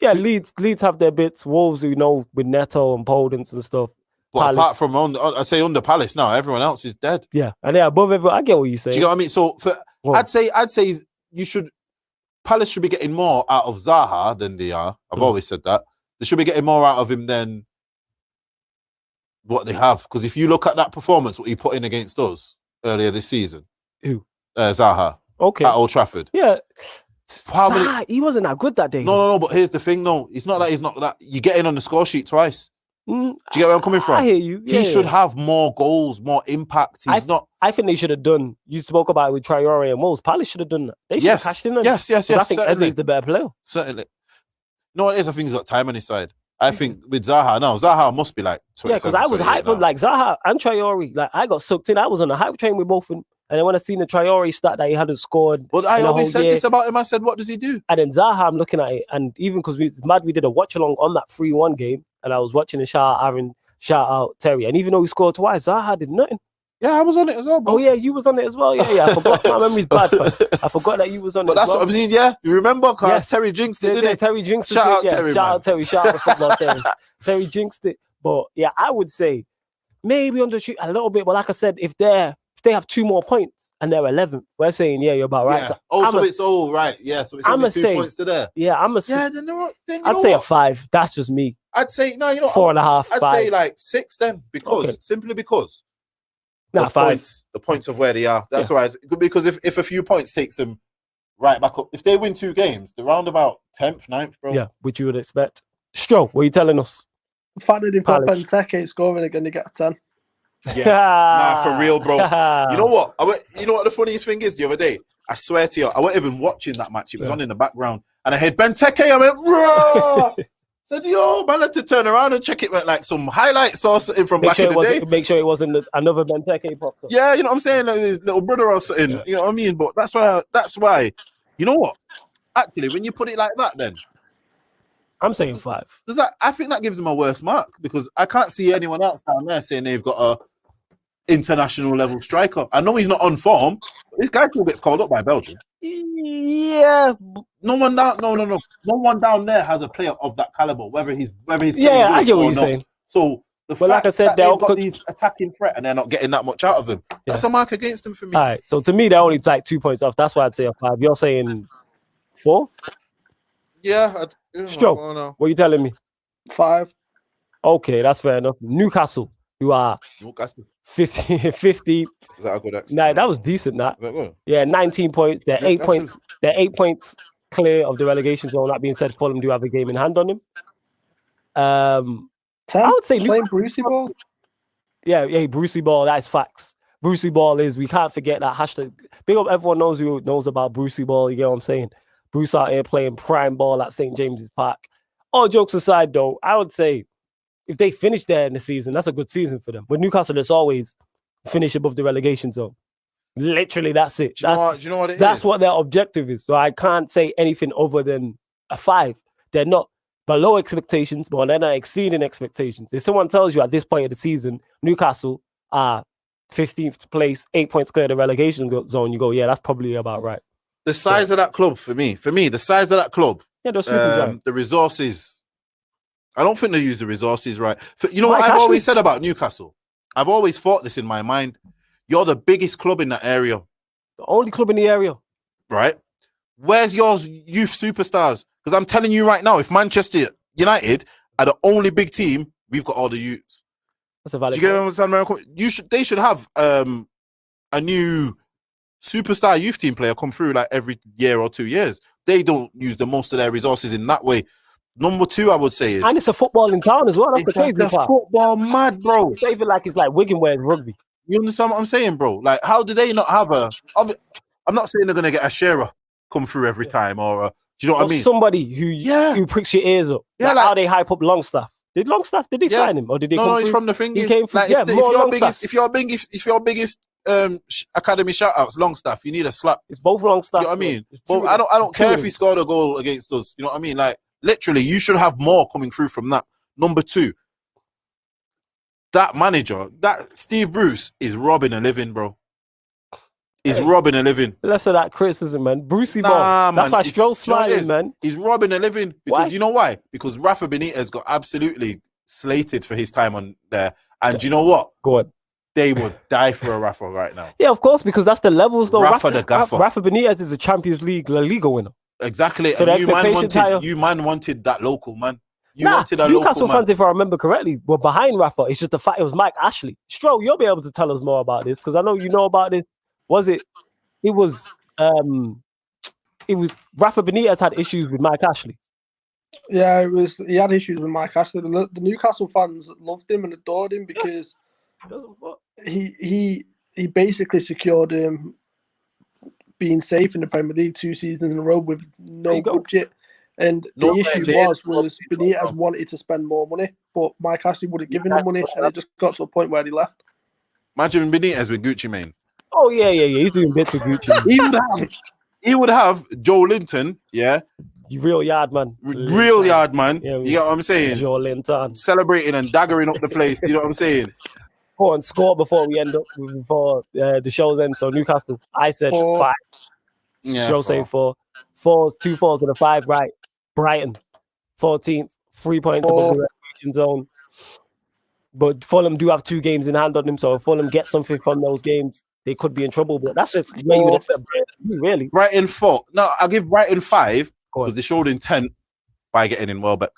yeah, Leeds have their bits. Wolves, with Neto and Podence and stuff. but Palace. apart from I'd say under Palace now, everyone else is dead. Yeah, and they're above everyone. I get what you say. Do you get what I mean? So I'd say you should. Palace should be getting more out of Zaha than they are. I've always said that. They should be getting more out of him than what they have. Because if you look at that performance, what he put in against us earlier this season. Who? Zaha. Okay. At Old Trafford. Yeah. How many- Zaha, he wasn't that good that day. No, but here's the thing, no. It's not that he's not that. You get in on the score sheet twice. Do you get where I'm coming from? I hear you. He should have more goals, more impact. He's not. I think they should have done. You spoke about it with Traore and Wolves. Palace should have done that. They should have cashed in on it. Yes. I think Certainly. Eze's the better player. Certainly. No, it is. I think he's got time on his side. I think with Zaha, no, Zaha must be like 27, Yeah, because I was 28 hyped on now. like Zaha and Traore. Like I got sucked in. I was on a hype train with both of them. And then when I seen the Traore stat that he hadn't scored, But I in a always whole said year, this about him. I said, what does he do? and then Zaha, I'm looking at it, and even because we did a watch along on that 3-1 game, and I was watching the shout out Aaron, shout out Terry, and even though he scored twice, Zaha did nothing. Yeah, I was on it as well, bro. Oh yeah, you was on it as well. Yeah. I forgot. My memory's bad. I forgot that you was on But it. that's as well. what I'm saying. Yeah, you remember? Cause Yes. Terry jinxed it, didn't Yeah, it? Terry jinxed it. Shout out Yeah, Terry, shout man. out Terry. Shout out the football Terry. Terry jinxed it. But yeah, I would say maybe undershoot a little bit. But like I said, if they have 2 more points and they're 11th, we're saying you're about right. Yeah. So it's all right. Yeah, so it's I'ma only 2 say- points to there. yeah, I'm a. Yeah, then you I'd know say a what? 5. That's just me. I'd say no. You know, 4.5. I'd 5. say like 6 then, because Okay. simply because Nah, 5. the points of where they are. That's why. Because if a few points takes them right back up, if they win 2 games, they're round about 10th, 9th, bro. Yeah, which you would expect. Stro, what are you telling us? The fact that they've got Palace. Benteke scoring, they're going to get a 10. Yes. Nah, for real, bro. You know what? You know what the funniest thing is? The other day, I swear to you, I wasn't even watching that match. It was on in the background, and I heard Benteke. I went, raw. Said, yo, man, I had to turn around and check it. Went like some highlights or something from back in the day. Make sure it wasn't another Benteke popped up. Yeah, you know what I'm saying? Like his little brother or something. You know what I mean? But that's why. You know what? Actually, when you put it like that, then I'm saying 5. does that? I think that gives them a worse mark because I can't see anyone else down there saying they've got a international level striker. I know he's not on form. But this guy still gets called up by Belgium. Yeah, No one down. No. No one down there has a player of that caliber. Whether he's yeah, I playing get good what or you're not. saying. So the But like fact I said, that they'll they've got cook- these attacking threat and they're not getting that much out of them, that's a mark against them for me. All right, so to me, they're only like 2 points off. That's why I'd say a 5. You're saying 4? Yeah. Stroke. What are you telling me? 5. Okay, that's fair enough. Newcastle, who are Newcastle. 50. Is that a good accent? Nah, that was decent. That Is that good? yeah, 19 points. They're 8 Newcastle. points. They're 8 points clear of the relegation zone. That being said, Fulham do have a game in hand on them. 10. I would say Playing Brucey ball. Yeah, Brucey Ball. That's facts. Brucey Ball is. We can't forget that hashtag. Big up everyone who knows about Brucey Ball. You get what I'm saying? Bruce out here playing prime ball at St. James's Park. All jokes aside, though, I would say if they finish there in the season, that's a good season for them. With Newcastle, it's always finish above the relegation zone. Literally, that's it. Do you know what it is? That's what their objective is. So I can't say anything other than a 5. They're not below expectations, but they're not exceeding expectations. If someone tells you at this point of the season, Newcastle are 15th place, 8 points clear of the relegation zone, you go, yeah, that's probably about right. The size of that club for me, the size of that club, Yeah, they're sleeping giants. the resources. I don't think they use the resources right. You know Mike what I've Ashley. always said about Newcastle? I've always thought this in my mind. You're the biggest club in that area, The only club in the area. right? Where's your youth superstars? Because I'm telling you right now, if Manchester United are the only big team, we've got all the youths. That's a valid Do you get point. what I'm saying? They should have a new superstar youth team player come through like every year or 2 years. They don't use the most of their resources in that way. Number 2, I would say is And it's a football in town as well. That's the crazy the part. football mad, bro. It's not even like it's like Wigan where it's rugby. You understand what I'm saying, bro? Like, how do they not have I'm not saying they're gonna get a Shearer come through every time, or do Do you know what I Or mean? somebody who pricks your ears up. Yeah, like like- how they hype up Longstaff. Did they Yeah. sign him or did they No, come no, it's through? from the thing. He came through. Like, Yeah, more if your biggest academy shoutouts, Longstaff, you need a slap. It's both Longstaff. You know what I man. mean? It's two But of I them. don't It's two care of if he them. scored a goal against us. You know what I mean? Like, literally, you should have more coming through from that. Number 2, that manager, that Steve Bruce, is robbing a living, bro. He's robbing a living. Less of that criticism, man. Brucey Nah, Ball. That's man, why it's- Stroll's you know what it smiling, is? man. He's robbing a living because Why? you know why? Because Rafa Benitez got absolutely slated for his time on there, and you know what? Go on. They would die for a Rafa right now. Yeah, of course, because that's the levels, though. Rafa the Gaffer. Rafa Benitez is a Champions League La Liga winner. Exactly. So the And expectation, you man wanted that local man. You Nah, wanted a Newcastle local man. fans, if I remember correctly, were behind Rafa. It's just the fact it was Mike Ashley. Stroll, you'll be able to tell us more about this because I know you know about this. It was Rafa Benitez had issues with Mike Ashley. Yeah, it was. He had issues with Mike Ashley. The Newcastle fans loved him and adored him because he basically secured him being safe in the Premier League 2 seasons in a row with There no you go. budget. And the No issue budget. was Benitez wanted to spend more money, but Mike Ashley wouldn't give him the money, and it just got to a point where he left. Imagine Benitez with Gucci Mane. Oh yeah. He's doing bits with Gucci. He would have Joe Linton, yeah, You real yard man. real yard man. Yeah, you get what I'm saying? Joe Linton. Celebrating and daggering up the place. You know what I'm saying? Go on, score before we end up before the show's end. So Newcastle, I said 4. 5. Yeah, Joe saying 4. 2 4s and a 5. Right. Brighton, 14th, 3 points above the relegation zone. But Fulham do have 2 games in hand on them, so if Fulham get something from those games, they could be in trouble. But that's just where you would expect Brighton, really. Brighton 4. No, I'll give Brighton 5 Go on. because they showed intent by getting in Welbeck.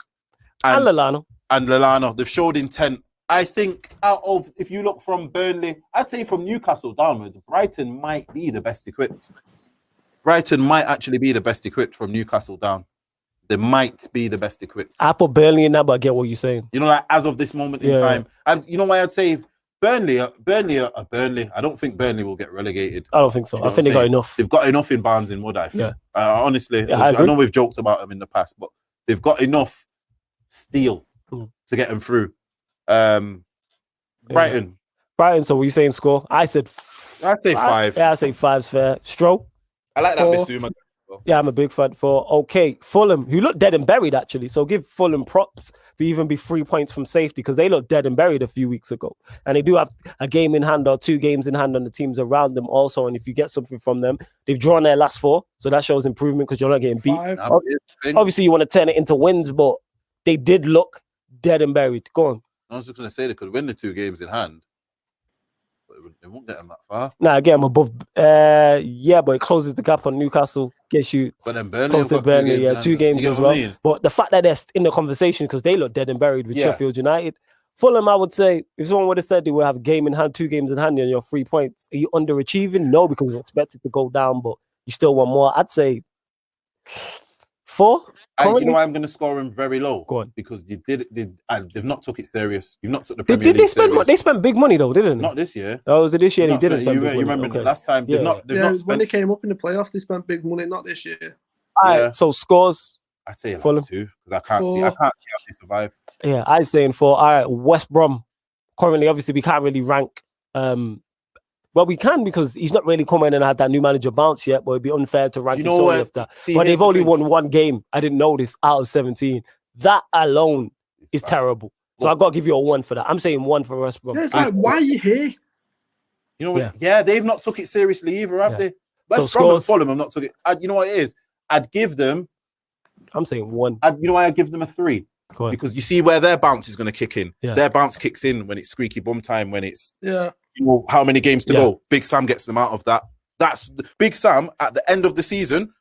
And Lallana. And Lallana, they've showed intent. I think out of, if you look from Burnley, I'd say from Newcastle downwards, Brighton might be the best equipped. Brighton might actually be the best equipped from Newcastle down. They might be the best equipped. I put Burnley in that, but I get what you're saying. You know, like as of this moment in time, you know why I'd say Burnley are Burnley. I don't think Burnley will get relegated. I don't think so. You know I think they what got I'm enough. They've got enough in Barnes in Wood, I think. Yeah. Honestly, Yeah, I I agree. know we've joked about them in the past, but they've got enough steel to get them through. Brighton. Brighton, so what you saying score? I said I'd say 5. Yeah, I say 5's fair. Stroll? I like that 4. Bissouma. Yeah, I'm a big fan for. Okay, Fulham, who look dead and buried actually. So give Fulham props to even be 3 points from safety because they look dead and buried a few weeks ago. And they do have a game in hand or 2 games in hand on the teams around them also. And if you get something from them, they've drawn their last 4. So that shows improvement because you're not getting beat. 5. Obviously, you want to turn it into wins, but they did look dead and buried. Go on. I was just going to say they could win the 2 games in hand, but it won't get them that far. Nah, again, I'm above. Yeah, but it closes the gap on Newcastle. Gets you But then Burnley, close have to got 2 Burnley. games in Yeah, hand. 2 games You get as what I well. mean? But the fact that they're in the conversation because they look dead and buried with Yeah. Sheffield United. Fulham, I would say, if someone would have said they would have a game in hand, 2 games in hand, and you're 3 points, are you underachieving? No, because you're expected to go down, but you still want more. I'd say 4. You currently. know why I'm going to score him very low? Go on. Because they've not took it serious. You've not took the Did Premier they League spend? serious. They spent big money though, didn't they? Not this year. Oh, was it this year? They Not didn't spent- spend big you money. remember Okay. last time? They've Yeah. not. They've Yeah, not when spent. they came up in the playoffs, they spent big money. Not this year. All right, Yeah. so scores. I say like Fulham. 2 because I can't see. I can't see how they survive. Yeah, I saying 4. All right, West Brom. Currently, obviously, we can't really rank. Well, we can because he's not really come in and had that new manager bounce yet. But it'd be unfair to rank You him know solely what? off that. See, But here's they've the only thing. won 1 game. I didn't know this out of 17. That alone It's is bad. terrible. So I've got to give you a 1 for that. I'm saying 1 for West Brom. Yeah, it's like, why are you here? You know what? Yeah, they've not took it seriously either, have Yeah. they? So West Brom and scores- Fulham have not took it. You know what it is? I'd give them. I'm saying 1. You know why I give them a 3? Go on. Because you see where their bounce is going to kick in. Yeah. Their bounce kicks in when it's squeaky bum time. When it's Yeah. how many games to Yeah. go. Big Sam gets them out of that. That's Big Sam at the end of the season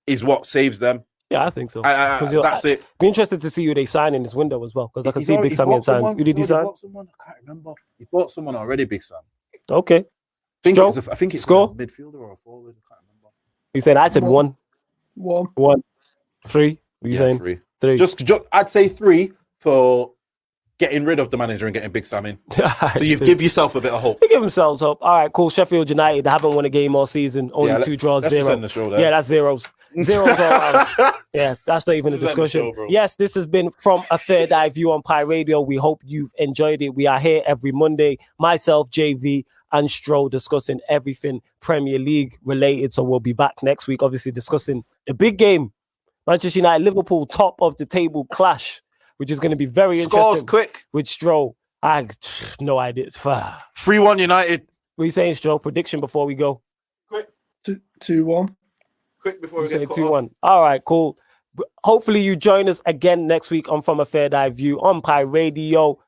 is what saves them. Yeah, I think so. That's it. Be interested to see who they sign in this window as well, because I can He's see already Big Sam bought getting signed. someone. Who did he He's already sign? bought someone. I can't remember. He bought someone already, Big Sam. Okay. Joe, I think it's score? a midfielder or a forward. I can't remember. He said, I said 1. 1. 1. 3. What are you saying? 3. 3. Just I'd say 3 for getting rid of the manager and getting Big Sam in. So you give yourself a bit of hope. They give themselves hope. All right, cool. Sheffield United, they haven't won a game all season. Only 2 draws, let's just 0. end the show there. Yeah, that's zeros. Zeros all around. Yeah, that's not even a This is the discussion. show, bro. Yes, this has been From a Third Eye View on Pi Radio. We hope you've enjoyed it. We are here every Monday. Myself, JV, and Stro discussing everything Premier League related. So we'll be back next week, obviously discussing the big game. Manchester United, Liverpool, top of the table clash, which is going to be very Scores interesting. quick. With Stro. I no idea. 3-1 United. What are you saying, Stro? Prediction before we go? 2-1. Quick before we Say get cut 2-1. off. All right, cool. Hopefully you join us again next week on From a Third Eye View on Pi Radio.